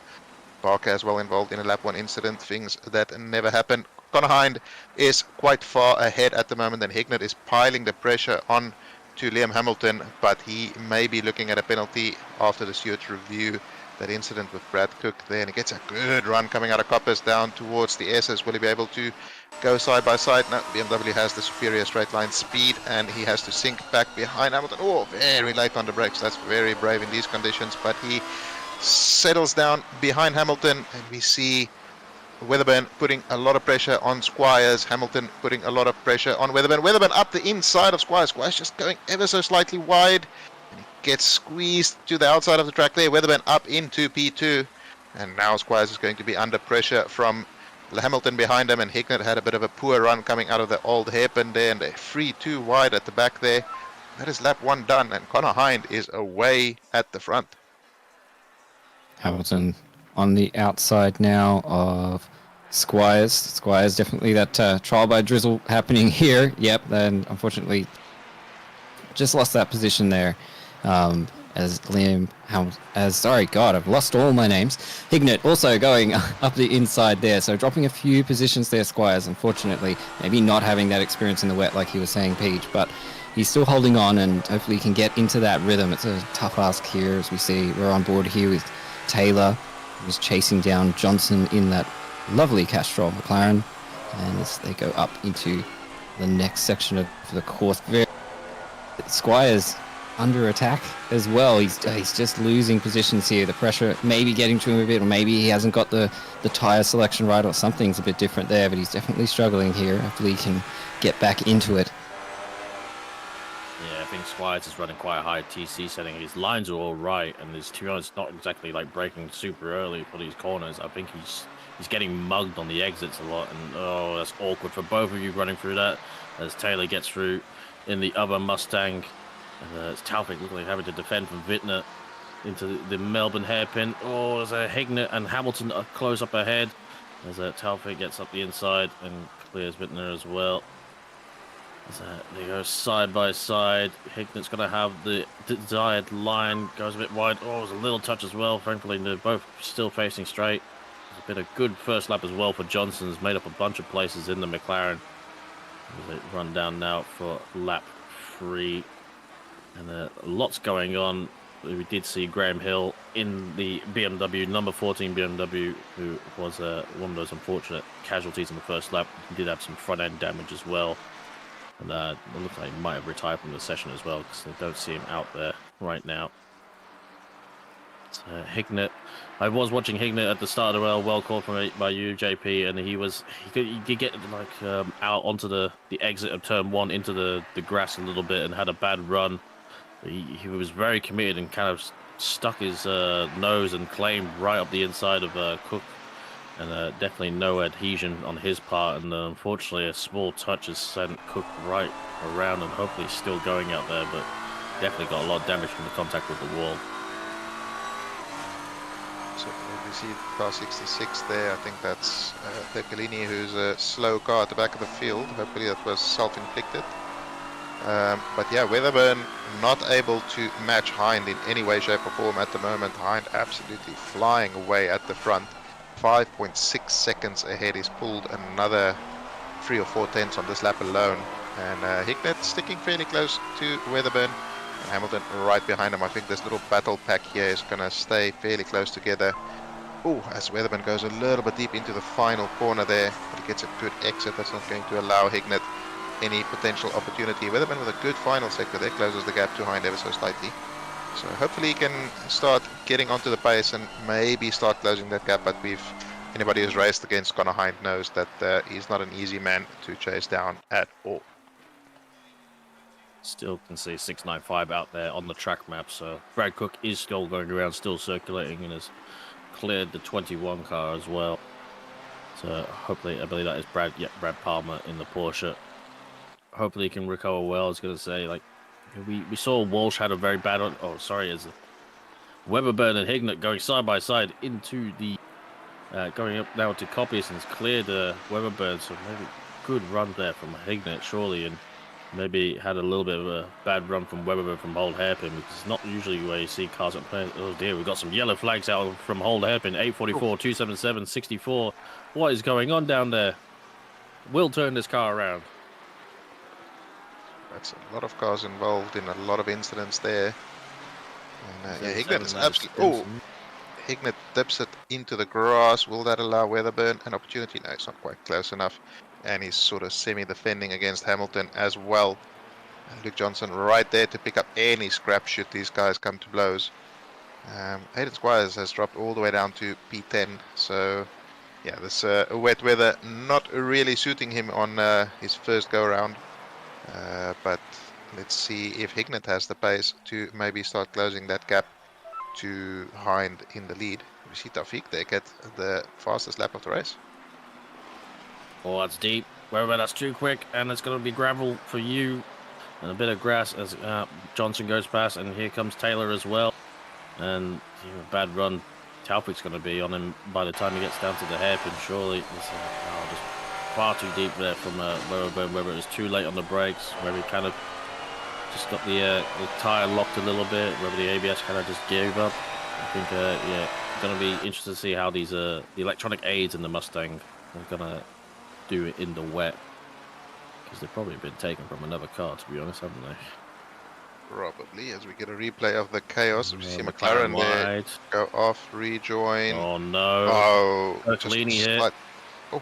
Parker as well involved in a lap 1 incident, things that never happened. Connor Hind is quite far ahead at the moment, and Hignett is piling the pressure on to Liam Hamilton, but he may be looking at a penalty after the stewards review that incident with Brad Cook there, and he gets a good run coming out of Coppers down towards the S's. Will he be able to go side by side? No, BMW has the superior straight line speed, and he has to sink back behind Hamilton. Oh, very late on the brakes. That's very brave in these conditions, but he settles down behind Hamilton, and we see Weatherburn putting a lot of pressure on Squires, Hamilton putting a lot of pressure on Weatherburn. Weatherburn up the inside of Squires. Squires just going ever so slightly wide, and he gets squeezed to the outside of the track there. Weatherburn up into P2, and now Squires is going to be under pressure from Hamilton behind him, and Hignett had a bit of a poor run coming out of the old hairpin there, and they're free too wide at the back there. That is lap 1 done, and Connor Hind is away at the front. Hamilton on the outside now of Squires. Squires definitely that trial by drizzle happening here. Yep, then unfortunately just lost that position there. As Liam, sorry, God, I've lost all my names. Hignett also going up the inside there, so dropping a few positions there, Squires, unfortunately. Maybe not having that experience in the wet like he was saying, Peach, but he's still holding on, and hopefully he can get into that rhythm. It's a tough ask here, as we see. We're on board here with Taylor, who's chasing down Johnson in that lovely Castrol McLaren, and as they go up into the next section of the course, Squires under attack as well. He's just losing positions here. The pressure maybe getting to him a bit, or maybe he hasn't got the tyre selection right, or something's a bit different there, but he's definitely struggling here. Hopefully he can get back into it. Yeah, I think Squires is running quite a high TC setting. His lines are all right, and his, to be honest, not exactly like braking super early for these corners. I think he's getting mugged on the exits a lot, and oh, that's awkward for both of you running through that as Taylor gets through in the other Mustang. And it's Taufik looking like having to defend from Wittner into the Melbourne hairpin. Oh, there's a Hignett and Hamilton close up ahead as Taufik gets up the inside and clears Wittner as well. As they go side by side. Hignett's going to have the desired line, goes a bit wide. Oh, there's a little touch as well. Thankfully, they're both still facing straight. It's been a good first lap as well for Johnson's, made up a bunch of places in the McLaren. As they run down now for lap 3. And lots going on. We did see Graham Hill in the BMW, number 14 BMW, who was one of those unfortunate casualties in the first lap. He did have some front-end damage as well. And it looks like he might have retired from the session as well, because they don't see him out there right now. So, Hignett. I was watching Hignett at the start of the well called by you, JP, and he could get like out onto the exit of turn 1 into the grass a little bit and had a bad run. He was very committed and kind of stuck his nose and claimed right up the inside of Cook And definitely no adhesion on his part, and unfortunately a small touch has sent Cook right around, and hopefully still going out there, but definitely got a lot of damage from the contact with the wall. So we see car 66 there. I think that's Peccolini, who's a slow car at the back of the field. Hopefully that was self-inflicted. But yeah, Weatherburn not able to match Hind in any way, shape or form at the moment. Hind absolutely flying away at the front. 5.6 seconds ahead. He's pulled another 3 or 4 tenths on this lap alone. And Hicknet sticking fairly close to Weatherburn. And Hamilton right behind him. I think this little battle pack here is going to stay fairly close together. Oh, as Weatherburn goes a little bit deep into the final corner there. But he gets a good exit. That's not going to allow Hicknet any potential opportunity. Weatherburn with a good final sector there. Closes the gap to Hind ever so slightly. So hopefully he can start getting onto the pace and maybe start closing that gap. But anybody who's raced against Connor Hind knows that he's not an easy man to chase down at all. Still can see 695 out there on the track map, so Brad Cook is still going around, still circulating, and has cleared the 21 car as well. So hopefully, I believe that is Brad Palmer in the Porsche. Hopefully he can recover well. I was going to say, like, we saw Walsh had a very bad as Weatherburn and Hignett going side by side into the going up now to Coppius, and has cleared Weatherburn, so maybe good run there from Hignett surely, and maybe had a little bit of a bad run from Weatherburn from Hold Hairpin, because it's not usually where you see cars at play. Oh dear, we've got some yellow flags out from Hold Hairpin. 844, 277, 64. What is going on down there? Will turn this car around. That's a lot of cars involved in a lot of incidents there. And yeah, Hignett is absolutely... Oh, Hignett dips it into the grass. Will that allow Weatherburn an opportunity? No, it's not quite close enough. And he's sort of semi-defending against Hamilton as well. And Luke Johnson right there to pick up any scrap should these guys come to blows. Hayden Squires has dropped all the way down to P10. So yeah, this wet weather not really suiting him on his first go-around. But let's see if Hignett has the pace to maybe start closing that gap to Hind in the lead. We see Taufik there get the fastest lap of the race. Oh, that's deep. Wherever that's too quick, and it's going to be gravel for you, and a bit of grass as Johnson goes past, and here comes Taylor as well. And a bad run Taufik's going to be on him by the time he gets down to the hairpin, surely. It's just far too deep there from Weatherburn, whether it was too late on the brakes, whether he kind of just got the tyre locked a little bit, whether the ABS kind of just gave up. I think, yeah, going to be interested to see how these the electronic aids in the Mustang are going to do it in the wet, because they've probably been taken from another car, to be honest, haven't they? Probably, as we get a replay of the chaos. We see McLaren there go off, rejoin. Oh no! Oh, Peccolini hit. Oh,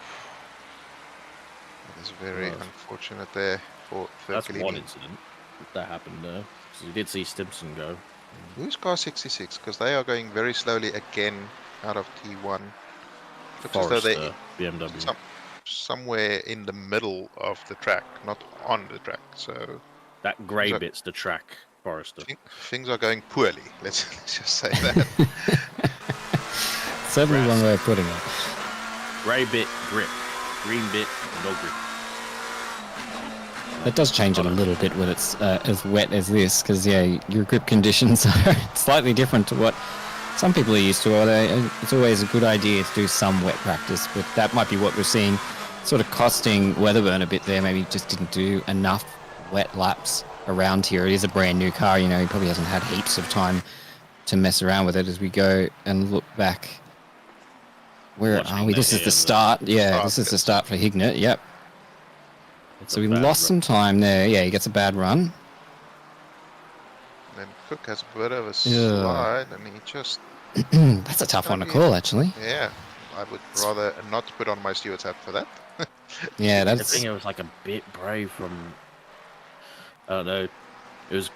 that is very unfortunate there for Peccolini. That's one incident that happened there. So you did see Stimson go. Who's car 66? Because they are going very slowly again out of T1. Looks as though they BMW. Somewhere in the middle of the track, not on the track. So that grey bit's the track, Forrester. Things are going poorly. Let's just say that. Certainly one way of putting it. Grey bit, grip. Green bit, no grip. It does change it a little bit when it's as wet as this, because yeah, your grip conditions are slightly different to what some people are used to. It's always a good idea to do some wet practice, but that might be what we're seeing, sort of costing Weatherburn a bit there. Maybe just didn't do enough wet laps around here. It is a brand new car, you know, he probably hasn't had heaps of time to mess around with it. As we go and look back, where are we? This is the start. Yeah, this is the start for Hignett. Yep. So we lost some time there. Yeah, he gets a bad run. Then Cook has a bit of a slide, and he just... That's a tough one to call, actually. Yeah, I would rather not put on my steward's hat for that. Yeah, that's... I think it was like a bit brave from... I don't know. It was...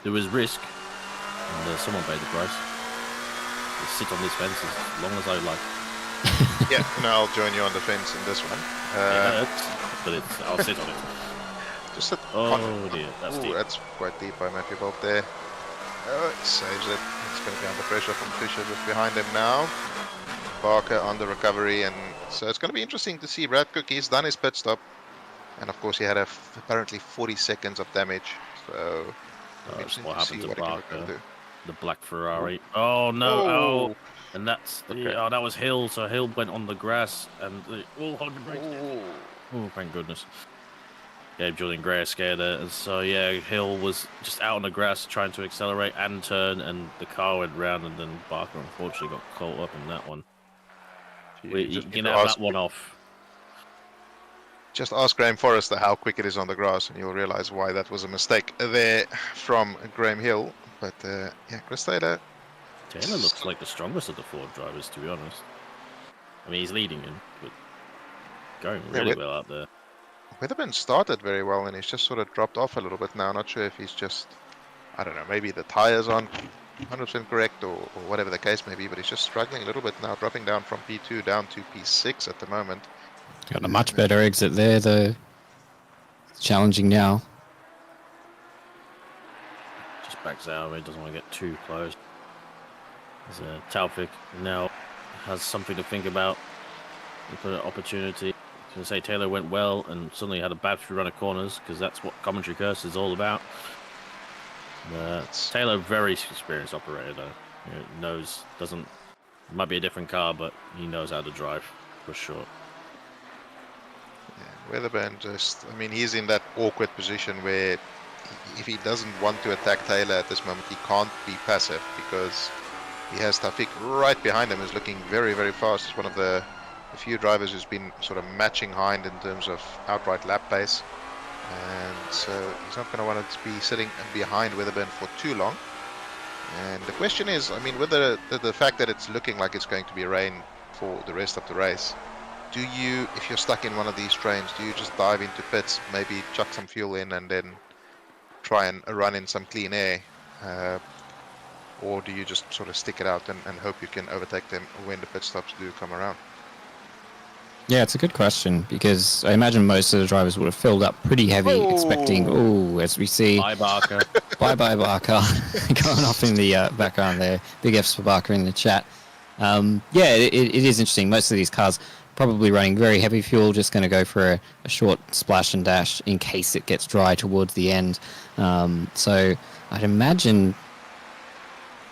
there was risk, and someone paid the price. Just sit on this fence as long as I like. Yeah, no, I'll join you on the fence in this one. But I'll sit on it. Just a dear, that's deep. That's quite deep by Matthew Bolt there. Oh, it saves it. It's going to be under pressure from Fisher just behind him now. Barker on the recovery, and so it's going to be interesting to see. Brad Cook, he's done his pit stop, and of course he had apparently 40 seconds of damage, so it'll be That's interesting what to happened see to what he can recover Barker, to. the black Ferrari. Oh no! Oh. And that's Okay. oh, that was Hill. So Hill went on the grass, and Hogan brakes. Ooh. Oh, thank goodness. Yeah, Julian Gray scared there. And so yeah, Hill was just out on the grass trying to accelerate and turn, and the car went round, and then Barker unfortunately got caught up in that one. You can have that one off. Just ask Graham Forrester how quick it is on the grass, and you'll realize why that was a mistake there from Graham Hill. But yeah, Chris Taylor. Taylor looks like the strongest of the Ford drivers, to be honest. I mean, he's leading him, but going really well out there. Weatherburn started very well, and he's just sort of dropped off a little bit now. Not sure if he's just, I don't know, maybe the tires aren't 100% correct or whatever the case may be, but he's just struggling a little bit now, dropping down from P2 down to P6 at the moment. Got a much better exit there, though. It's challenging now. Just backs out. He doesn't want to get too close. There's Taufik now has something to think about. He put an opportunity. I was going to say Taylor went well and suddenly had a bad few run of corners, because that's what commentary curse is all about. Taylor, very experienced operator, though. You know, knows, might be a different car, but he knows how to drive for sure. Yeah, Weatherburn just, I mean, he's in that awkward position where if he doesn't want to attack Taylor at this moment, he can't be passive, because he has Taufik right behind him, is looking very, very fast. He's one of the few drivers who's been sort of matching Hind in terms of outright lap pace. And so he's not going to want to be sitting behind Weatherburn for too long. And the question is, I mean, with the fact that it's looking like it's going to be rain for the rest of the race, do you, if you're stuck in one of these trains, do you just dive into pits, maybe chuck some fuel in and then try and run in some clean air? Or do you just sort of stick it out and hope you can overtake them when the pit stops do come around? Yeah, it's a good question, because I imagine most of the drivers would have filled up pretty heavy, expecting, as we see... Bye, Barker. Bye-bye, Barker. Going off in the background there. Big F's for Barker in the chat. Yeah, it is interesting. Most of these cars probably running very heavy fuel, just going to go for a short splash and dash in case it gets dry towards the end. So I'd imagine...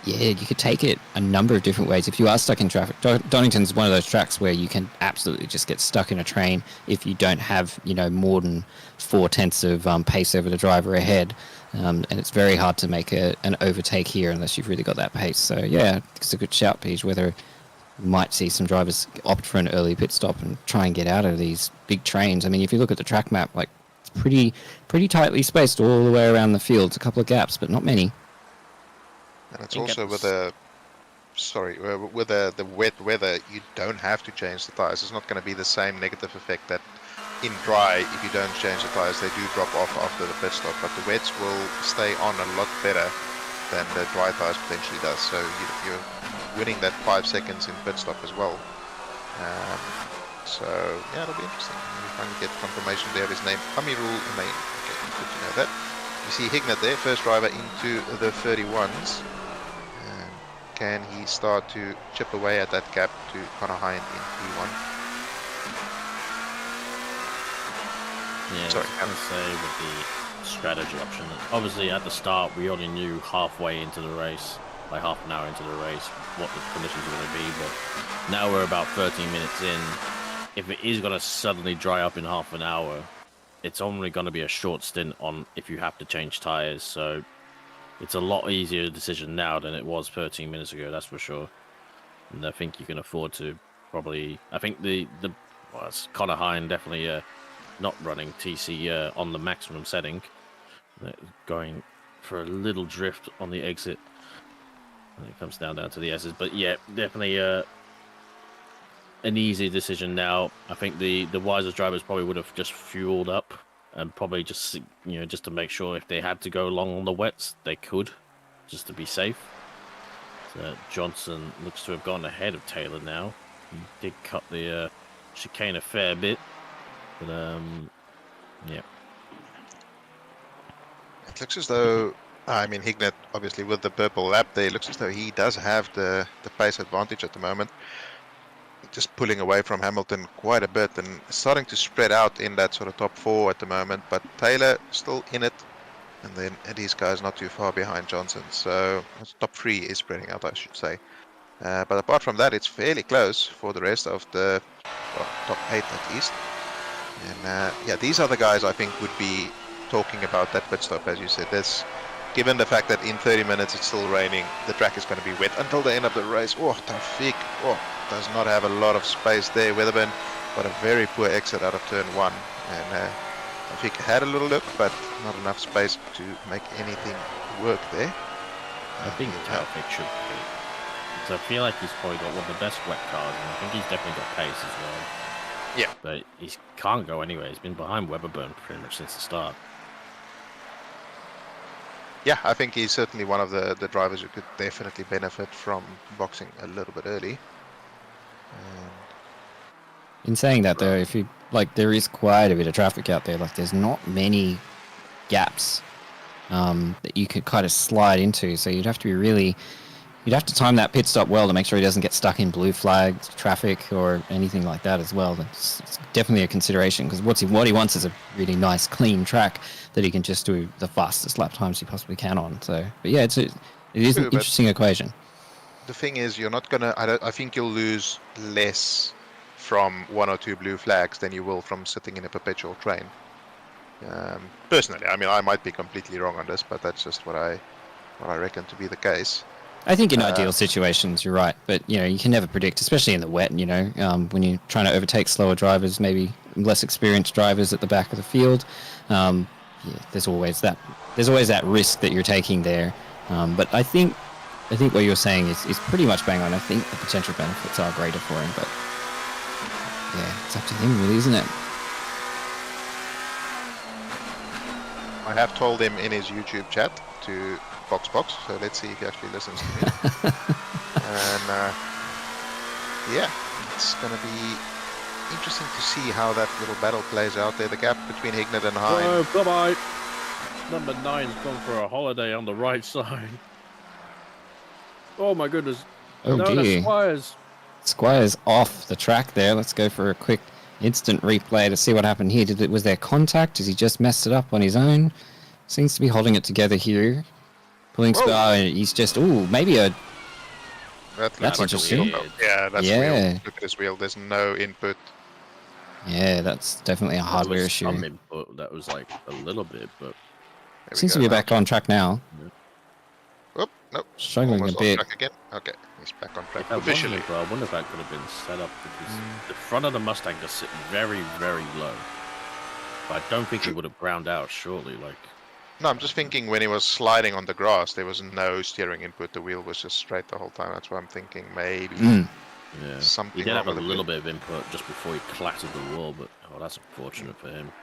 Yeah, you could take it a number of different ways. If you are stuck in traffic, Donington's one of those tracks where you can absolutely just get stuck in a train if you don't have, more than 4/10 of pace over the driver ahead. And it's very hard to make an overtake here unless you've really got that pace. So, yeah, it's a good shout, Peach, whether you might see some drivers opt for an early pit stop and try and get out of these big trains. I mean, if you look at the track map, like, it's pretty tightly spaced all the way around the field. It's a couple of gaps, but not many. And it's also with the wet weather, you don't have to change the tires. It's not going to be the same negative effect that in dry, if you don't change the tires, they do drop off after the pit stop. But the wets will stay on a lot better than the dry tires potentially does. So you're winning that 5 seconds in pit stop as well. So yeah, it'll be interesting. We finally get confirmation there of his name, Amirul Amain. Okay, good to know that. You see Hignett there, first driver into the 31s. Can he start to chip away at that gap to Connor Hind in P1? Yeah, sorry, I was going to say with the strategy option, obviously at the start we only knew halfway into the race, like half an hour into the race, what the conditions were going to be, but now we're about 13 minutes in. If it is going to suddenly dry up in half an hour, it's only going to be a short stint on if you have to change tires, so it's a lot easier decision now than it was 13 minutes ago, that's for sure. And I think you can afford to probably... I think it's Connor Hind definitely not running TC on the maximum setting. Going for a little drift on the exit when it comes down to the S's. But yeah, definitely an easy decision now. I think the wisest drivers probably would have just fueled up and probably just, just to make sure if they had to go long on the wets, they could, just to be safe. So Johnson looks to have gone ahead of Taylor now. He did cut the chicane a fair bit, but yeah. It looks as though, Hignett, obviously with the purple lap there, it looks as though he does have the pace advantage at the moment. just pulling away from Hamilton quite a bit and starting to spread out in that sort of top 4 at the moment. But Taylor still in it, and then these guys not too far behind Johnson. So top 3 is spreading out, I should say. But apart from that, it's fairly close for the rest of the top 8 at least. And yeah, these are the guys I think would be talking about that pit stop, as you said. Given the fact that in 30 minutes it's still raining, the track is going to be wet until the end of the race. Oh, Taufik, does not have a lot of space there. Weatherburn got a very poor exit out of turn 1. And Taufik had a little look, but not enough space to make anything work there. I think Taufik should be. Because I feel like he's probably got one of the best wet cars, and I think he's definitely got pace as well. Yeah. But he can't go anywhere. He's been behind Weatherburn pretty much since the start. Yeah, I think he's certainly one of the drivers who could definitely benefit from boxing a little bit early. In saying that, though, if you there is quite a bit of traffic out there. Like, there's not many gaps that you could kind of slide into. So you'd have to time that pit stop well to make sure he doesn't get stuck in blue flags, traffic, or anything like that as well. It's definitely a consideration, because what he wants is a really nice, clean track that he can just do the fastest lap times he possibly can on. So, but yeah, it is an interesting equation. The thing is, you're not gonna. I think you'll lose less from 1 or 2 blue flags than you will from sitting in a perpetual train. Personally, I mean, I might be completely wrong on this, but that's just what I reckon to be the case. I think in ideal situations, you're right, but you can never predict, especially in the wet. When you're trying to overtake slower drivers, maybe less experienced drivers at the back of the field. There's always that risk that you're taking there. But I think what you're saying is pretty much bang on. I think the potential benefits are greater for him, but yeah, it's up to him, really, isn't it? I have told him in his YouTube chat to box, so let's see if he actually listens to me. And yeah, it's gonna be interesting to see how that little battle plays out there. The gap between Hignett and Hine. Oh, bye-bye. Number 9's gone for a holiday on the right side. Oh my goodness. Oh no, dear. Squires. Squire's off the track there. Let's go for a quick instant replay to see what happened here. Was there contact? Has he just messed it up on his own? Seems to be holding it together here. Pulling Squire, he's just, maybe a... That's interesting. Yeah, that's wheel. Look at this wheel, there's no input. Yeah, that's definitely a hardware issue. Some input, that was like a little bit, but... Seems to be back on track now. Yeah. Oh, no. Struggling almost a bit. Off track again. Okay, he's back on track. Officially. I wonder if that could have been set up, because the front of the Mustang just sitting very, very low. But I don't think he would have ground out shortly, like... No, I'm just thinking when he was sliding on the grass, there was no steering input. The wheel was just straight the whole time. That's why I'm thinking maybe something. He did have a little bit of input just before he clattered the wall, but that's unfortunate for him.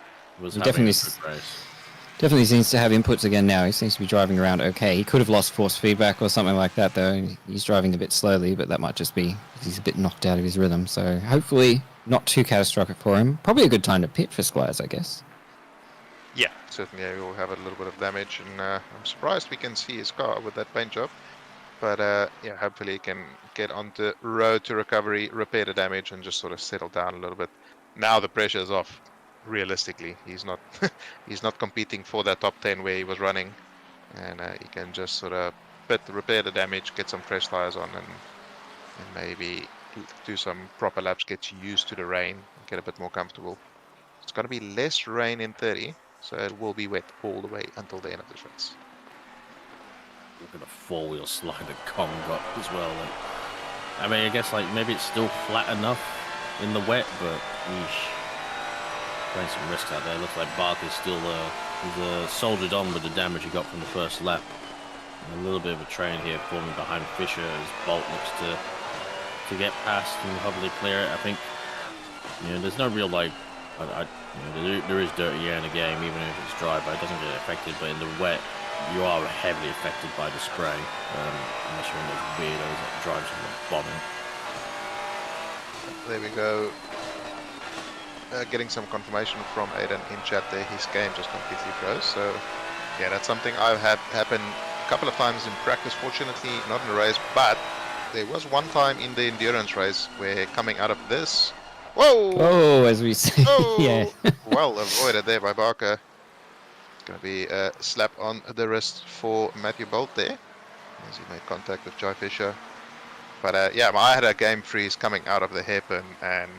He definitely seems to have inputs again now. He seems to be driving around okay. He could have lost force feedback or something like that, though. He's driving a bit slowly, but that might just be he's a bit knocked out of his rhythm. So hopefully not too catastrophic for him. Probably a good time to pit for Squires, I guess. Yeah, certainly he will have a little bit of damage, and I'm surprised we can see his car with that paint job. But yeah, hopefully he can get on the road to recovery, repair the damage, and just sort of settle down a little bit. Now the pressure is off. Realistically, he's not he's not competing for that top 10 where he was running, and he can just sort of repair the damage, get some fresh tires on, and maybe do some proper laps, get used to the rain, get a bit more comfortable. It's going to be less rain in 30. So it will be wet all the way until the end of this race. Look at the four-wheel slide that Kong got as well. Like, I mean, I guess maybe it's still flat enough in the wet, but yeesh. Playing some risks out there. Looks like Barker's still he's soldiered on with the damage he got from the first lap. And a little bit of a train here forming behind Fisher as Bolt looks to get past and hopefully clear it. I think there's no real there is dirty air in the game, even if it's dry, but it doesn't get affected. But in the wet, you are heavily affected by the spray, unless you're one of those weirdos that drives on the bottom. There we go. Getting some confirmation from Aiden in chat there. His game just completely froze. So yeah, that's something I've had happen a couple of times in practice. Fortunately, not in a race, but there was one time in the endurance race where coming out of this... Whoa! Oh, as we say, yeah. Oh! Well avoided there by Barker. It's going to be a slap on the wrist for Matthew Bolt there, as he made contact with Jai Fisher. But yeah, I had a game freeze coming out of the hairpin, and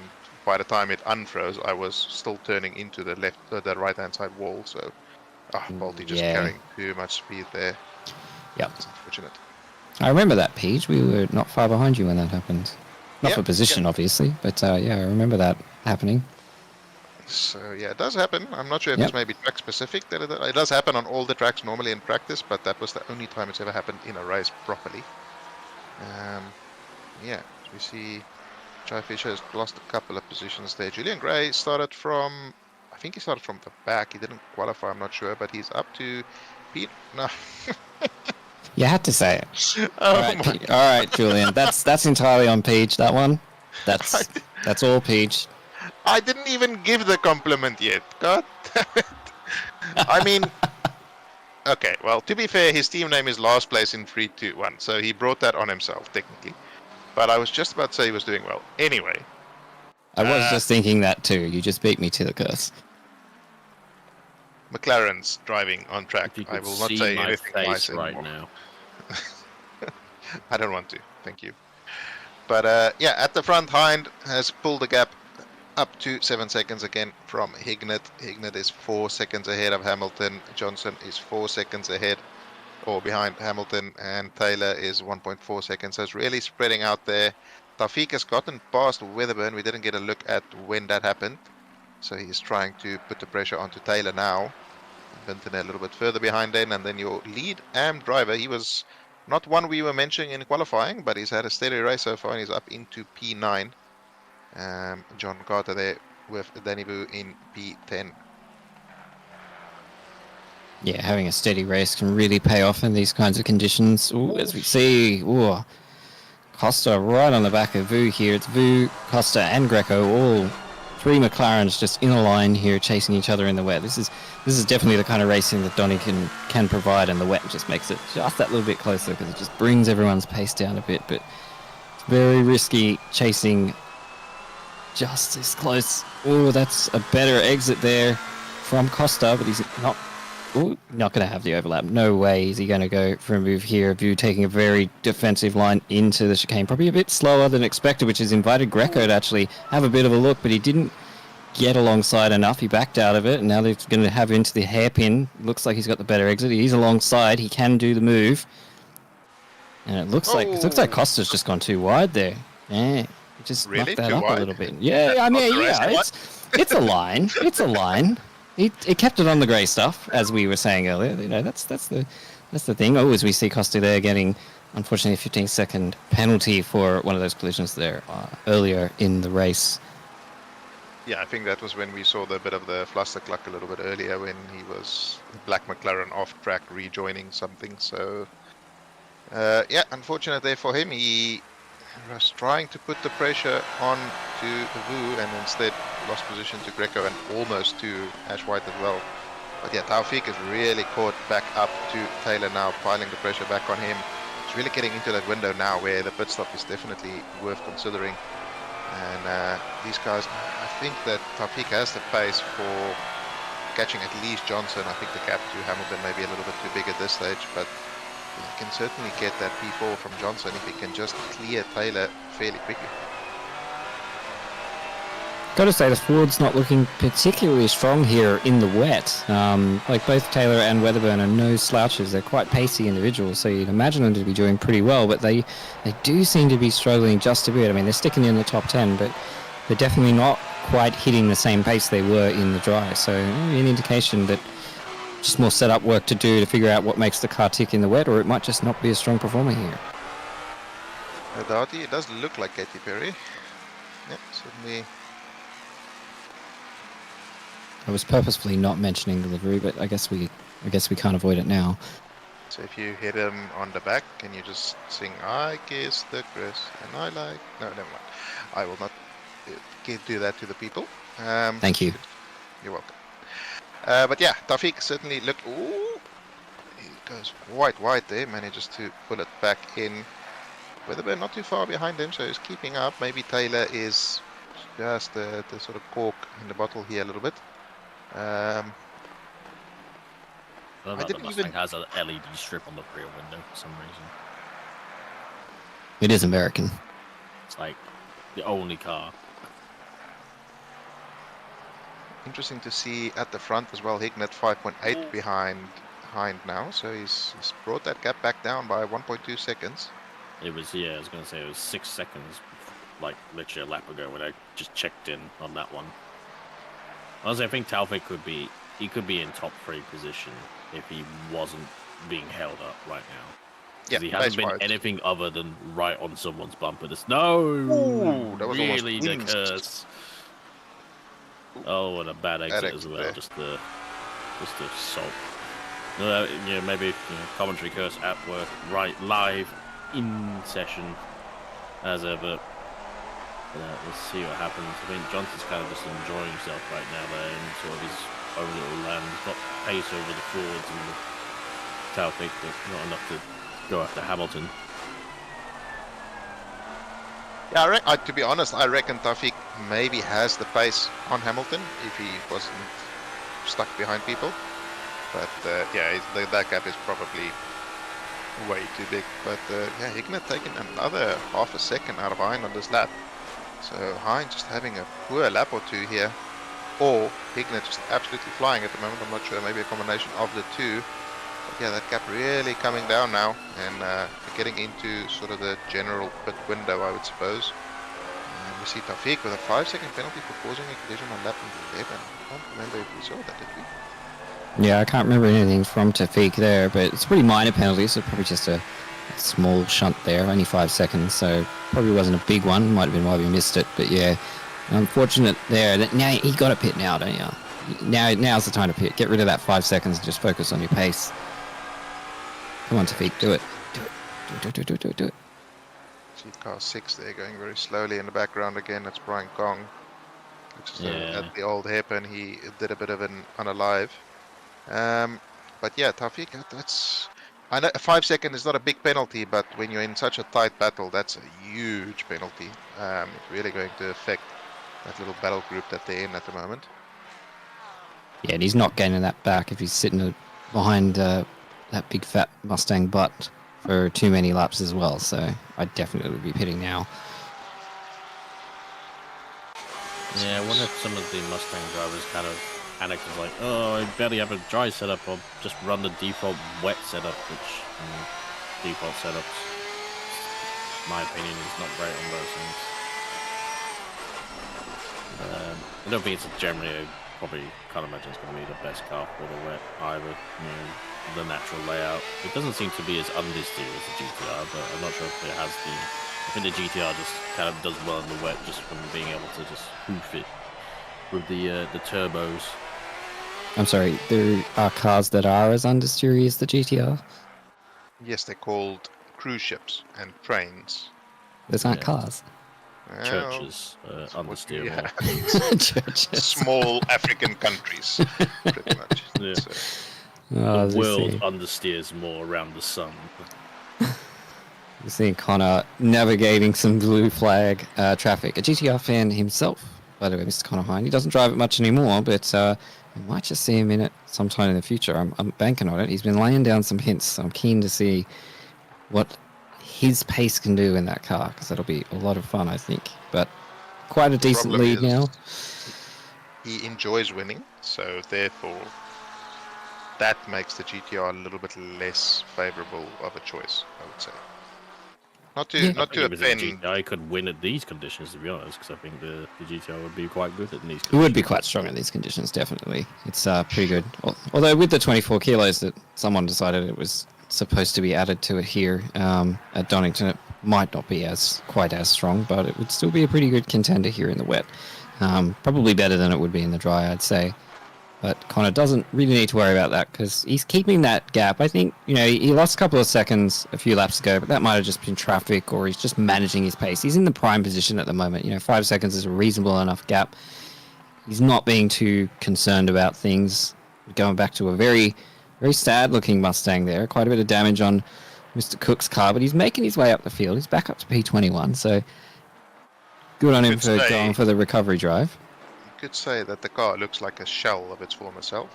by the time it unfroze, I was still turning into the the right-hand side wall. So, Bolty just carrying too much speed there. Yep. It's unfortunate. I remember that, Peach. We were not far behind you when that happened. Not for position, obviously, but yeah, I remember that happening. So yeah, it does happen. I'm not sure if it's maybe track specific. That it does happen on all the tracks normally in practice, but that was the only time it's ever happened in a race properly. Yeah, we see Jai Fisher has lost a couple of positions there. Julian Gray started from, I think he started from the back. He didn't qualify, I'm not sure, but he's up to Pete. No. You had to say it. Oh all right, Julian. That's entirely on Peach. That one. That's all Peach. I didn't even give the compliment yet. God damn it. I mean, okay. Well, to be fair, his team name is last place in 3-2-1, so he brought that on himself technically. But I was just about to say he was doing well. Anyway. I was just thinking that too. You just beat me to the curse. McLaren's driving on track. I will not say anything nice right anymore. now. I don't want to. Thank you. But yeah, at the front, Hind has pulled the gap up to 7 seconds again from Hignett. Hignett is 4 seconds ahead of Hamilton. Johnson is 4 seconds ahead or behind Hamilton, and Taylor is 1.4 seconds. So it's really spreading out there. Taufik has gotten past Weatherburn. We didn't get a look at when that happened. So he's trying to put the pressure onto Taylor now. Benton a little bit further behind then, and then your lead AM driver, he was not one we were mentioning in qualifying, but he's had a steady race so far, and he's up into P9. John Carter there with Danny Boo in P10. Yeah, having a steady race can really pay off in these kinds of conditions. Ooh, as we see, Costa right on the back of Vu here. It's Vu, Costa, and Greco, all three McLarens just in a line here, chasing each other in the wet. This is definitely the kind of racing that Donington can provide, and the wet just makes it just that little bit closer because it just brings everyone's pace down a bit. But it's very risky chasing just this close. Oh, that's a better exit there from Costa, but he's not going to have the overlap. No way is he going to go for a move here. Vu taking a very defensive line into the chicane, probably a bit slower than expected, which has invited Greco to actually have a bit of a look, but he didn't get alongside enough. He backed out of it, and now they're going to have into the hairpin. Looks like he's got the better exit. He's alongside. He can do the move, and it looks like Costa's just gone too wide there. Yeah, just really? knocked that too up wide? a little bit. Yeah, I mean, yeah, it's a line. It's a line. It kept it on the grey stuff, as we were saying earlier. You know, that's the thing. Oh, as we see Costa there getting, unfortunately, a 15-second penalty for one of those collisions there earlier in the race. Yeah, I think that was when we saw the bit of the flustercluck a little bit earlier when he was Black McLaren off track rejoining something. So yeah, unfortunate there for him. He was trying to put the pressure on to Vu and instead lost position to Greco and almost to Ash White as well. But yeah, Taufik is really caught back up to Taylor now, piling the pressure back on him. He's really getting into that window now where the pit stop is definitely worth considering. And these guys, I think that Taufik has the pace for catching at least Johnson. I think the gap to Hamilton may be a little bit too big at this stage, but he can certainly get that P4 from Johnson if he can just clear Taylor fairly quickly. Got to say, the Ford's not looking particularly strong here in the wet. Like both Taylor and Weatherburn are no slouches. They're quite pacey individuals, so you'd imagine them to be doing pretty well, but they do seem to be struggling just a bit. I mean, they're sticking in the top 10, but they're definitely not quite hitting the same pace they were in the dry. So an indication that just more setup work to do to figure out what makes the car tick in the wet, or it might just not be a strong performer here. Darty, it does look like Katy Perry. Yeah, certainly. I was purposefully not mentioning the livery, but I guess we can't avoid it now. So if you hit him on the back, can you just sing "I kiss the grass and I like"? No, never mind. I will not do that to the people. Thank you. You're welcome. But yeah, Taufik certainly looked. Ooh, he goes quite wide there. Manages to pull it back in. Weatherburn not too far behind him, so he's keeping up. Maybe Taylor is just the sort of cork in the bottle here a little bit. I don't know, the didn't Mustang even- has an LED strip on the rear window for some reason. It is American. It's like the only car. Interesting to see at the front as well. Hignett 5.8 behind now, so he's brought that gap back down by 1.2 seconds. It was, yeah, I was going to say it was 6 seconds, like literally a lap ago when I just checked in on that one. Honestly, I think Taufik could be in top 3 position if he wasn't being held up right now. Yeah, He hasn't been pace-wise. anything other than right on someone's bumper. No, Ooh, that was almost really the wings. curse. Oh, and a bad exit as well. there. Just the salt. Maybe commentary curse at work, right live in session as ever. We'll see what happens. I think Johnson's kind of just enjoying himself right now there in sort of his own little land. He's got pace over the Fords and the Taufik, but not enough to go after Hamilton. Yeah, to be honest, I reckon Taufik maybe has the pace on Hamilton if he wasn't stuck behind people. But yeah, that gap is probably way too big. But yeah, Hignett taking another half a second out of Hein on this lap. So Hein just having a poor lap or two here. Or Hignett just absolutely flying at the moment. I'm not sure, maybe a combination of the two. But yeah, that gap really coming down now and getting into sort of the general pit window, I would suppose. And we see Taufik with a 5-second penalty for causing a collision on lap 11. I can't remember if we saw that, did we? Yeah, I can't remember anything from Taufik there, but it's a pretty minor penalty, so probably just a small shunt there, only 5 seconds, so probably wasn't a big one. Might have been why we missed it, but yeah, unfortunate there. Now he got to pit now, don't you? Now's the time to pit. Get rid of that 5 seconds and just focus on your pace. Come on, Taufik, do it. Do it. See car 6 there going very slowly in the background again. That's Brian Kong. Looks as though at the old hairpin he did a bit of an unalive. But yeah, Taufik, I know a 5 second is not a big penalty, but when you're in such a tight battle, that's a huge penalty. It's really going to affect that little battle group that they're in at the moment. Yeah, and he's not gaining that back if he's sitting behind that big fat Mustang butt for too many laps as well, so I definitely would be pitting now. Yeah, I wonder if some of the Mustang drivers kind of panic is like, oh, I barely have a dry setup, I'll just run the default wet setup, which default setups, in my opinion, is not great on those things. I don't think it's generally, probably can't imagine it's going to be the best car for the wet either. The natural layout. It doesn't seem to be as understeer as the GTR, but I'm not sure if it has the. I think the GTR just kind of does well in the wet just from being able to just hoof it with the turbos. I'm sorry, there are cars that are as understeery as the GTR? Yes, they're called cruise ships and trains. Those aren't cars. Well, Churches that's what understeer we more. have. Churches. Small African countries, pretty much. Yeah. So, Oh, The world understeers more around the sun. You're seeing Connor navigating some blue flag traffic. A GTR fan himself, by the way, Mr. Connor Hine. He doesn't drive it much anymore, but we might just see him in it sometime in the future. I'm banking on it. He's been laying down some hints, so I'm keen to see what his pace can do in that car, because that'll be a lot of fun, I think. But quite a decent problem lead is now. he enjoys winning, so therefore that makes the GTR a little bit less favourable of a choice, I would say. Not to I think if it was a offend. GTR, he could win at these conditions, to be honest, because I think the GTR would be quite good at these It conditions. would be quite strong in these conditions, definitely. It's pretty good. Although with the 24 kilos that someone decided it was supposed to be added to it here at Donington, it might not be quite as strong, but it would still be a pretty good contender here in the wet. Probably better than it would be in the dry, I'd say. But Connor doesn't really need to worry about that because he's keeping that gap. I think, he lost a couple of seconds a few laps ago, but that might have just been traffic or he's just managing his pace. He's in the prime position at the moment. 5 seconds is a reasonable enough gap. He's not being too concerned about things. Going back to a very, very sad looking Mustang there. Quite a bit of damage on Mr. Cook's car, but he's making his way up the field. He's back up to P21, so good on him for going for the recovery drive. You could say that the car looks like a shell of its former self.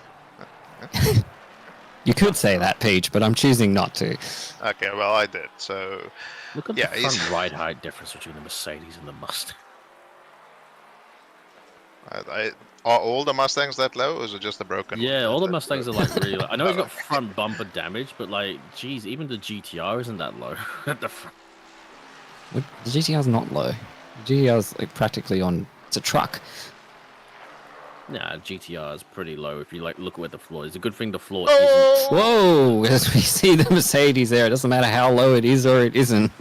You could say that, Peach, but I'm choosing not to. Okay, well, I did. So, Look at yeah, the he's front ride height difference between the Mercedes and the Mustang. are all the Mustangs that low, or is it just the broken? Yeah, one all the that's Mustangs low? are like really low. I know he's got front bumper damage, but like, geez, even the GTR isn't that low at the front. The GTR's not low. The GTR's like practically on. It's a truck. Nah, GTR is pretty low if you like look where the floor is. It's a good thing the floor Oh! Whoa! As we see the Mercedes there, it doesn't matter how low it is or it isn't.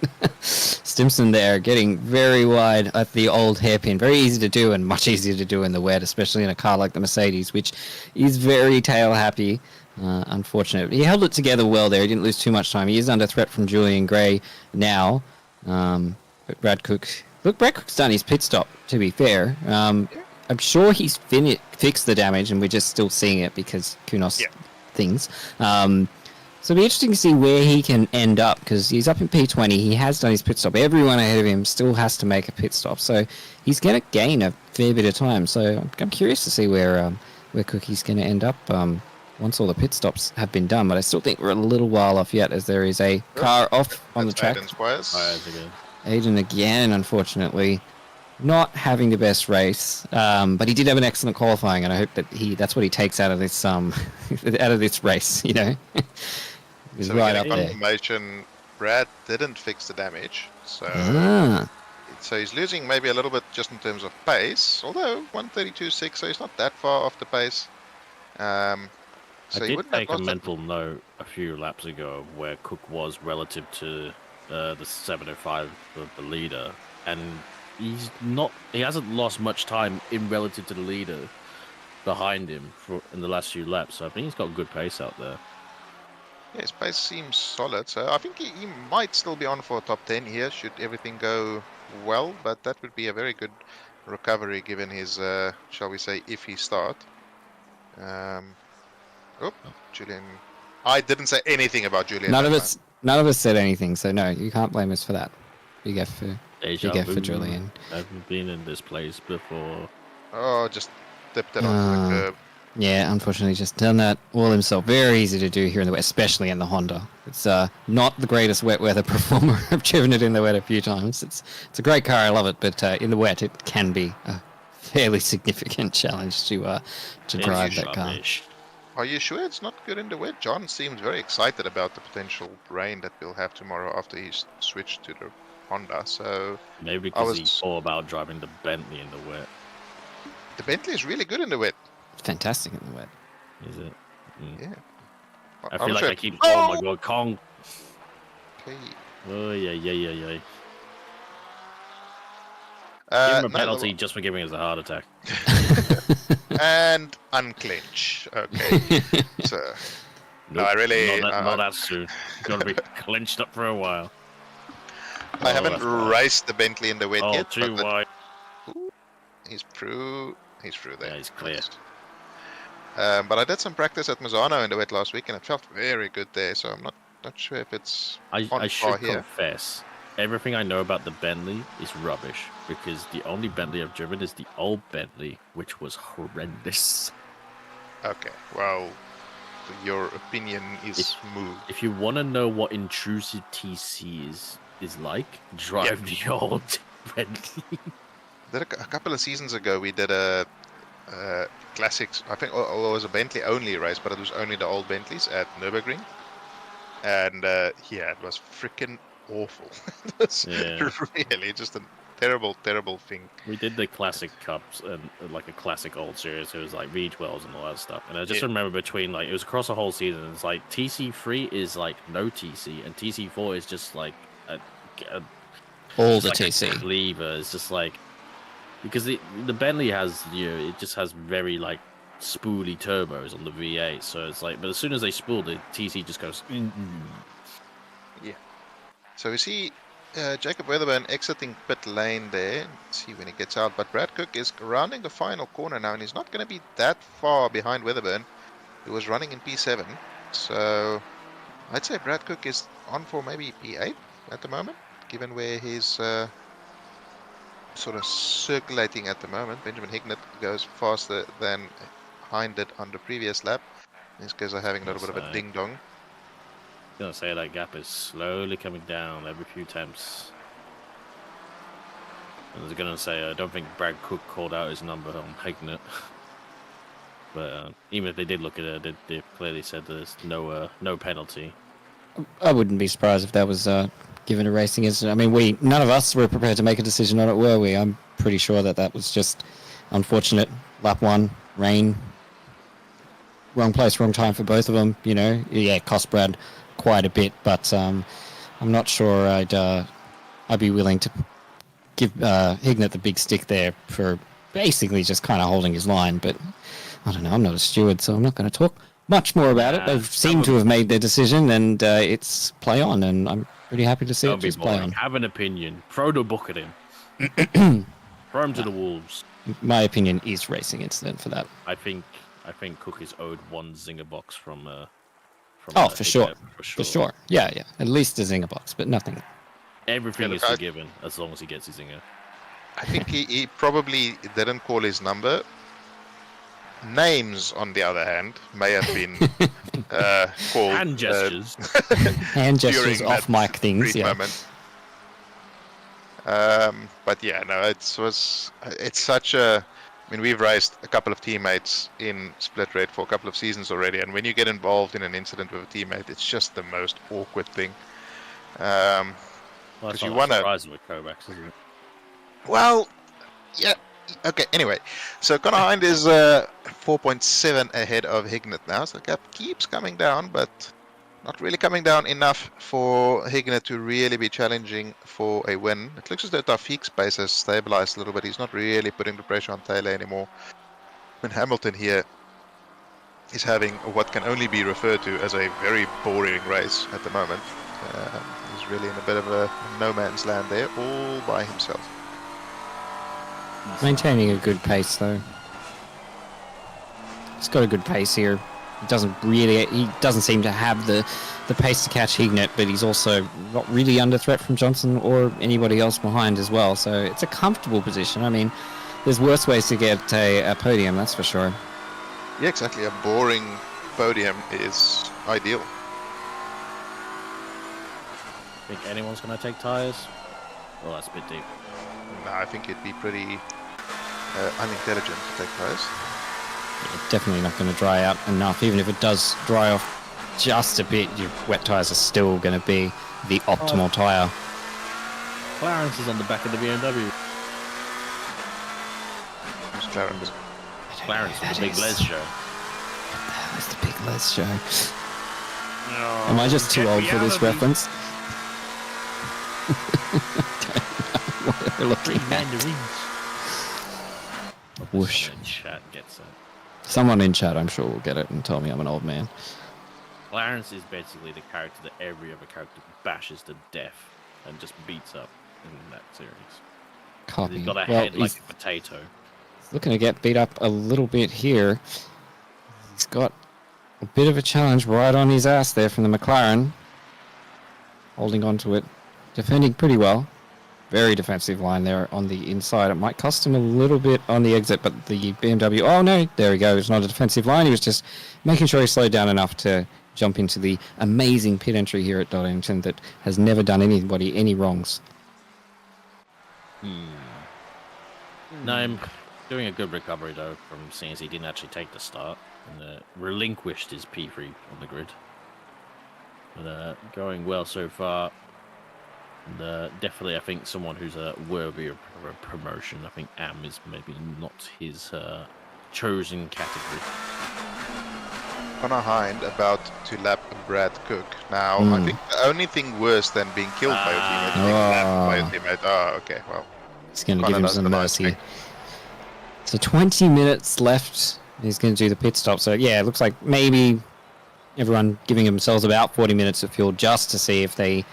Stimson there getting very wide at the old hairpin. Very easy to do and much easier to do in the wet, especially in a car like the Mercedes, which is very tail happy. Unfortunate. He held it together well there. He didn't lose too much time. He is under threat from Julian Gray now. But Brad Cook... Look, Brad Cook's done his pit stop, to be fair. I'm sure he's fixed the damage and we're just still seeing it because Kunos things. So it'll be interesting to see where he can end up because he's up in P20. He has done his pit stop. Everyone ahead of him still has to make a pit stop. So he's going to gain a fair bit of time. So I'm curious to see where Cookie's going to end up once all the pit stops have been done. But I still think we're a little while off yet as there is a car off on the track. Aiden again, unfortunately. Not having the best race, but he did have an excellent qualifying, and I hope that that's what he takes out of this out of this race. You know, he's so right up there. Confirmation: Brad didn't fix the damage, so he's losing maybe a little bit just in terms of pace. Although 132.6, so he's not that far off the pace. So I did take a mental note a few laps ago of where Cook was relative to the 705 of the leader, and he hasn't lost much time in relative to the leader behind him in the last few laps, so I think he's got good pace out there. Yeah, his pace seems solid, so I think he might still be on for a top 10 here should everything go well, but that would be a very good recovery given his, shall we say, iffy start. Julian. I didn't say anything about Julian. None of us said anything, so no, you can't blame us for that. You get for Julian. I've been in this place before. Oh, just dipped it onto the curb. Yeah, unfortunately, just done that all himself. Very easy to do here in the wet, especially in the Honda. It's not the greatest wet weather performer. I've driven it in the wet a few times. It's a great car, I love it, but in the wet, it can be a fairly significant challenge to drive that car. Are you sure it's not good in the wet? John seems very excited about the potential rain that we'll have tomorrow after he's switched to the Honda, so maybe because he's all about driving the Bentley in the wet. The Bentley is really good in the wet. It's fantastic in the wet. Is it? Yeah. I feel like I keep. Oh my god, Kong! Okay. Oh yeah. Give him a penalty just for giving us a heart attack. And unclinch. Okay. So, no, I really not that soon. Got to be clinched up for a while. I haven't raced the Bentley in the wet yet. Too wide. He's through. He's through there. Yeah, he's clear. But I did some practice at Misano in the wet last week, and it felt very good there. So I'm not sure if it's. I should confess, everything I know about the Bentley is rubbish because the only Bentley I've driven is the old Bentley, which was horrendous. Okay, well, your opinion is moved. If you want to know what intrusive TC is like, drive the old Bentley. A couple of seasons ago, we did a classics. I think it was a Bentley only race, but it was only the old Bentleys at Nürburgring, and it was freaking awful. It was really just a terrible thing. We did the classic cups and like a classic old series. It was like V12s and all that stuff. And I just remember between it was across the whole season. It's like TC3 is like no TC, and TC4 is just like all the TC. Lever is just like because the Bentley has it just has very like spooly turbos on the V8. So it's like, but as soon as they spool, the TC just goes. Yeah. So we see Jacob Weatherburn exiting pit lane there. Let's see when he gets out. But Brad Cook is rounding the final corner now, and he's not going to be that far behind Weatherburn, who was running in P7. So I'd say Brad Cook is on for maybe P8 at the moment, given where he's sort of circulating at the moment. Benjamin Hignett goes faster than Hind did on the previous lap. These guys are having a little bit of a ding-dong. I'm going to say that gap is slowly coming down every few attempts. I was going to say, I don't think Brad Cook called out his number on Hignett. But even if they did look at it, they clearly said there's no penalty. I wouldn't be surprised if that was given a racing incident. I mean, none of us were prepared to make a decision on it, were we? I'm pretty sure that was just unfortunate. Lap 1, rain, wrong place, wrong time for both of them. You know, yeah, cost Brad quite a bit, but I'm not sure I'd be willing to give Hignett the big stick there for basically just kind of holding his line. But I don't know. I'm not a steward, so I'm not going to talk much more about it. They seem to have made their decision, and it's play on, and I'm pretty happy to see it just play on. Have an opinion. Throw the book at him. Throw him to the wolves. My opinion is racing incident for that. I think Cook is owed one zinger box from for sure. For sure. Yeah. At least a zinger box, but nothing. Everything is forgiven as long as he gets his zinger. I think he probably didn't call his number. Names, on the other hand, may have been called. Hand gestures. Hand gestures off mic things, yeah. Moment. But yeah, no, it's such a. I mean, we've raced a couple of teammates in split rate for a couple of seasons already, and when you get involved in an incident with a teammate, it's just the most awkward thing. Because you want to. With Kovacs, isn't it? Well, yeah. Okay. Anyway, so Connor Hind is 4.7 ahead of Hignett now, so the gap keeps coming down, but not really coming down enough for Hignett to really be challenging for a win. It looks as though Tafiq's pace has stabilized a little bit. He's not really putting the pressure on Taylor anymore. When Hamilton here is having what can only be referred to as a very boring race at the moment. He's really in a bit of a no man's land there, all by himself. Maintaining a good pace, though. He's got a good pace here. He doesn't seem to have the pace to catch Hignett, but he's also not really under threat from Johnson or anybody else behind as well. So it's a comfortable position. I mean, there's worse ways to get a podium, that's for sure. Yeah, exactly. A boring podium is ideal. Think anyone's going to take tyres? Well, that's a bit deep. No, I think it'd be pretty unintelligent to take tyres. Yeah, definitely not going to dry out enough. Even if it does dry off just a bit, your wet tyres are still going to be the optimal tyre. Clarence is on the back of the BMW. Who's Clarence? Clarence from the Big Les show. What the hell is the Big Les show? No, am I just too old for this reference? What we're looking at. Whoosh. Chat gets it. Someone in chat, I'm sure, will get it and tell me I'm an old man. Clarence is basically the character that every other character bashes to death and just beats up in that series. Copy. He's got a head like a potato. He's looking to get beat up a little bit here. He's got a bit of a challenge right on his ass there from the McLaren. Holding on to it. Defending pretty well. Very defensive line there on the inside. It might cost him a little bit on the exit, but the BMW... Oh, no. There we go. It's not a defensive line. He was just making sure he slowed down enough to jump into the amazing pit entry here at Donington that has never done anybody any wrongs. No, I'm doing a good recovery, though, from seeing as he didn't actually take the start and relinquished his P3 on the grid. But going well so far. And definitely, I think someone who's worthy of a promotion. I think Am is maybe not his chosen category. Connor Hind about to lap Brad Cook. Now, I think the only thing worse than being killed by your teammate is being lapped by your teammate. Oh, okay, well. He's going to give him some mercy. So 20 minutes left. He's going to do the pit stop. So, yeah, it looks like maybe everyone giving themselves about 40 minutes of fuel just to see if they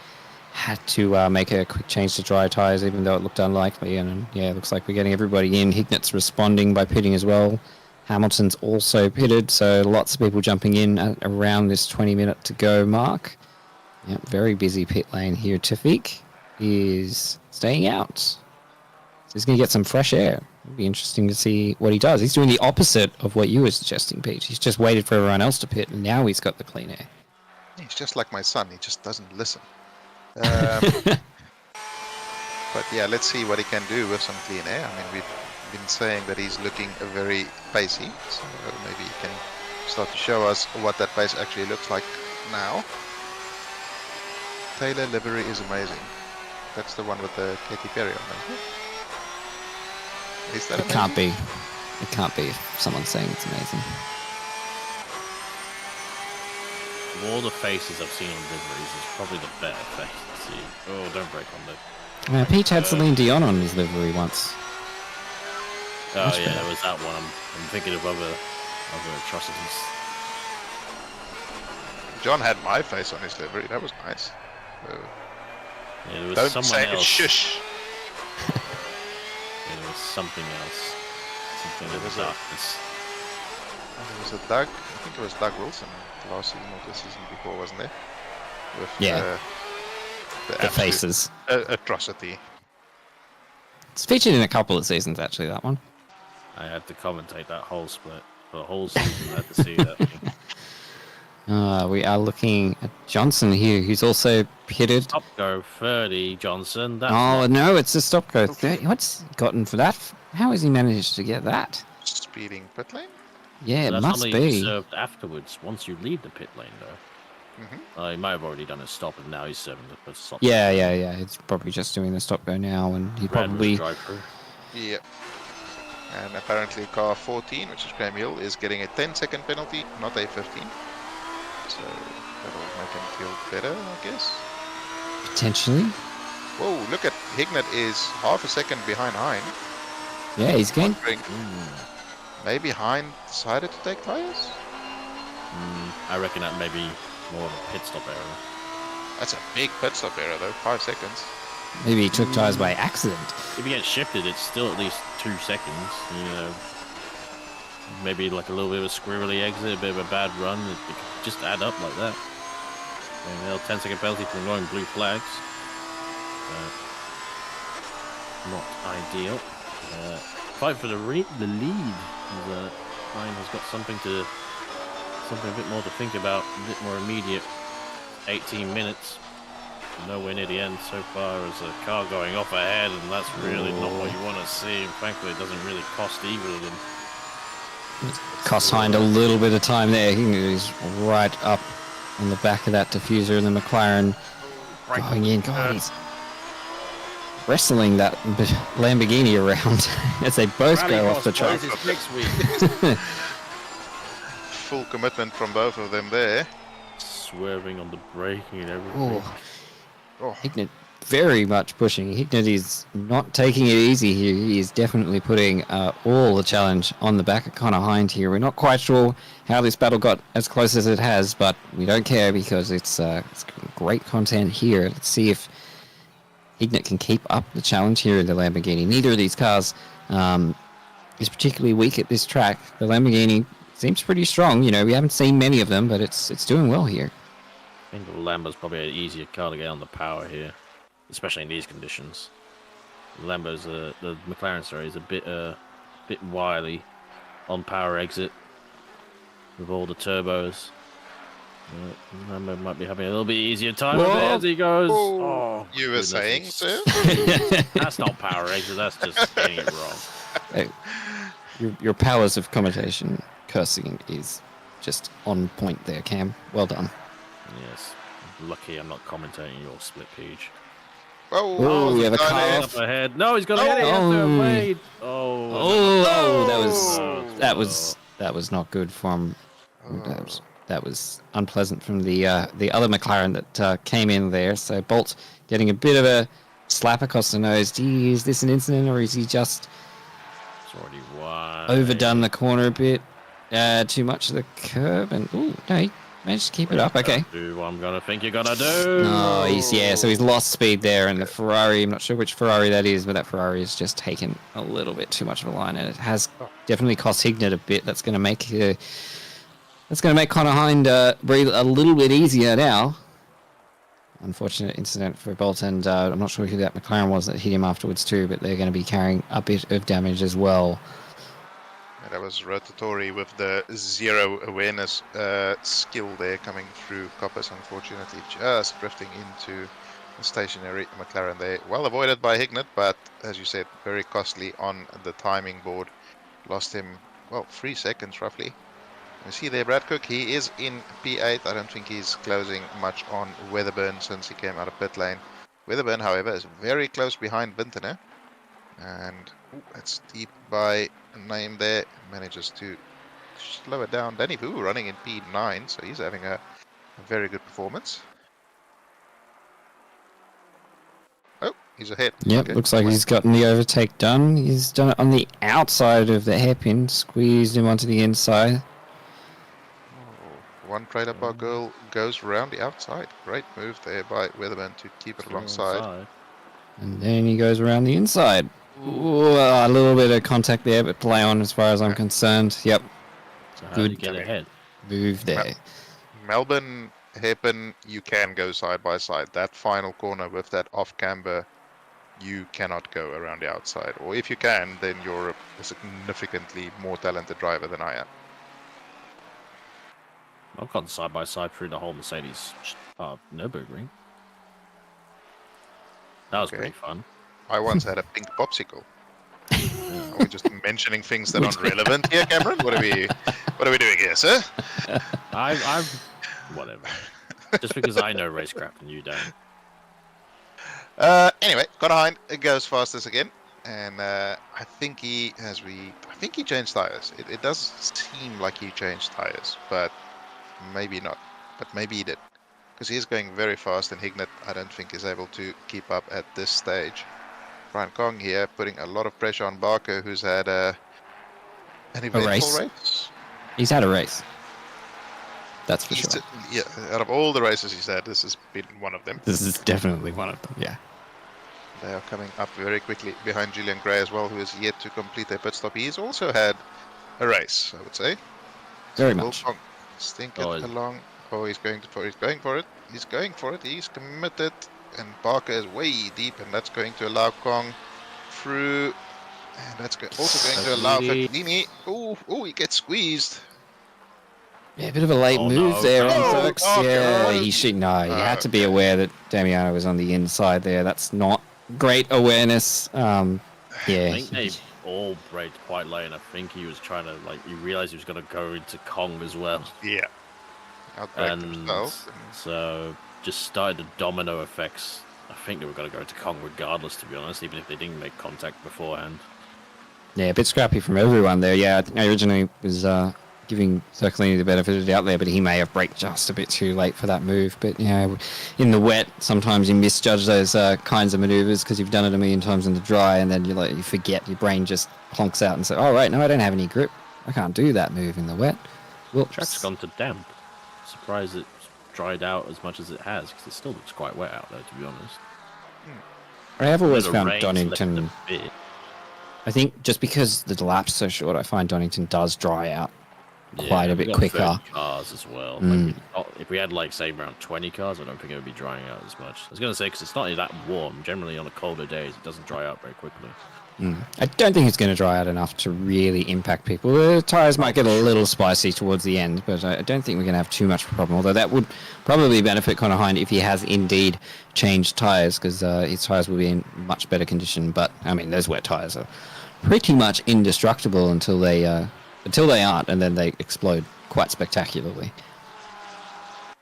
had to make a quick change to dry tyres, even though it looked unlikely. And yeah, it looks like we're getting everybody in. Hignett's responding by pitting as well. Hamilton's also pitted, so lots of people jumping in at around this 20-minute to go mark. Yep, very busy pit lane here. Tafik is staying out. So he's going to get some fresh air. It'll be interesting to see what he does. He's doing the opposite of what you were suggesting, Pete. He's just waited for everyone else to pit, and now he's got the clean air. He's just like my son. He just doesn't listen. But yeah, let's see what he can do with some clean air. I mean, we've been saying that he's looking very pacey, so maybe he can start to show us what that pace actually looks like now. Taylor livery is amazing. That's the one with the Katy Perry on it. Is that amazing? It can't be. It can't be if someone's saying it's amazing. Of all the faces I've seen on liveries, it's probably the better face to see. Oh, don't break on the... Pete had Celine Dion on his livery once. Oh Much yeah, better. there was that one. I'm thinking of other atrocities. John had my face on his livery. That was nice. Yeah, there was Don't someone say it, else. shush. Yeah, there was something else. Something There in was the a- darkness. There was a Doug. I think it was Doug Wilson last season or the season before, wasn't there? With Yeah. the The absolute faces. atrocity. It's featured in a couple of seasons, actually, that one. I had to commentate that whole split for the whole season. I had to see that. We are looking at Johnson here, who's also pitted. Stop go 30, Johnson. That's Oh, not- no, it's a stop go 30. What's he gotten for that? How has he managed to get that? Speeding pit lane. Yeah, it that's must only be. served afterwards, once you leave the pit lane, though. He might have already done a stop, and now he's serving the first stop. Yeah. It's probably just doing the stop go now, and he Red probably. drive-through. Yep. And apparently car 14, which is Graham Hill, is getting a 10-second penalty, not a 15. So that'll make him feel better, I guess. Potentially. Whoa, look at Hignett is half a second behind Hein. Yeah, he's gained. Wondering, maybe Hein decided to take tyres? I reckon that may be more of a pit stop error. That's a big pit stop error though, 5 seconds. Maybe he took tyres by accident. If you get shifted, it's still at least 2 seconds. You know, maybe like a little bit of a squirrely exit, a bit of a bad run. It could just add up like that. And they'll 10-second penalty for ignoring blue flags. Not ideal. Fight for the lead. Ryan has got something a bit more to think about, a bit more immediate. 18 minutes. Nowhere near the end so far as a car going off ahead, and that's really not what you want to see. And frankly, it doesn't really cost either of them. Cost Hind a little bit of time there. He's right up on the back of that diffuser, and the McLaren going in. God, he's wrestling that Lamborghini around as they both go off the track. Next week. Full commitment from both of them there. Swerving on the braking and everything. Oh, Hignett very much pushing. Hignett is not taking it easy here. He is definitely putting all the challenge on the back of Connor Hind here. We're not quite sure how this battle got as close as it has, but we don't care because it's great content here. Let's see if Hignett can keep up the challenge here in the Lamborghini. Neither of these cars is particularly weak at this track. The Lamborghini seems pretty strong. You know, we haven't seen many of them, but it's doing well here. I think the Lambo's probably an easier car to get on the power here, especially in these conditions. The McLaren, sorry, is a bit wily on power exit with all the turbos. Lambo might be having a little bit easier time of it as he goes. Oh, you were saying, sir? That's not power exit. That's just getting it wrong. Hey, your powers of commentation cursing is just on point there, Cam. Well done. Yes. Lucky I'm not commentating your split page. Oh, we have a car Up off. ahead. No, he's got to hit it. Oh. Wade. That was not good from. That was unpleasant from the other McLaren that came in there. So Bolt getting a bit of a slap across the nose. Gee, is this an incident or is he just It's already wide. overdone the corner a bit? Too much of the curb and no, he managed to keep it up. Okay. Do what I'm gonna think you're gonna do. No, so he's lost speed there, and the Ferrari, I'm not sure which Ferrari that is, but that Ferrari has just taken a little bit too much of a line, and it has definitely cost Hignett a bit. That's going to make Connor Hind breathe a little bit easier now. unfortunate incident for Bolt, and I'm not sure who that McLaren was that hit him afterwards too, but they're going to be carrying a bit of damage as well. And that was Rotatory with the zero awareness skill there coming through Coppers, unfortunately, just drifting into a stationary McLaren there. Well avoided by Hignett, but as you said, very costly on the timing board. Lost him, well, 3 seconds roughly. You see there, Brad Cook, he is in P8. I don't think he's closing much on Weatherburn since he came out of pit lane. Weatherburn, however, is very close behind Vintner. And that's deep by name there. Manages to slow it down. Danny Vu running in P9, so he's having a very good performance. Oh, he's ahead. Yep, Okay. looks like he's gotten the overtake done. He's done it on the outside of the hairpin, squeezed him onto the inside. Oh, one trailer park girl goes around the outside. Great move there by Weatherburn to keep it alongside. And then he goes around the inside. Ooh, a little bit of contact there, but play on as far as I'm concerned. Yep. So how Good. do you get ahead? Move there. Melbourne hairpin, you can go side by side. That final corner with that off camber, you cannot go around the outside. Or if you can, then you're a significantly more talented driver than I am. I've gone side by side through the whole Mercedes Nürburgring. That was pretty fun. I once had a pink popsicle. Are we just mentioning things that aren't relevant here, Cameron? What are we doing here, sir? I'm whatever. Just because I know racecraft and you don't. Anyway, Conor Hind goes fastest again, and I think he changed tires. It does seem like he changed tires, but maybe not. But maybe he did, because he's going very fast, and Hignett I don't think is able to keep up at this stage. Brian Kong here putting a lot of pressure on Barker, who's had an eventful race. He's had a race. That's for sure. Yeah, out of all the races he's had, this has been one of them. This is definitely one of them, yeah. They are coming up very quickly behind Julian Gray as well, who is yet to complete their pit stop. He's also had a race, I would say. Very much. Stink it along. Oh, he's going for it. He's committed. And Barker is way deep, and that's going to allow Kong through. And that's also going to allow Fellini. Oh, he gets squeezed. Yeah, a bit of a late move there on Turks. Yeah, God. he had to be aware that Damiano was on the inside there. That's not great awareness. Yeah. I think they all braked quite late, and I think he was trying to, he realized he was going to go into Kong as well. Yeah. Outbraked himself. So just started the domino effects. I think they were going to go to Kong regardless, to be honest, even if they didn't make contact beforehand. Yeah, a bit scrappy from everyone there. Yeah, I think I originally was giving Circolini the benefit of the doubt there, but he may have braked just a bit too late for that move. But, in the wet, sometimes you misjudge those kinds of maneuvers because you've done it a million times in the dry, and then you forget, your brain just plonks out and says, oh, right, no, I don't have any grip. I can't do that move in the wet. Whoops. Track's gone to damp. Surprised it's dried out as much as it has, because it still looks quite wet out there, to be honest. I have always found Donington, I think just because the lap's so short, I find Donington does dry out quite a bit quicker. Cars as well. If we had, say, around 20 cars, I don't think it would be drying out as much. I was going to say, because it's not that warm. Generally, on the colder days, it doesn't dry out very quickly. I don't think it's going to dry out enough to really impact people. The tyres might get a little spicy towards the end, but I don't think we're going to have too much of a problem, although that would probably benefit Conor Hind if he has indeed changed tyres, because his tyres will be in much better condition. But, those wet tyres are pretty much indestructible until they aren't, and then they explode quite spectacularly.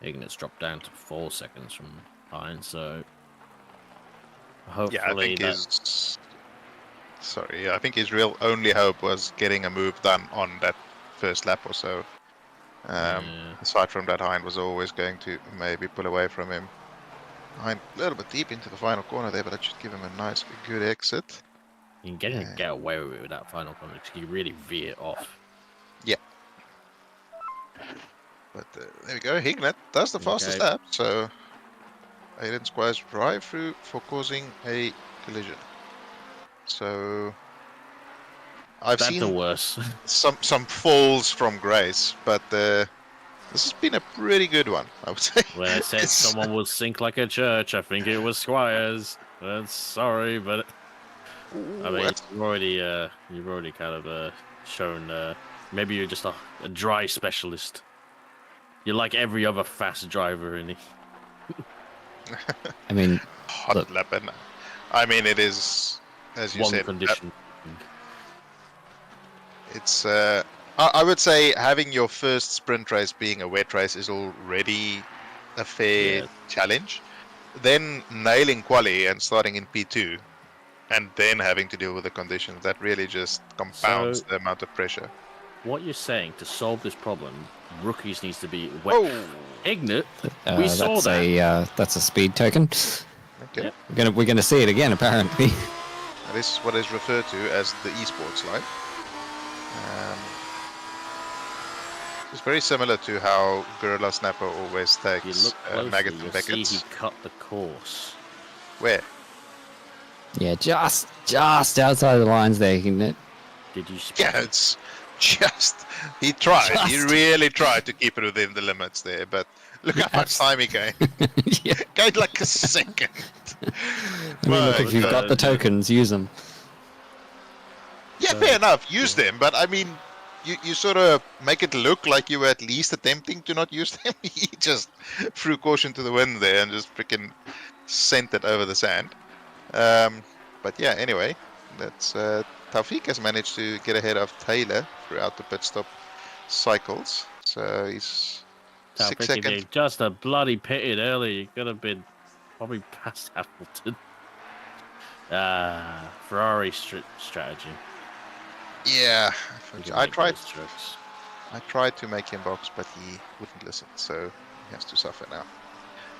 Ignites dropped down to 4 seconds from Hind, so hopefully I think his real only hope was getting a move done on that first lap or so. Aside from that, Hind was always going to maybe pull away from him. Hind a little bit deep into the final corner there, but that should give him a nice, good exit. You can get away with it with that final corner, because you really veer it off. Yeah. But there we go. Hignett does the fastest lap, so Aiden Squires drive through for causing a collision. So I've seen worse. some falls from Grace, but the This has been a pretty good one, I would say. When I said someone will sink like a church, I think it was Squires. Sorry, but I mean, you've already kind of shown. Maybe you're just a dry specialist. You're like every other fast driver in it. I mean, hot look. lap, and I mean it is, as you One said, condition. it's. I would say having your first sprint race being a wet race is already a fair challenge. Then nailing quali and starting in P2, and then having to deal with the conditions, that really just compounds the amount of pressure. What you're saying, to solve this problem, rookies needs to be wet. Ignite. We saw that. That's a speed token. Okay. Yep. We're gonna see it again, apparently. This is what is referred to as the esports line. It's very similar to how Gorilla Snapper always takes You look closely, maggots and you'll beckets. see he cut the course. Where? Yeah, just outside the lines there, isn't it? Did you spot Yeah, it? it's just... He tried. He really tried to keep it within the limits there, but look how much time he gained. Yeah. Gained like a second. I mean, look, if you've got the tokens, use them. Yeah, fair enough. Use them, but I mean, you sort of make it look like you were at least attempting to not use them. He just threw caution to the wind there and just freaking sent it over the sand. But yeah, anyway, that's Taufik has managed to get ahead of Taylor throughout the pit stop cycles. So he's 6 If you seconds. just a bloody pitted earlier, you could have been probably past Hamilton. Ferrari strategy. Yeah, You can I make tried. those tricks. I tried to make him box, but he wouldn't listen, so he has to suffer now.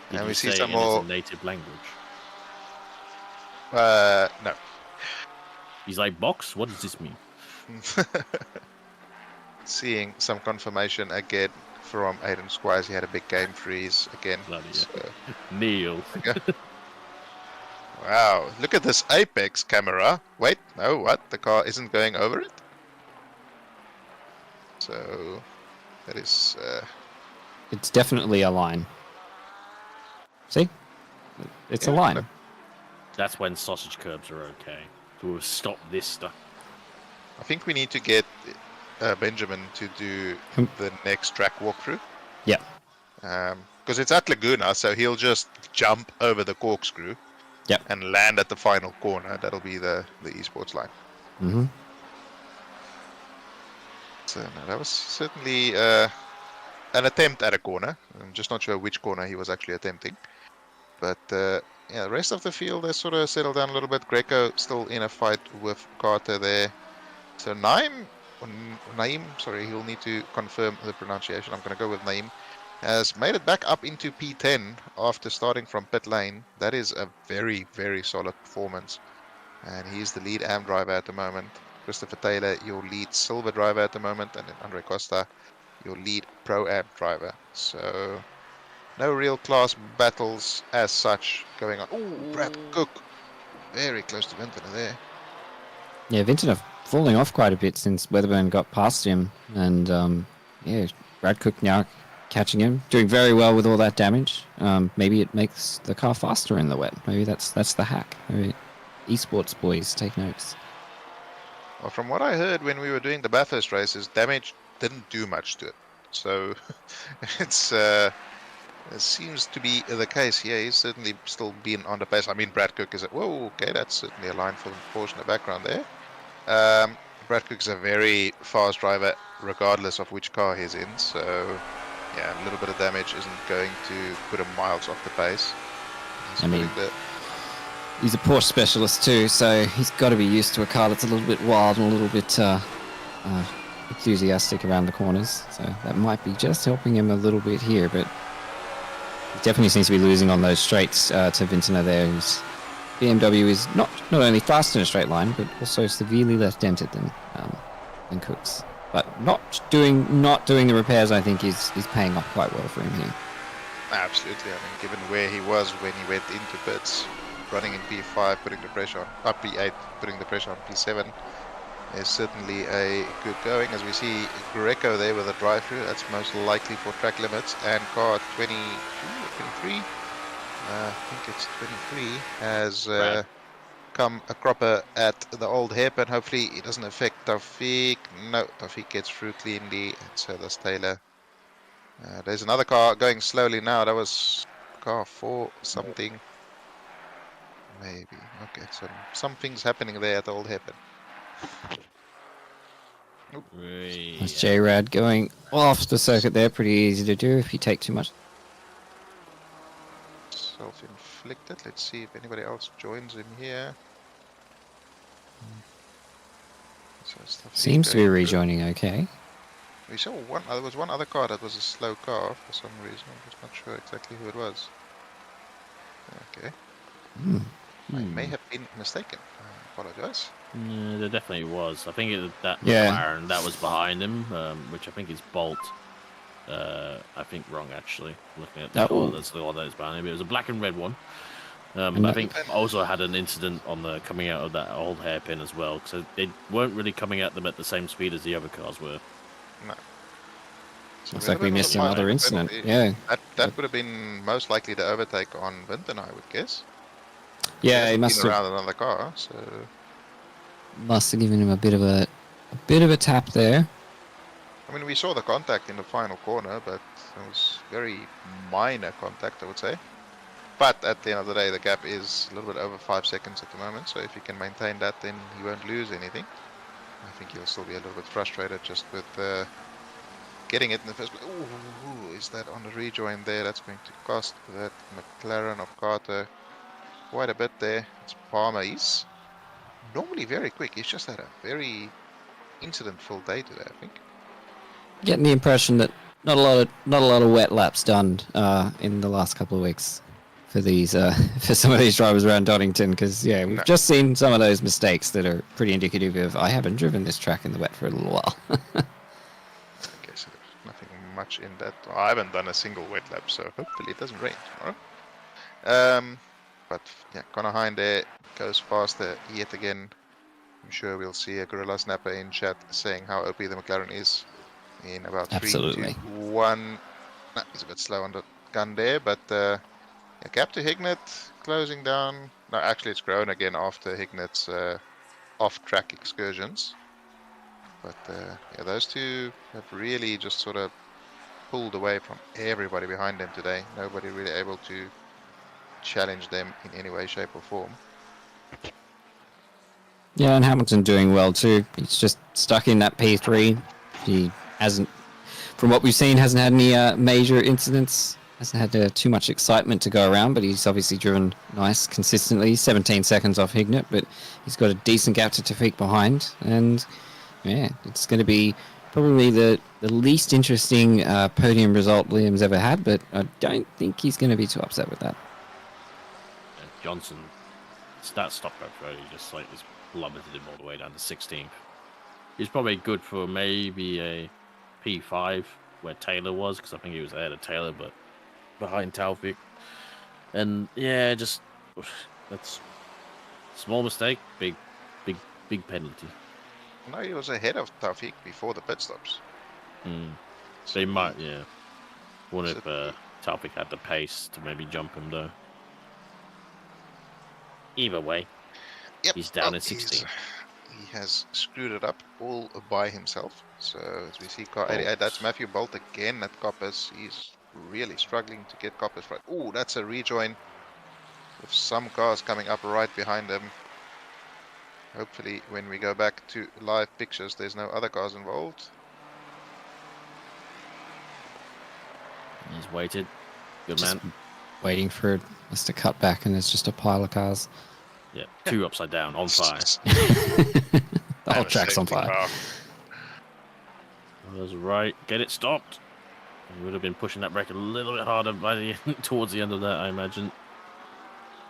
Did And you we see say some it in more. his native language? No. He's like, box? What does this mean? Seeing some confirmation again from Aiden Squires. He had a big game freeze again. Bloody So, Neil. wow, look at this apex camera. Wait, no, what? The car isn't going over it? So, that is... It's definitely a line. See? It's a Yeah, line. look. That's when sausage curbs are okay. We'll stop this stuff. I think we need to get Benjamin to do the next track walkthrough. Yeah. Because it's at Laguna, so he'll just jump over the corkscrew. Yep. And land at the final corner. That'll be the esports line. Mm-hmm. So no, that was certainly an attempt at a corner. I'm just not sure which corner he was actually attempting. But yeah, the rest of the field has sort of settled down a little bit. Greco still in a fight with Carter there. So Naim, sorry, he'll need to confirm the pronunciation. I'm going to go with Naim. Has made it back up into P10 after starting from pit lane. That is a very, very solid performance. And he's the lead AM driver at the moment. Christopher Taylor, your lead silver driver at the moment. And then Andre Costa, your lead pro-AM driver. So no real class battles as such going on. Oh, Brad Cook. Very close to Vintner there. Yeah, Vintner falling off quite a bit since Weatherburn got past him. And yeah, Brad Cook now catching him, doing very well with all that damage. Maybe it makes the car faster in the wet. Maybe that's the hack. Maybe esports boys take notes. Well, from what I heard when we were doing the Bathurst races, damage didn't do much to it. So it's it seems to be the case here. He's certainly still been on the pace. I mean, Brad Cook is whoa, okay, that's certainly a line for Porsche in the background there. Brad Cook is a very fast driver, regardless of which car he's in. So yeah, a little bit of damage isn't going to put him miles off the pace. I mean, he's a Porsche specialist too, so he's got to be used to a car that's a little bit wild and a little bit enthusiastic around the corners. So that might be just helping him a little bit here, but he definitely seems to be losing on those straights to Vintner there, whose BMW is not only fast in a straight line, but also severely less dented than Cook's. But not doing the repairs, I think, is paying off quite well for him here. Absolutely. I mean, given where he was when he went into pits, running in P5, putting the pressure on P8, putting the pressure on P7, is certainly a good going. As we see Greco there with a drive-through, that's most likely for track limits, and car 22 or 23, I think it's 23, has come a cropper at the old hairpin. Hopefully it doesn't affect Taufik. No, Taufik gets through cleanly, and so does Taylor. There's another car going slowly now. That was car 4 something. Maybe. Okay, so something's happening there at the old hairpin. That's J-Rad going off the circuit there. Pretty easy to do if you take too much. Self-inflicted. Let's see if anybody else joins in here. So Seems to be rejoining okay. We saw one. There was one other car that was a slow car for some reason. I'm just not sure exactly who it was. Okay. I may have been mistaken. I apologize. Yeah, there definitely was. I think that Yeah. McLaren that was behind him, which I think is Bolt. I think wrong actually. Looking at that one, that's the one that is behind him. It was a black and red one. I think also had an incident on the coming out of that old hairpin as well, because they weren't really coming at them at the same speed as the other cars were. No. So looks like we missed another incident. Yeah. That would have been most likely the overtake on Winton, I would guess. Yeah, he must been have around another car, so given him a bit of a tap there. I mean, we saw the contact in the final corner, but it was very minor contact, I would say. But at the end of the day, the gap is a little bit over 5 seconds at the moment, so if he can maintain that, then he won't lose anything. I think he'll still be a little bit frustrated just with getting it in the first place. Ooh, is that on the rejoin there? That's going to cost that McLaren of Carter quite a bit there. It's Palmer. He's normally very quick. He's just had a very incident-full day today, I think. Getting the impression that not a lot of wet laps done in the last couple of weeks for these for some of these drivers around Donington, because we've just seen some of those mistakes that are pretty indicative of I haven't driven this track in the wet for a little while. Okay, so there's nothing much in that. I haven't done a single wet lap, so hopefully it doesn't rain tomorrow. But yeah, Connor Hine there goes faster yet again. I'm sure we'll see a Gorilla Snapper in chat saying how OP the McLaren is in about 3, 2, 1. No, he's a bit slow on the gun there, but gap to Hignett closing down. No, actually it's grown again after Hignett's off-track excursions. But yeah, those two have really just sort of pulled away from everybody behind them today. Nobody really able to challenge them in any way, shape or form. Yeah, and Hamilton doing well too. He's just stuck in that P3. He hasn't, from what we've seen, hasn't had any major incidents. Hasn't had too much excitement to go around, but he's obviously driven nice consistently. 17 seconds off Hignett, but he's got a decent gap to Taufik behind. And yeah, it's going to be probably the least interesting podium result Liam's ever had, but I don't think he's going to be too upset with that. Johnson, that stop road, he just like just plummeted him all the way down to 16th. He's probably good for maybe a P5 where Taylor was, because I think he was ahead of Taylor, but behind Taufik. And yeah, just that's small mistake, big penalty. No, he was ahead of Taufik before the pit stops. So he might, yeah. Wonder if Taufik had the pace to maybe jump him though. Either way, he's down at 16. He has screwed it up all by himself. So as we see car 88, that's Matthew Bolt again at Coppers. He's really struggling to get Coppers right. Oh, that's a rejoin with some cars coming up right behind him. Hopefully when we go back to live pictures, there's no other cars involved. He's waited. Good just man. Waiting for us to cut back, and there's just a pile of cars. Yeah, 2 upside down on fire. The whole track's on fire. That was right. Get it stopped. He would have been pushing that brake a little bit harder by the towards the end of that, I imagine.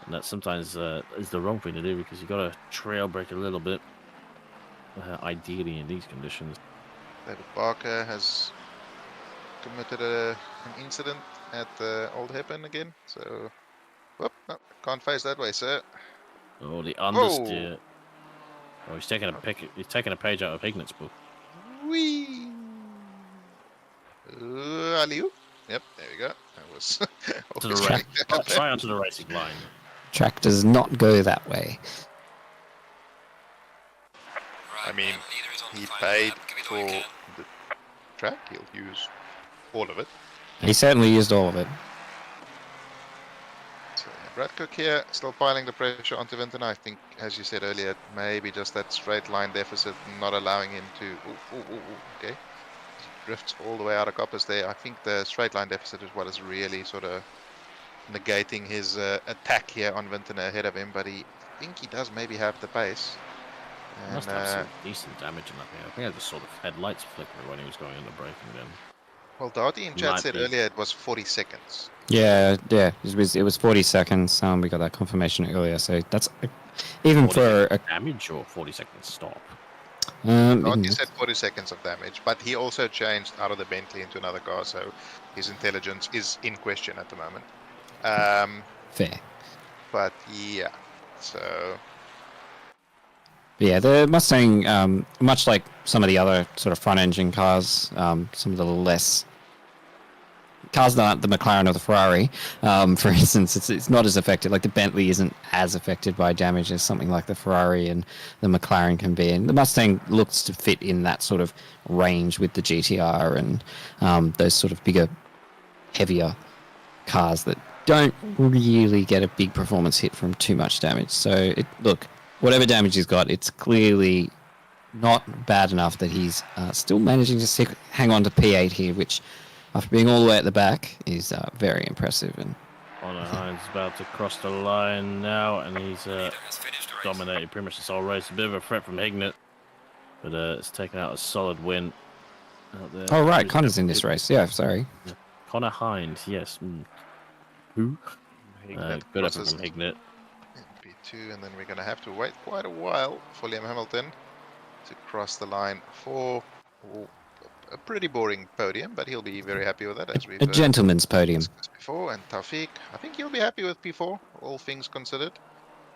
And that sometimes is the wrong thing to do, because you got to trail brake a little bit. Ideally in these conditions. David Barker has committed an incident at the old hairpin again. So, whoop, no, can't face that way, sir. Oh, the understeer. Oh, he's taking a page out of Hignet's book. Whee! Alley-oop. Yep, there we go. That was To the always right, running down right onto the racing line. Track does not go that way. I mean, leader is on the he final paid lap. Give it all you for can. the track. He'll use all of it. He certainly used all of it. So, yeah, Brad Cook here, still piling the pressure onto Vinton. I think, as you said earlier, maybe just that straight line deficit not allowing him to. Okay. He drifts all the way out of coppers there. I think the straight line deficit is what is really sort of negating his attack here on Vinton ahead of him. But I think he does maybe have the pace. He must have some decent damage in that thing. I think I just saw the headlights flickering when he was going into braking then. Well, Darty in chat Might said be. earlier it was 40 seconds. Yeah. It was 40 seconds. We got that confirmation earlier, so that's even 40 for seconds damage or 40 seconds stop. Darty said 40 seconds of damage, but he also changed out of the Bentley into another car, so his intelligence is in question at the moment. fair. But yeah, so Yeah, the Mustang, much like some of the other sort of front-engine cars, some of the less cars that aren't the McLaren or the Ferrari, for instance, it's not as affected. Like the Bentley isn't as affected by damage as something like the Ferrari and the McLaren can be. And the Mustang looks to fit in that sort of range with the GTR and those sort of bigger, heavier cars that don't really get a big performance hit from too much damage. So, look, whatever damage he's got, it's clearly not bad enough that he's still managing to hang on to P8 here, which, after being all the way at the back, is very impressive. And Connor Hines about to cross the line now, and he's Leader has finished the race. dominated pretty much this whole race. A bit of a threat from Hignet, but it's taken out a solid win out there. oh right, Connor's in this race. Yeah, sorry. Connor Hines, yes. Who? Hignet Good effort crosses from Hignet. in P2, and then we're going to have to wait quite a while for Liam Hamilton to cross the line for a pretty boring podium, but he'll be very happy with that, as we've A gentleman's podium. discussed before. And Taufik, I think he'll be happy with P4, all things considered.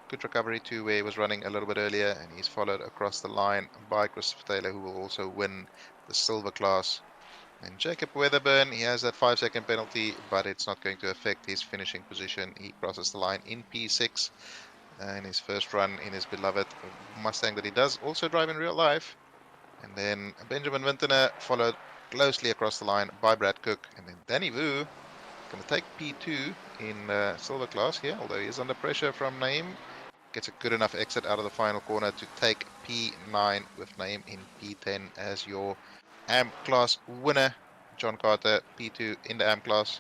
Good recovery to where he was running a little bit earlier, and he's followed across the line by Christopher Taylor, who will also win the silver class. And Jacob Weatherburn, he has that 5-second penalty, but it's not going to affect his finishing position. He crosses the line in P6 in his first run in his beloved Mustang that he does also drive in real life. And then Benjamin Wintener followed closely across the line by Brad Cook. And then Danny Wu going to take P2 in silver class here, although he is under pressure from Naeem. Gets a good enough exit out of the final corner to take P9 with Naeem in P10 as your AM class winner. John Carter, P2 in the AM class.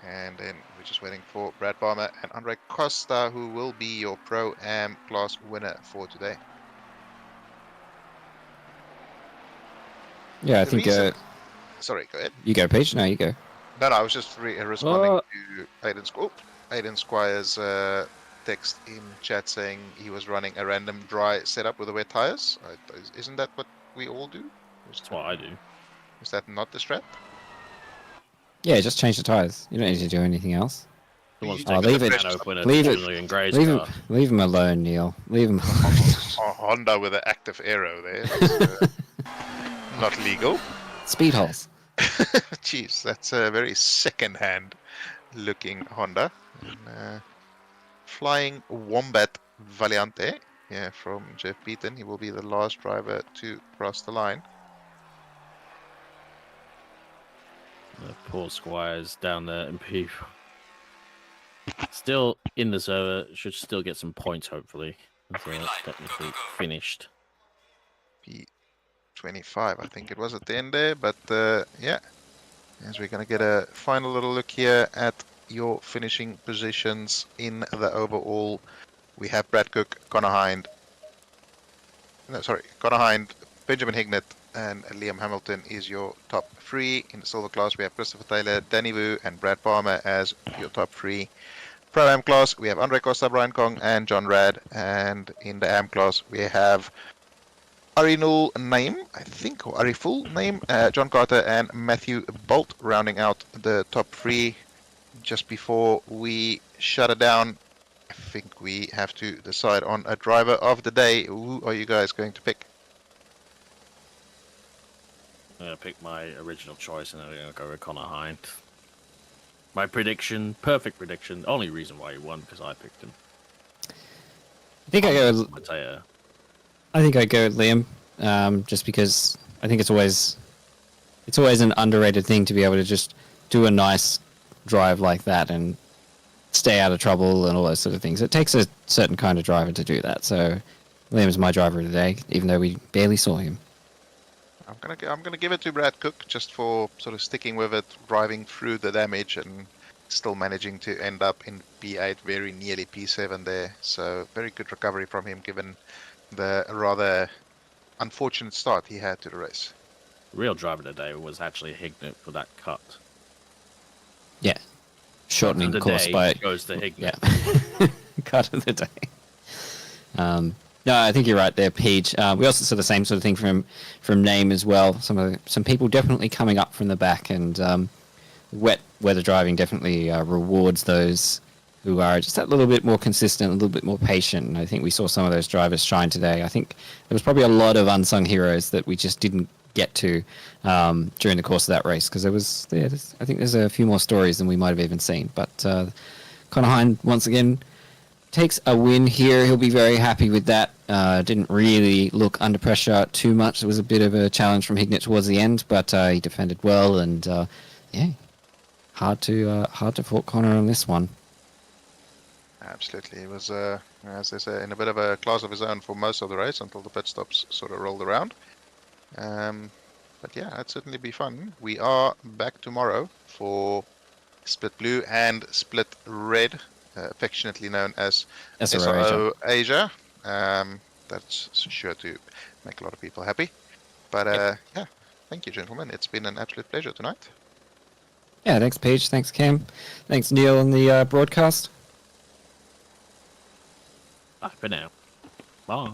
And then we're just waiting for Brad Palmer and Andre Costa, who will be your Pro AM class winner for today. Yeah, I The think. reason- Sorry, go ahead. You go, Peach. No, you go. No, I was just responding to Aiden Squire's text in chat saying he was running a random dry setup with the wet tires. Isn't that what we all do? That's what I do. Is that not the strat? Yeah, just change the tires. You don't need to do anything else. The one's Oh, taking leave the it. can open and Leave it. Julian Gray's Leave him. car. Leave him alone, Neil. Leave him alone. A Honda with an active aero there. That's, not legal. Speed holes. Jeez, that's a very second-hand looking Honda. And, flying Wombat Valiante, yeah, from Jeff Beaton. He will be the last driver to cross the line. The poor Squires down there in P. Still in the server, should still get some points, hopefully. So Green it's light. Go, technically go, go. finished. P25, I think it was at the end there, but yeah. As we're going to get a final little look here at your finishing positions in the overall. We have Brad Cook, Connor Hind, Benjamin Hignet, and Liam Hamilton is your top three. In the silver class, we have Christopher Taylor, Danny Wu, and Brad Palmer as your top three. Pro Am class, we have Andre Costa, Brian Kong, and John Rad. And in the Am class, we have Arinul Naeem, I think, or Ariful Naeem, John Carter, and Matthew Bolt rounding out the top three. Just before we shut it down, think we have to decide on a driver of the day. Who are you guys going to pick? I'm gonna pick my original choice, and I'm gonna go with Connor Hind. My prediction, perfect prediction. Only reason why he won because I picked him. I think I go. Mateo. I think I go with Liam, just because I think it's always an underrated thing to be able to just do a nice drive like that and stay out of trouble and all those sort of things. It takes a certain kind of driver to do that. So Liam's my driver of the day, even though we barely saw him. I'm gonna give it to Brad Cook just for sort of sticking with it, driving through the damage and still managing to end up in P8, very nearly P7 there. So very good recovery from him given the rather unfortunate start he had to the race. Real driver today was actually Hignett for that cut. Yeah, shortening the course day by goes to Hignett. yeah, cut of the day. No, I think you're right there, Peach. We also saw the same sort of thing from Name as well. Some people definitely coming up from the back, and wet weather driving definitely rewards those who are just that little bit more consistent, a little bit more patient. And I think we saw some of those drivers shine today. I think there was probably a lot of unsung heroes that we just didn't get to during the course of that race, because I think there's a few more stories than we might have even seen. But Connor Hind, once again, takes a win here. He'll be very happy with that. Didn't really look under pressure too much. It was a bit of a challenge from Hignett towards the end, but he defended well, and yeah, hard to fault Connor on this one. Absolutely, he was, as they say, in a bit of a class of his own for most of the race until the pit stops sort of rolled around. But yeah, it'd certainly be fun. We are back tomorrow for Split Blue and Split Red, affectionately known as SRO Asia. That's sure to make a lot of people happy. But yeah, thank you, gentlemen. It's been an absolute pleasure tonight. Yeah, thanks, Paige. Thanks, Cam. Thanks, Neil, on the broadcast. Bye for now. Bye.